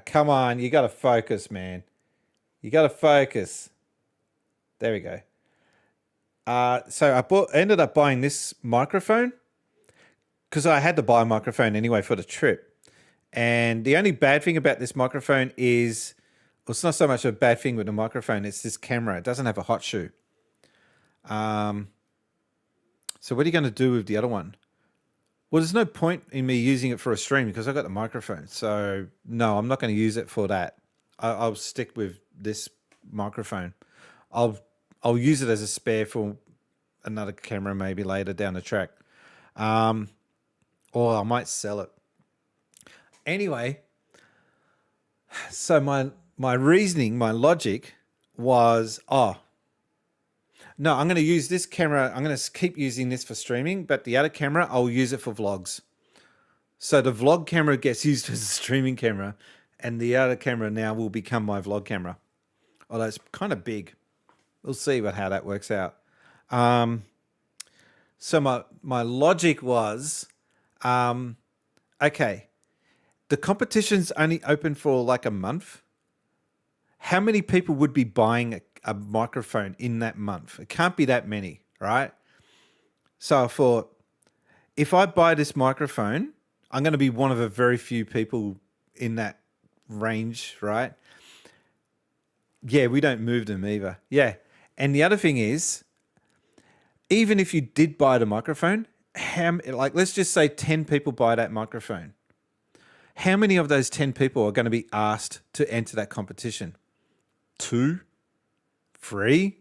Come on, you got to focus, man. You got to focus. There we go. So I ended up buying this microphone because I had to buy a microphone anyway for the trip. And the only bad thing about this microphone is, well, it's not so much a bad thing with the microphone, it's this camera. It doesn't have a hot shoe. So what are you going to do with the other one? Well, there's no point in me using it for a stream because I got the microphone. So no, I'm not going to use it for that. I'll stick with this microphone. I'll use it as a spare for another camera maybe later down the track. Or I might sell it. Anyway, so my reasoning, my logic was, no, I'm going to use this camera. I'm going to keep using this for streaming, but the other camera, I'll use it for vlogs. So the vlog camera gets used as a streaming camera, and the other camera now will become my vlog camera. Although it's kind of big. We'll see how that works out. So my logic was, okay, the competition's only open for like a month. How many people would be buying a microphone in that month? It can't be that many, right? So I thought, if I buy this microphone, I'm going to be one of a very few people in that range, right? Yeah, we don't move them either. Yeah. And the other thing is, even if you did buy the microphone, let's just say 10 people buy that microphone. How many of those 10 people are going to be asked to enter that competition? 2? 3?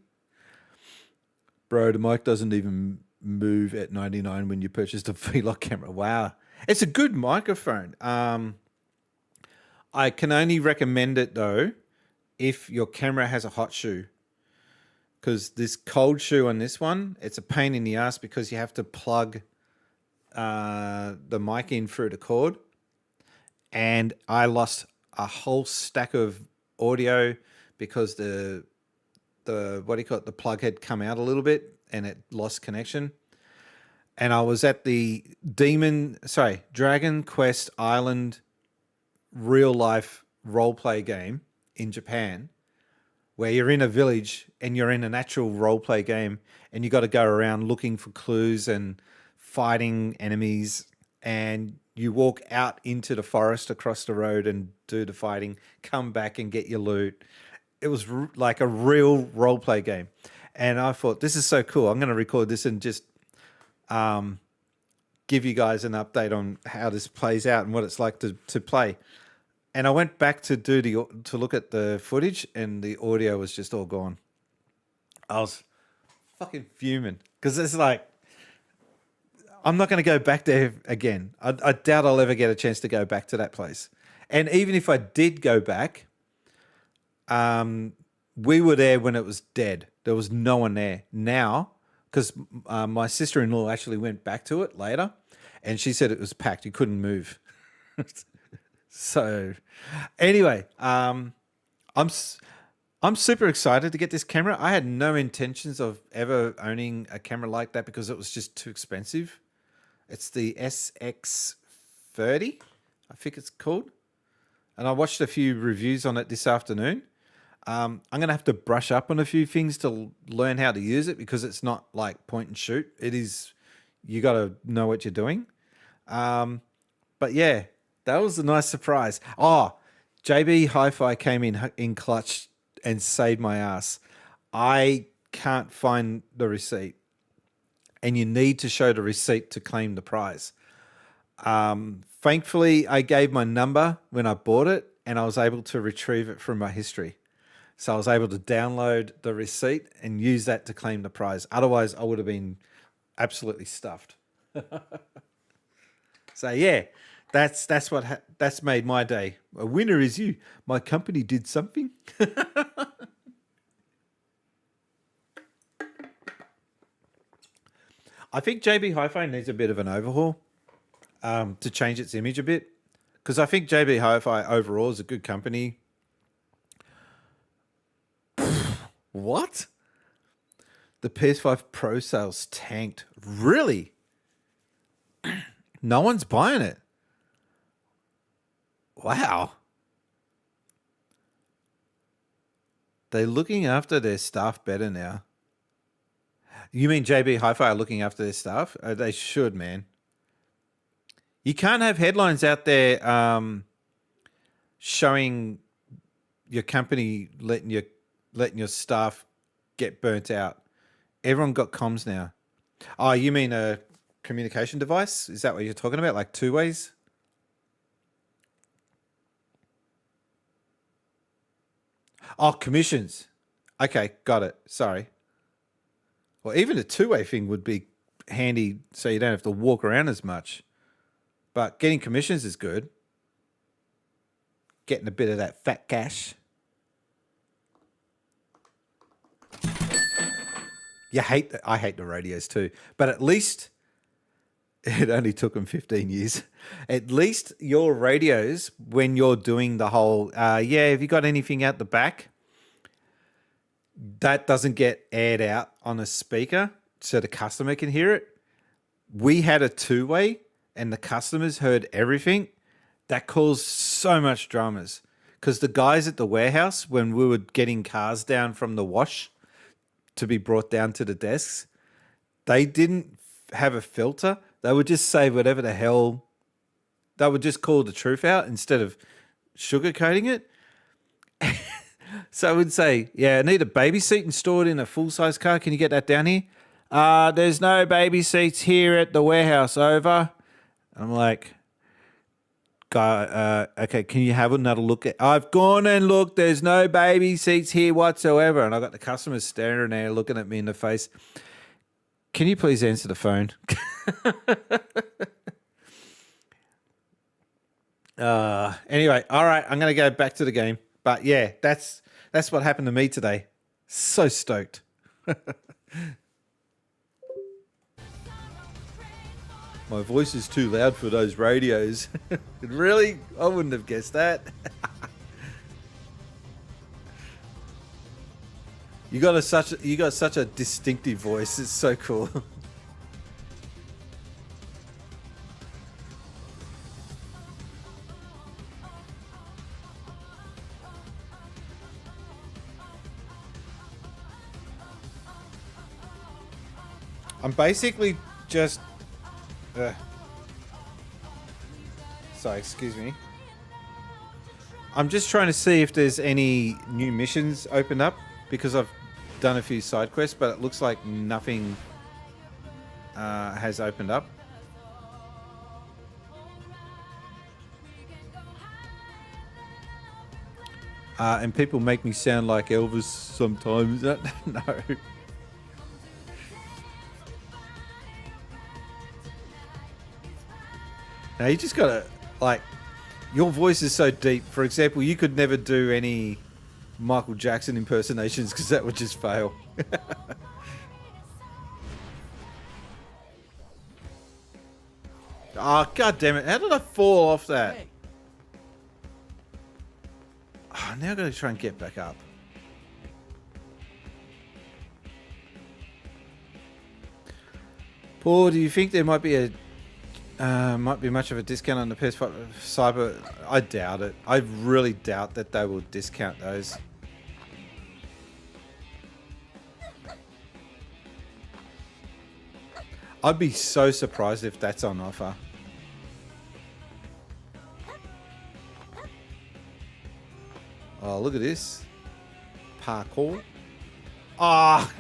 Bro, the mic doesn't even move at 99 when you purchase the vlog camera. Wow. It's a good microphone. I can only recommend it though if your camera has a hot shoe. Because this cold shoe on this one, it's a pain in the ass because you have to plug the mic in through the cord. And I lost a whole stack of audio because the what do you call it? The plug had come out a little bit and it lost connection. And I was at the Dragon Quest Island real life roleplay game in Japan, where you're in a village and you're in an actual roleplay game and you got to go around looking for clues and fighting enemies, and you walk out into the forest across the road and do the fighting, come back and get your loot. It was like a real roleplay game. And I thought, this is so cool. I'm going to record this and just give you guys an update on how this plays out and what it's like to play. And I went back to look at the footage, and the audio was just all gone. I was fucking fuming because it's like, I'm not going to go back there again. I doubt I'll ever get a chance to go back to that place. And even if I did go back, we were there when it was dead. There was no one there. Now, because my sister-in-law actually went back to it later, and she said it was packed. You couldn't move. So, anyway, I'm super excited to get this camera. I had no intentions of ever owning a camera like that because it was just too expensive. It's the SX30, I think it's called. And I watched a few reviews on it this afternoon. I'm going to have to brush up on a few things to learn how to use it because it's not like point and shoot. It is, you got to know what you're doing. But yeah, that was a nice surprise. Oh, JB Hi-Fi came in clutch and saved my ass. I can't find the receipt, and you need to show the receipt to claim the prize. Thankfully, I gave my number when I bought it, and I was able to retrieve it from my history. So I was able to download the receipt and use that to claim the prize. Otherwise, I would have been absolutely stuffed. So yeah, that's made my day. A winner is you. My company did something. I think JB Hi-Fi needs a bit of an overhaul to change its image a bit, because I think JB Hi-Fi overall is a good company. What? The PS5 Pro sales tanked. Really? No one's buying it. Wow. They're looking after their staff better now. You mean JB Hi-Fi are looking after their staff? They should, man. You can't have headlines out there showing your company letting your staff get burnt out. Everyone got comms now. Oh, you mean a communication device? Is that what you're talking about? Like two ways? Oh, commissions. Okay, got it. Sorry. Well, even a two-way thing would be handy so you don't have to walk around as much. But getting commissions is good. Getting a bit of that fat cash. I hate the radios too. But at least it only took them 15 years. At least your radios, when you're doing the whole, have you got anything out the back? That doesn't get aired out on a speaker so the customer can hear it. We had a two-way and the customers heard everything. That caused so much dramas because the guys at the warehouse, when we were getting cars down from the wash to be brought down to the desks, they didn't have a filter. They would just say whatever the hell. They would just call the truth out instead of sugarcoating it. So I would say, I need a baby seat installed in a full-size car. Can you get that down here? There's no baby seats here at the warehouse. Over. I'm like, okay, can you have another look at? I've gone and looked. There's no baby seats here whatsoever. And I got the customers staring there, looking at me in the face. Can you please answer the phone? Anyway, all right, I'm going to go back to the game. But yeah, that's what happened to me today. So stoked. My voice is too loud for those radios. Really? I wouldn't have guessed that. You got such a distinctive voice. It's so cool. I'm basically just... Sorry, excuse me. I'm just trying to see if there's any new missions opened up because I've done a few side quests, but it looks like nothing has opened up. And people make me sound like Elvis sometimes. No. Now you just gotta, like, your voice is so deep. For example, you could never do any Michael Jackson impersonations because that would just fail. Oh, god damn it. How did I fall off that? Oh, now I've got to try and get back up. Paul, do you think there might be much of a discount on the PS5 Cyber? I doubt it. I really doubt that they will discount those. I'd be so surprised if that's on offer. Oh, look at this. Parkour. Oh,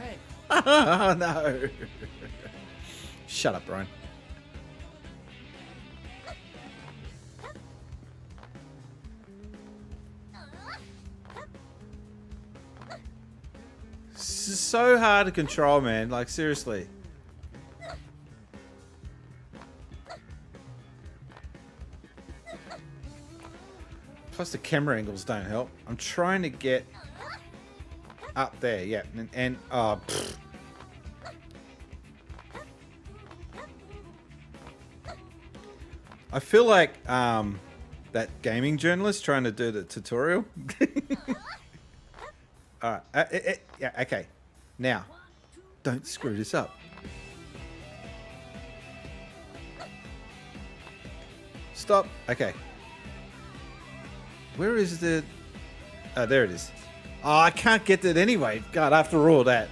oh no. Shut up, Brian. This is so hard to control, man. Like, seriously. Plus the camera angles don't help. I'm trying to get up there, yeah, and I feel like that gaming journalist trying to do the tutorial. All right, yeah, okay. Now, don't screw this up. Stop. Okay. Where is the... Oh, there it is. Oh, I can't get it anyway. God, after all that.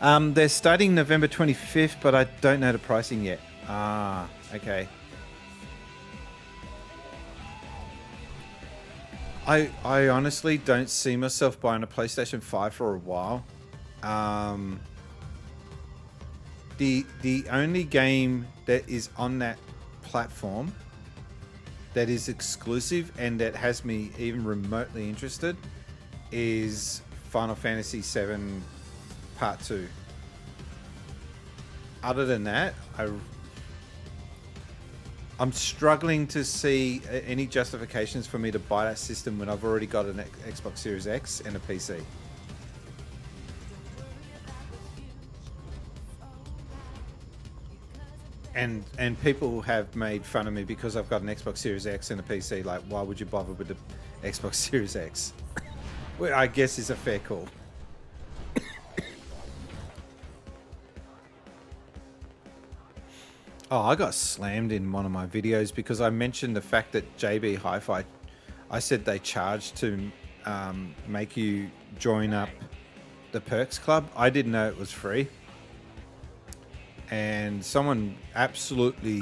They're starting November 25th, but I don't know the pricing yet. Ah, okay. I honestly don't see myself buying a PlayStation 5 for a while. The only game that is on that platform that is exclusive and that has me even remotely interested is Final Fantasy VII Part 2. Other than that, I'm struggling to see any justifications for me to buy that system when I've already got an Xbox Series X and a PC. And people have made fun of me because I've got an Xbox Series X and a PC. Like, why would you bother with the Xbox Series X? Well, I guess is a fair call. Oh, I got slammed in one of my videos because I mentioned the fact that JB Hi-Fi, I said they charged to make you join up the Perks Club. I didn't know it was free. And someone absolutely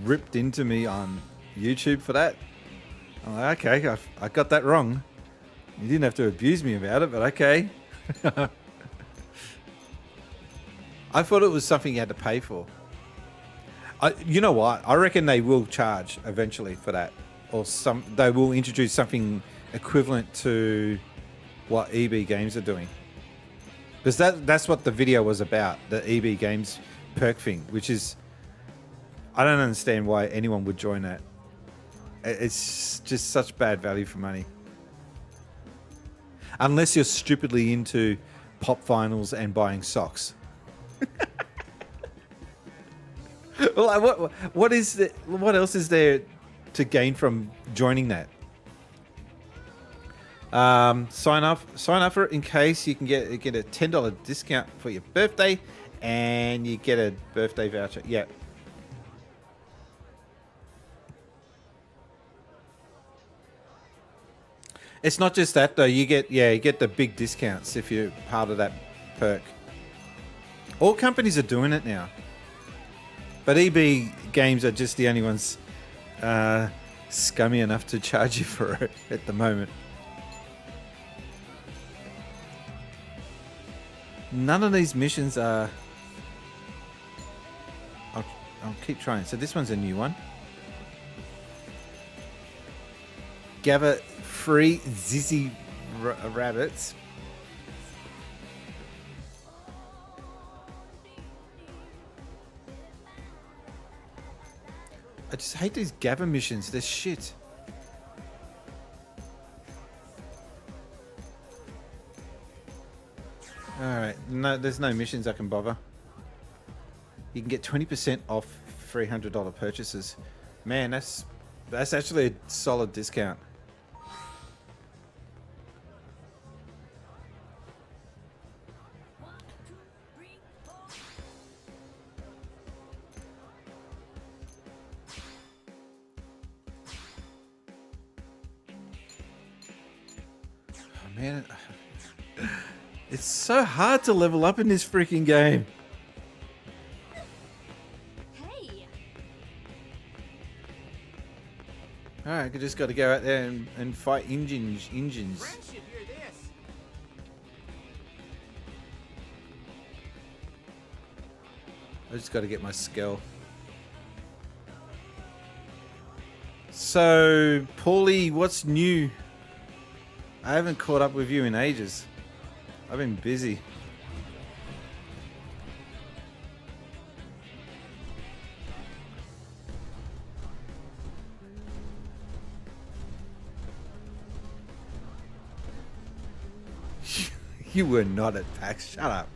ripped into me on YouTube for that. I'm like, okay, I got that wrong. You didn't have to abuse me about it, but okay. I thought it was something you had to pay for. You know what? I reckon they will charge eventually for that, or they will introduce something equivalent to what EB Games are doing, because that's what the video was about, the EB Games perk thing, which is, I don't understand why anyone would join that. It's just such bad value for money, unless you're stupidly into pop vinyls and buying socks. Well, what else is there to gain from joining that? Sign up for it in case you can get a $10 discount for your birthday, and you get a birthday voucher. Yeah. It's not just that though. You get the big discounts if you're part of that perk. All companies are doing it now. But EB Games are just the only ones scummy enough to charge you for it at the moment. None of these missions are... I'll keep trying. So this one's a new one. Gather free Zizzy rabbits. I just hate these gather missions. They're shit. Alright, no, there's no missions I can bother. You can get 20% off $300 purchases. Man, that's actually a solid discount. Man, it's so hard to level up in this freaking game. Hey. Alright, I just got to go out there and fight engines. I just got to get my Skell. So, Paulie, what's new? I haven't caught up with you in ages. I've been busy. You were not at PAX. Shut up.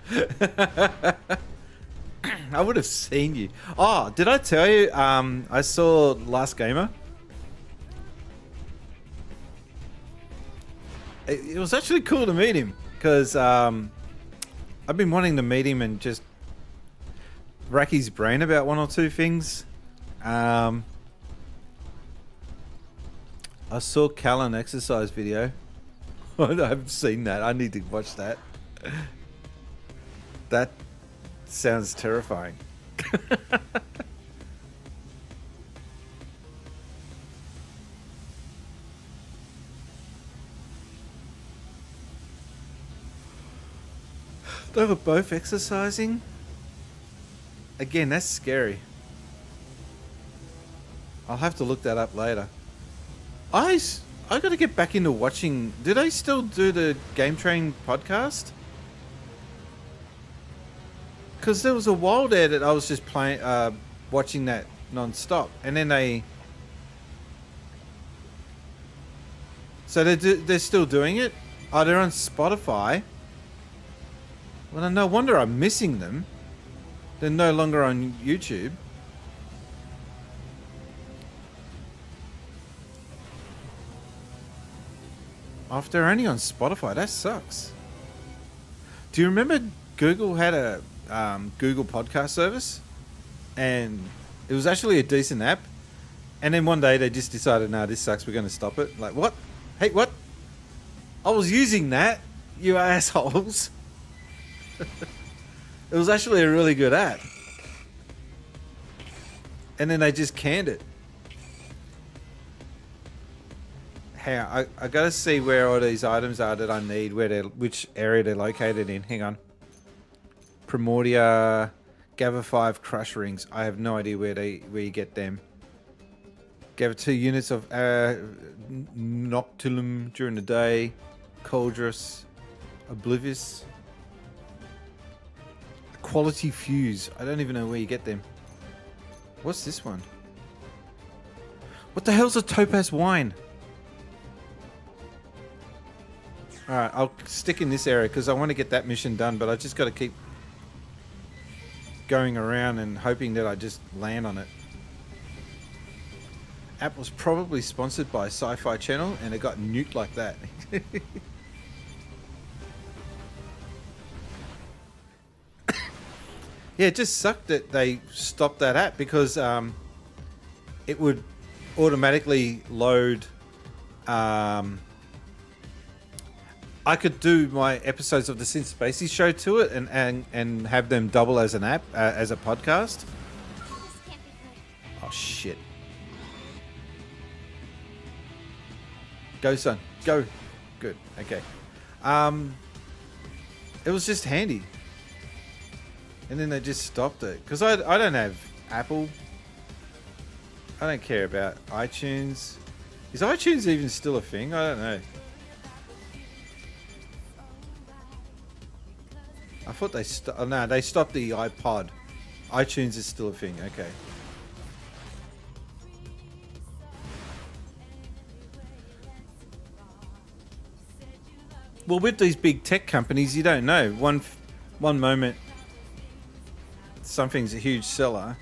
I would have seen you. Oh, did I tell you? I saw Last Gamer. It was actually cool to meet him because I've been wanting to meet him and just rack his brain about one or two things. I saw Callan exercise video. I haven't seen that. I need to watch that. That sounds terrifying. They were both exercising. Again, that's scary. I'll have to look that up later. I got to get back into watching. Do they still do the Game Train podcast? Because there was a while there that I was just playing, watching that non-stop, and then they. So they're still doing it. Oh, they're on Spotify. Well, no wonder I'm missing them. They're no longer on YouTube. Oh, if they're only on Spotify, that sucks. Do you remember Google had a Google podcast service? And it was actually a decent app. And then one day they just decided, no, this sucks, we're going to stop it. Like, what? Hey, what? I was using that, you assholes. It was actually a really good app. And then they just canned it. Hang on, I gotta see where all these items are that I need, which area they're located in. Hang on. Primordia, gather 5 crush rings. I have no idea where you get them. Gather 2 units of Noctilum during the day. Coldrus, Oblivious. Quality fuse. I don't even know where you get them. What's this one? What the hell's a topaz wine? Alright, I'll stick in this area because I want to get that mission done, but I just got to keep going around and hoping that I just land on it. App was probably sponsored by Sci-Fi Channel and it got nuked like that. Yeah, it just sucked that they stopped that app because it would automatically load. I could do my episodes of the Synth Spacey show to it and have them double as an app, as a podcast. Oh, shit. Go, son. Go. Good. Okay. It was just handy. And then they just stopped it. Because I don't have Apple. I don't care about iTunes. Is iTunes even still a thing? I don't know. I thought they they stopped the iPod. iTunes is still a thing. Okay. Well, with these big tech companies, you don't know. One moment, something's a huge seller,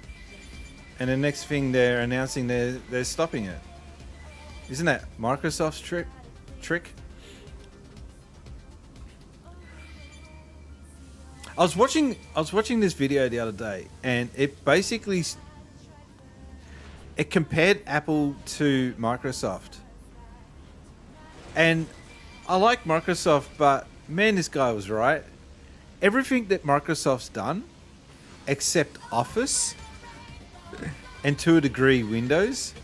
and the next thing they're announcing they're stopping it. Isn't that Microsoft's trick? I was watching this video the other day, and it basically compared Apple to Microsoft. And I like Microsoft, but man, this guy was right. Everything that Microsoft's done, except Office, and to a degree Windows,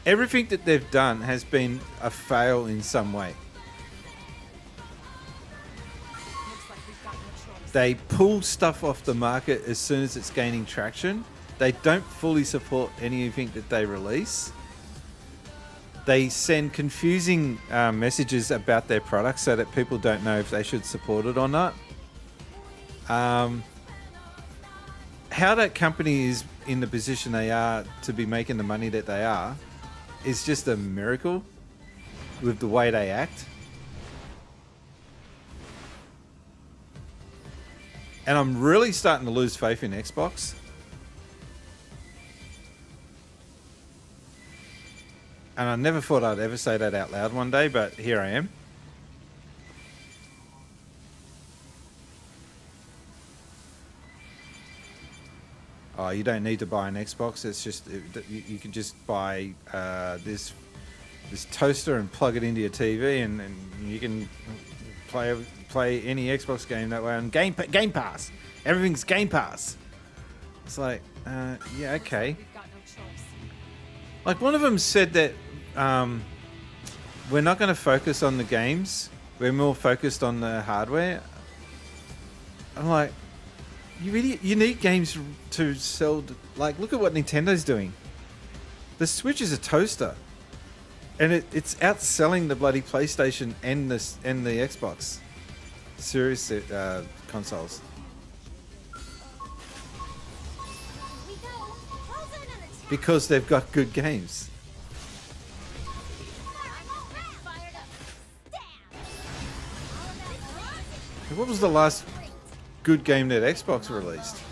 everything that they've done has been a fail in some way. They pull stuff off the market as soon as it's gaining traction. They don't fully support anything that they release. They send confusing messages about their products so that people don't know if they should support it or not. How that company is in the position they are to be making the money that they are is just a miracle with the way they act. And I'm really starting to lose faith in Xbox. And I never thought I'd ever say that out loud one day, but here I am. Oh, you don't need to buy an Xbox. It's just you can just buy this toaster and plug it into your TV, and you can play any Xbox game that way on Game Pass. Everything's Game Pass. It's like, yeah, okay. Like one of them said that we're not going to focus on the games. We're more focused on the hardware. I'm like, you idiot! You need games to sell. Like, look at what Nintendo's doing. The Switch is a toaster, and it's outselling the bloody PlayStation and the Xbox Series consoles. Because they've got good games. What was the last good game that Xbox released?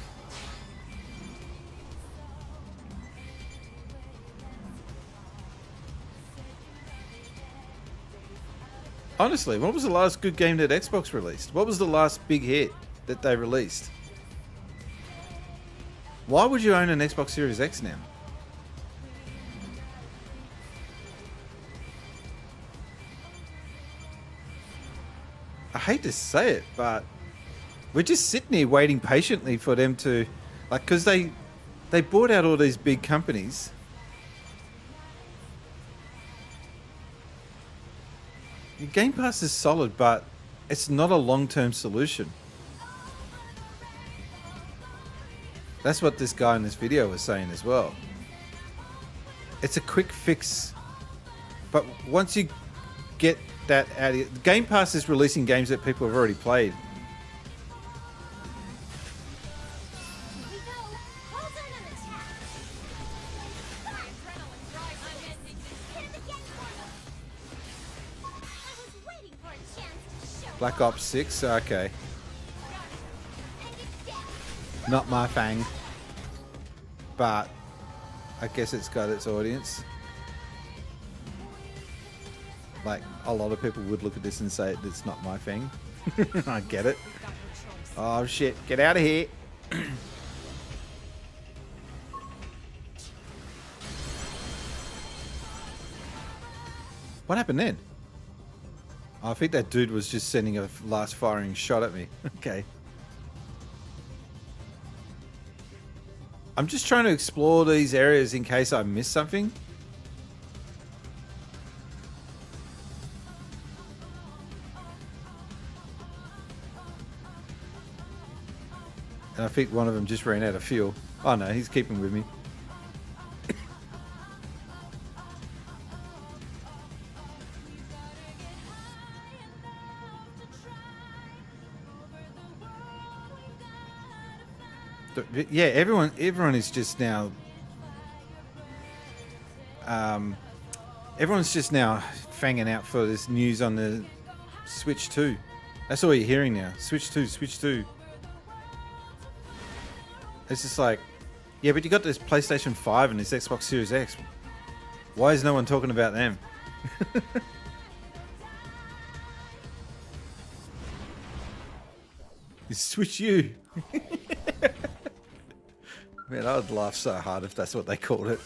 Honestly, what was the last good game that Xbox released? What was the last big hit that they released? Why would you own an Xbox Series X now? I hate to say it, but we're just sitting here waiting patiently for them to, like, because they bought out all these big companies. Game Pass is solid, but it's not a long-term solution. That's what this guy in this video was saying as well. It's a quick fix, but once you get that out of Game Pass is releasing games that people have already played. Black Ops 6, okay. Not my thing, but I guess it's got its audience. Like, a lot of people would look at this and say it's not my thing. I get it. Oh shit, get out of here. What happened then? I think that dude was just sending a last firing shot at me. Okay. I'm just trying to explore these areas in case I miss something. And I think one of them just ran out of fuel. Oh no, he's keeping with me. Yeah, everyone is just now. Everyone's just now fanging out for this news on the Switch 2. That's all you're hearing now. Switch 2, Switch 2. It's just like, yeah, but you got this PlayStation 5 and this Xbox Series X. Why is no one talking about them? Switch U. Man, I'd laugh so hard if that's what they called it.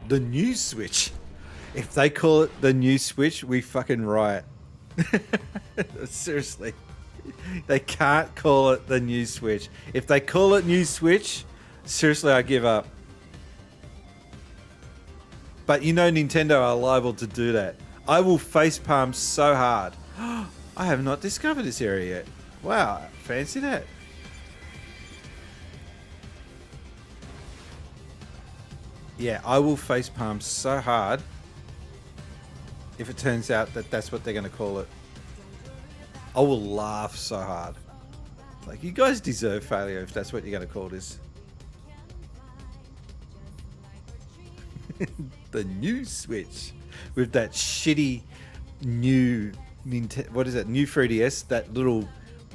The new Switch. If they call it the new Switch, we fucking riot. Seriously. They can't call it the new Switch. If they call it new Switch, seriously, I give up. But you know Nintendo are liable to do that. I will facepalm so hard. I have not discovered this area yet. Wow, fancy that. Yeah, I will facepalm so hard if it turns out that that's what they're going to call it. I will laugh so hard. Like, you guys deserve failure if that's what you're going to call this. The new Switch with that shitty new Nintendo, what is it? New 3DS,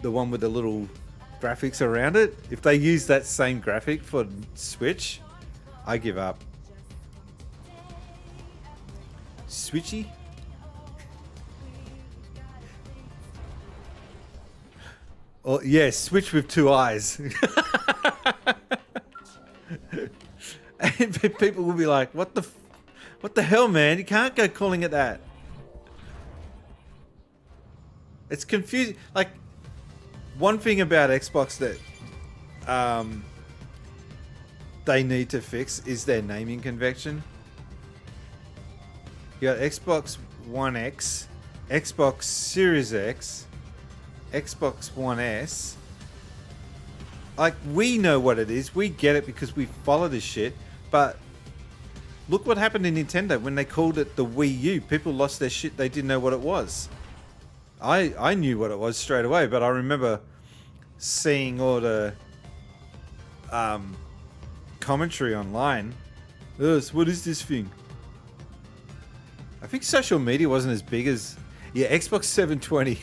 the one with the little graphics around it. If they use that same graphic for Switch, I give up. Switchy? Oh yeah, Switch with two eyes. And people will be like, what the hell, man? You can't go calling it that. It's confusing. Like, one thing about Xbox that they need to fix is their naming convention. You got Xbox One X, Xbox Series X, Xbox One S. Like, we know what it is. We get it because we follow this shit. But look what happened in Nintendo when they called it the Wii U. People lost their shit. They didn't know what it was. I knew what it was straight away, but I remember seeing all the commentary online. What is this thing? I think social media wasn't as big as... Yeah, Xbox 720.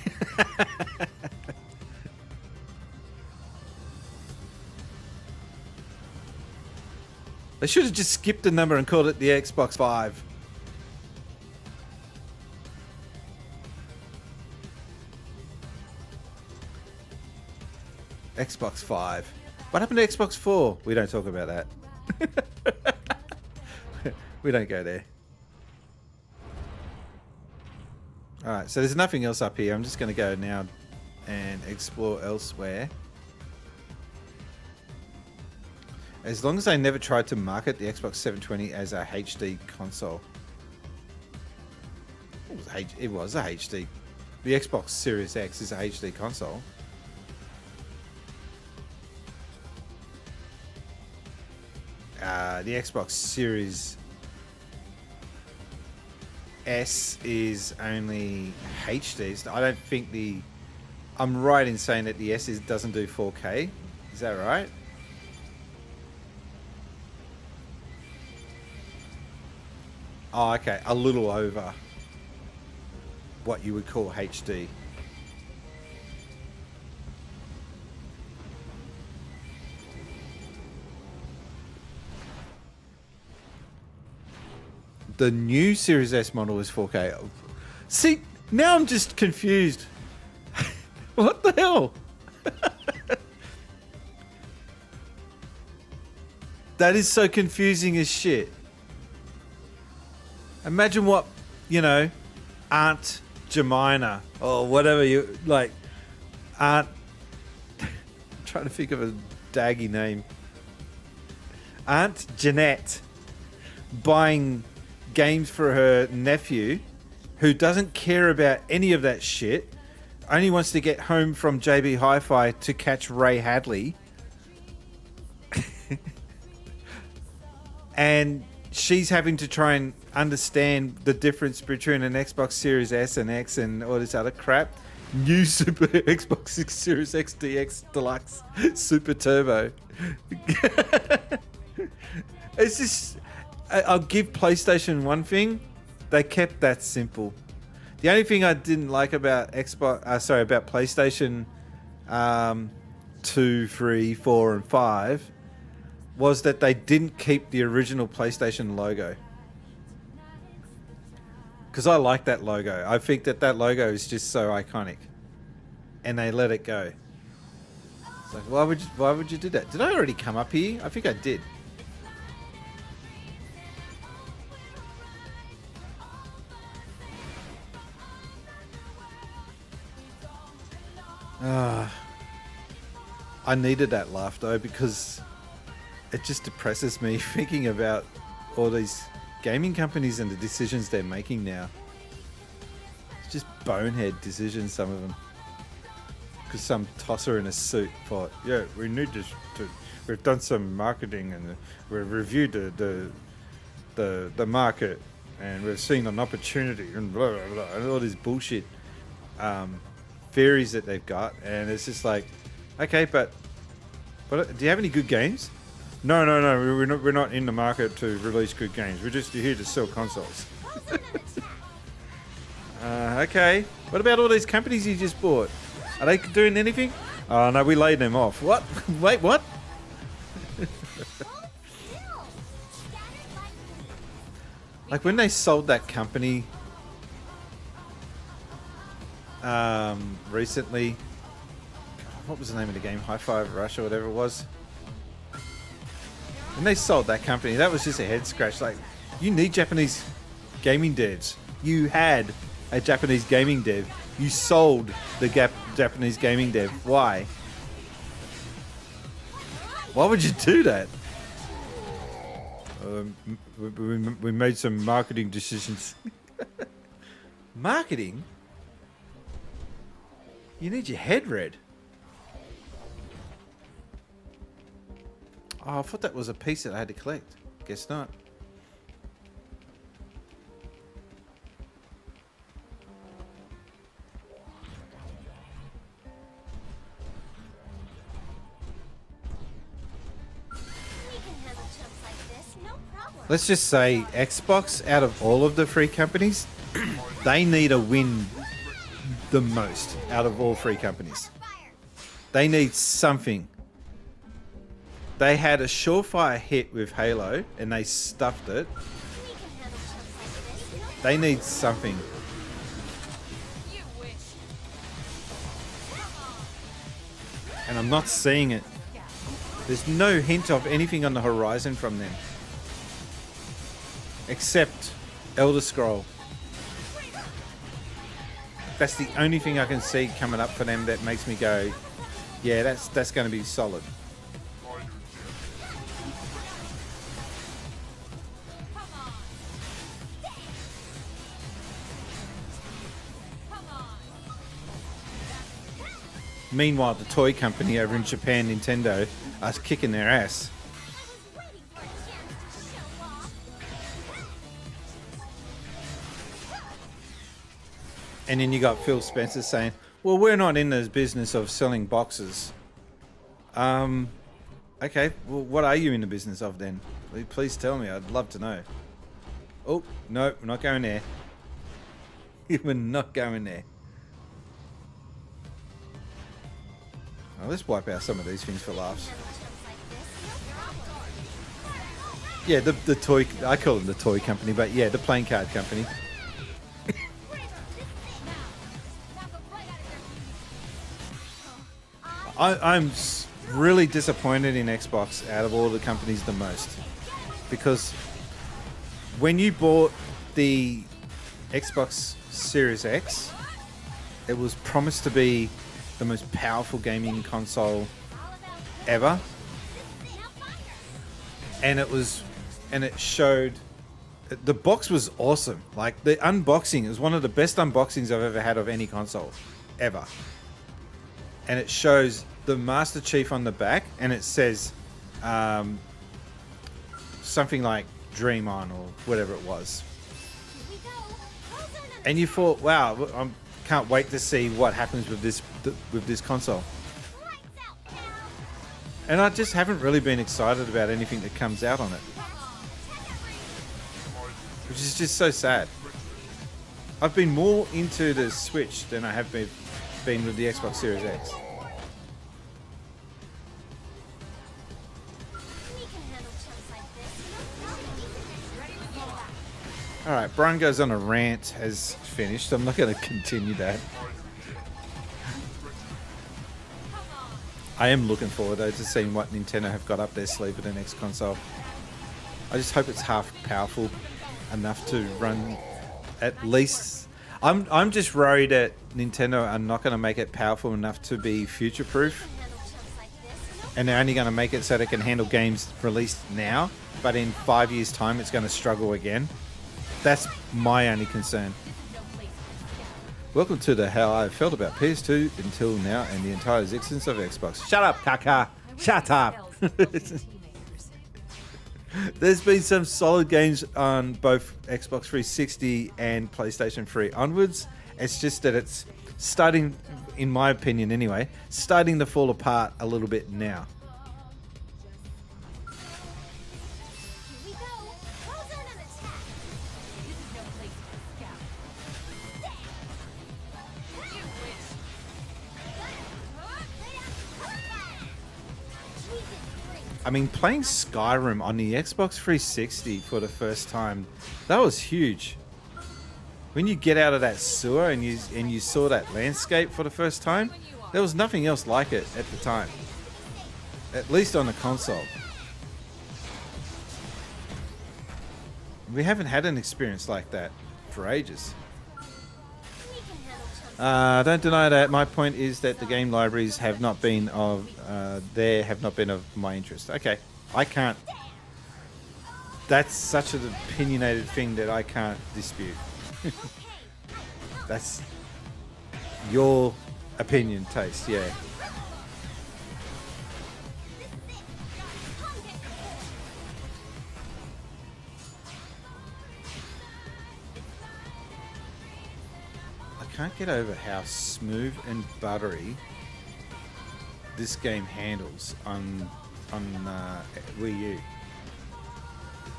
They should have just skipped the number and called it the Xbox 5. Xbox 5. What happened to Xbox 4? We don't talk about that. We don't go there. Alright, so there's nothing else up here. I'm just going to go now and explore elsewhere. As long as they never tried to market the Xbox 720 as a HD console. It was a HD. The Xbox Series X is a HD console. The Xbox Series S is only HD. I don't think the... I'm right in saying that the S doesn't do 4K. Is that right? Oh, okay. A little over what you would call HD. The new Series S model is 4K. See, now I'm just confused. What the hell? That is so confusing as shit. Imagine what, you know, Aunt Jemina or whatever you like. Aunt. I'm trying to think of a daggy name. Aunt Jeanette buying games for her nephew who doesn't care about any of that shit, only wants to get home from JB Hi-Fi to catch Ray Hadley. And she's having to try and understand the difference between an Xbox Series S and X and all this other crap. New Super Xbox Series X DX Deluxe Super Turbo. It's just... I'll give PlayStation one thing. They kept that simple. The only thing I didn't like about about PlayStation 2, 3, 4, and 5 was that they didn't keep the original PlayStation logo. Because I like that logo. I think that logo is just so iconic. And they let it go. It's like, why would you do that? Did I already come up here? I think I did. I needed that laugh though, because it just depresses me thinking about all these gaming companies and the decisions they're making now. It's just bonehead decisions, some of them. Because some tosser in a suit thought, yeah, we need this we've done some marketing and we've reviewed the market and we've seen an opportunity and blah, blah, blah, and all this bullshit theories that they've got, and it's just like, okay, but do you have any good games? No, we're not in the market to release good games. We're just here to sell consoles. Okay, what about all these companies you just bought? Are they doing anything? Oh no, we laid them off. What? Wait, what? Like when they sold that company recently, what was the name of the game? High Five Rush or whatever it was. When they sold that company, that was just a head scratch. Like, you need Japanese gaming devs. You had a Japanese gaming dev. You sold the Japanese gaming dev. Why? Why would you do that? We made some marketing decisions. Marketing? You need your head read. Oh, I thought that was a piece that I had to collect. Guess not. Let's just say Xbox, out of all of the free companies, they need a win the most out of all free companies. They need something. They had a surefire hit with Halo and they stuffed it. They need something. And I'm not seeing it. There's no hint of anything on the horizon from them. Except Elder Scroll. That's the only thing I can see coming up for them that makes me go, yeah, that's going to be solid. Meanwhile, the toy company over in Japan, Nintendo, are kicking their ass. And then you got Phil Spencer saying, well, we're not in the business of selling boxes. Okay, well, what are you in the business of then? Please tell me. I'd love to know. Oh, no, we're not going there. We're not going there. Oh, let's wipe out some of these things for laughs. Yeah, the toy, I call them the toy company, but yeah, the playing card company. I'm really disappointed in Xbox out of all the companies the most, because when you bought the Xbox Series X, it was promised to be the most powerful gaming console ever, and it showed. The box was awesome. Like, the unboxing is one of the best unboxings I've ever had of any console ever. And it shows the Master Chief on the back, and it says something like "Dream On" or whatever it was. And you thought, "Wow, I can't wait to see what happens with this console." And I just haven't really been excited about anything that comes out on it, which is just so sad. I've been more into the Switch than I have been with the Xbox Series X. Alright, Brian goes on a rant has finished. I'm not going to continue that. I am looking forward though to seeing what Nintendo have got up their sleeve for the next console. I just hope it's half powerful enough to run at least. I'm just worried that Nintendo are not going to make it powerful enough to be future proof, and they're only going to make it so they can handle games released now, but in 5 years time it's going to struggle again. That's my only concern. Welcome to the How I Felt About PS2 Until Now and the Entire Existence of Xbox. Shut up, Kaka! Shut up! There's been some solid games on both Xbox 360 and PlayStation 3 onwards. It's just that it's starting, in my opinion anyway, starting to fall apart a little bit now. I mean, playing Skyrim on the Xbox 360 for the first time, that was huge. When you get out of that sewer and you saw that landscape for the first time, there was nothing else like it at the time. At least on the console. We haven't had an experience like that for ages. Don't deny that. My point is that the game libraries have not been of my interest. Okay, I can't. That's such an opinionated thing that I can't dispute. That's your opinion, taste, yeah. I can't get over how smooth and buttery this game handles on Wii U.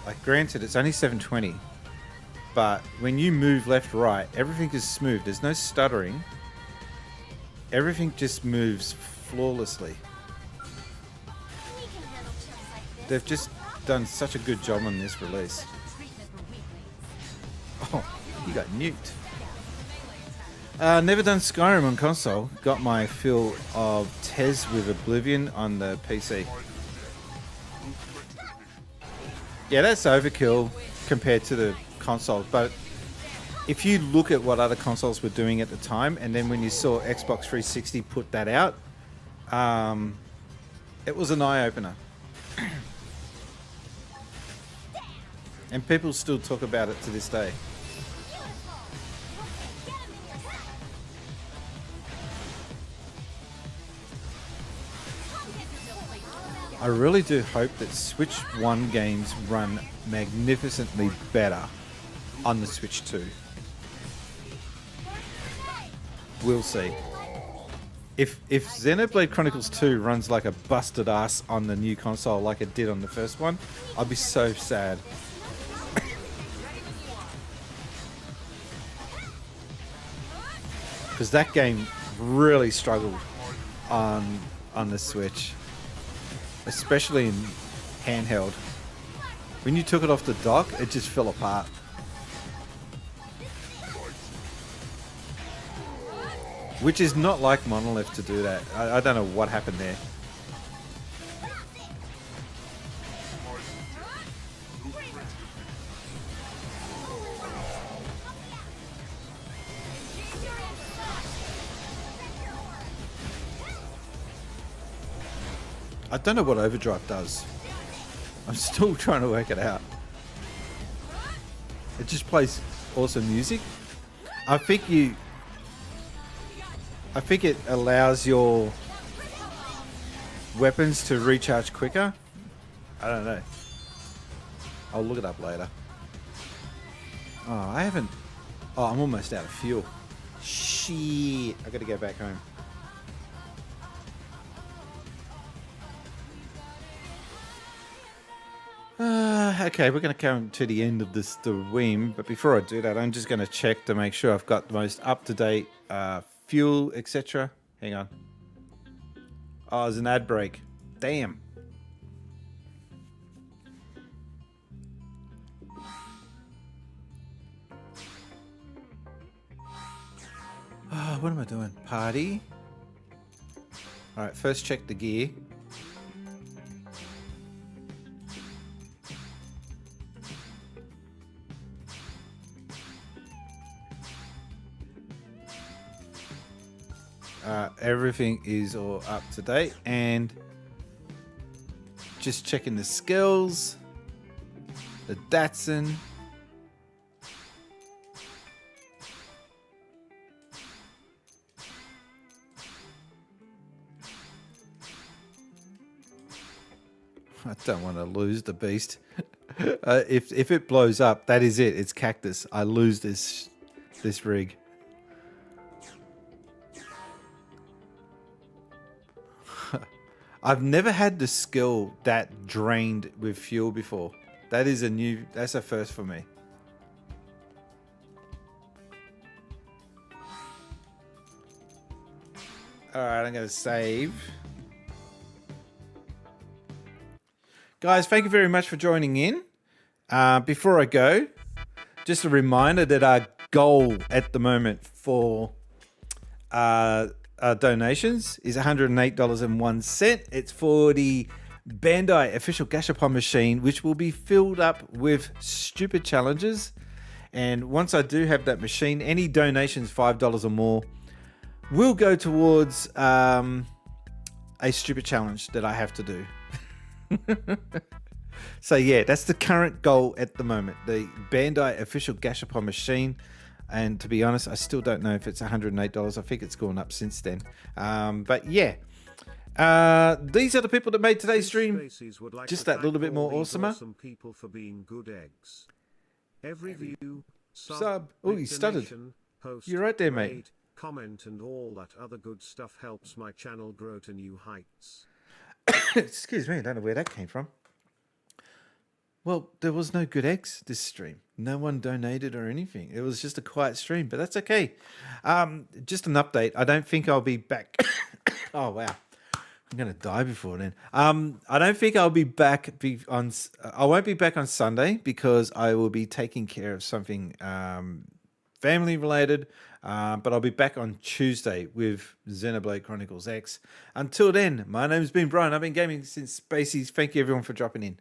Like, granted, it's only 720, but when you move left, right, everything is smooth. There's no stuttering. Everything just moves flawlessly. They've just done such a good job on this release. Oh, you got nuked. Never done Skyrim on console. Got my fill of Tez with Oblivion on the PC. Yeah, that's overkill compared to the consoles. But if you look at what other consoles were doing at the time, and then when you saw Xbox 360 put that out, it was an eye-opener. And people still talk about it to this day. I really do hope that Switch 1 games run magnificently better on the Switch 2. We'll see. If Xenoblade Chronicles 2 runs like a busted ass on the new console like it did on the first one, I'll be so sad. Because that game really struggled on the Switch. Especially in handheld. When you took it off the dock, it just fell apart. Which is not like Monolith to do that. I don't know what happened there. I don't know what Overdrive does. I'm still trying to work it out. It just plays awesome music. I think it allows your weapons to recharge quicker. I don't know. I'll look it up later. Oh, I haven't... Oh, I'm almost out of fuel. Shit. I gotta go back home. Okay, we're going to come to the end of this stream, but before I do that, I'm just going to check to make sure I've got the most up-to-date fuel, etc. Hang on. Oh, there's an ad break. Damn. Oh, what am I doing? Party? Alright, first check the gear. Everything is all up to date, and just checking the skills, the Datsun. I don't want to lose the beast. If it blows up, that is it. It's Cactus. I lose this rig. I've never had the Skell that drained with fuel before. That's a first for me. Alright, I'm going to save. Guys, thank you very much for joining in. Before I go, just a reminder that our goal at the moment for donations is $108.01. It's for the Bandai official Gashapon machine, which will be filled up with stupid challenges. And once I do have that machine, any donations $5 or more will go towards a stupid challenge that I have to do. So yeah, that's the current goal at the moment. The Bandai official Gashapon machine. And to be honest, I still don't know if it's $108. I think it's gone up since then. But yeah, these are the people that made today's stream just that little bit more awesomer. Awesome people for being good eggs. Every view, Sub. Oh, you stuttered. Post, You're right there, mate. rate, comment, and all that other good stuff helps my channel grow to new heights. Excuse me, I don't know where that came from. Well, there was no good eggs this stream. No one donated or anything. It was just a quiet stream, but that's okay. Just an update. I don't think I'll be back. Oh, wow. I'm going to die before then. I don't think I'll be back I won't be back on Sunday because I will be taking care of something family related. But I'll be back on Tuesday with Xenoblade Chronicles X. Until then, my name's been Brian. I've been gaming since Spacies. Thank you everyone for dropping in.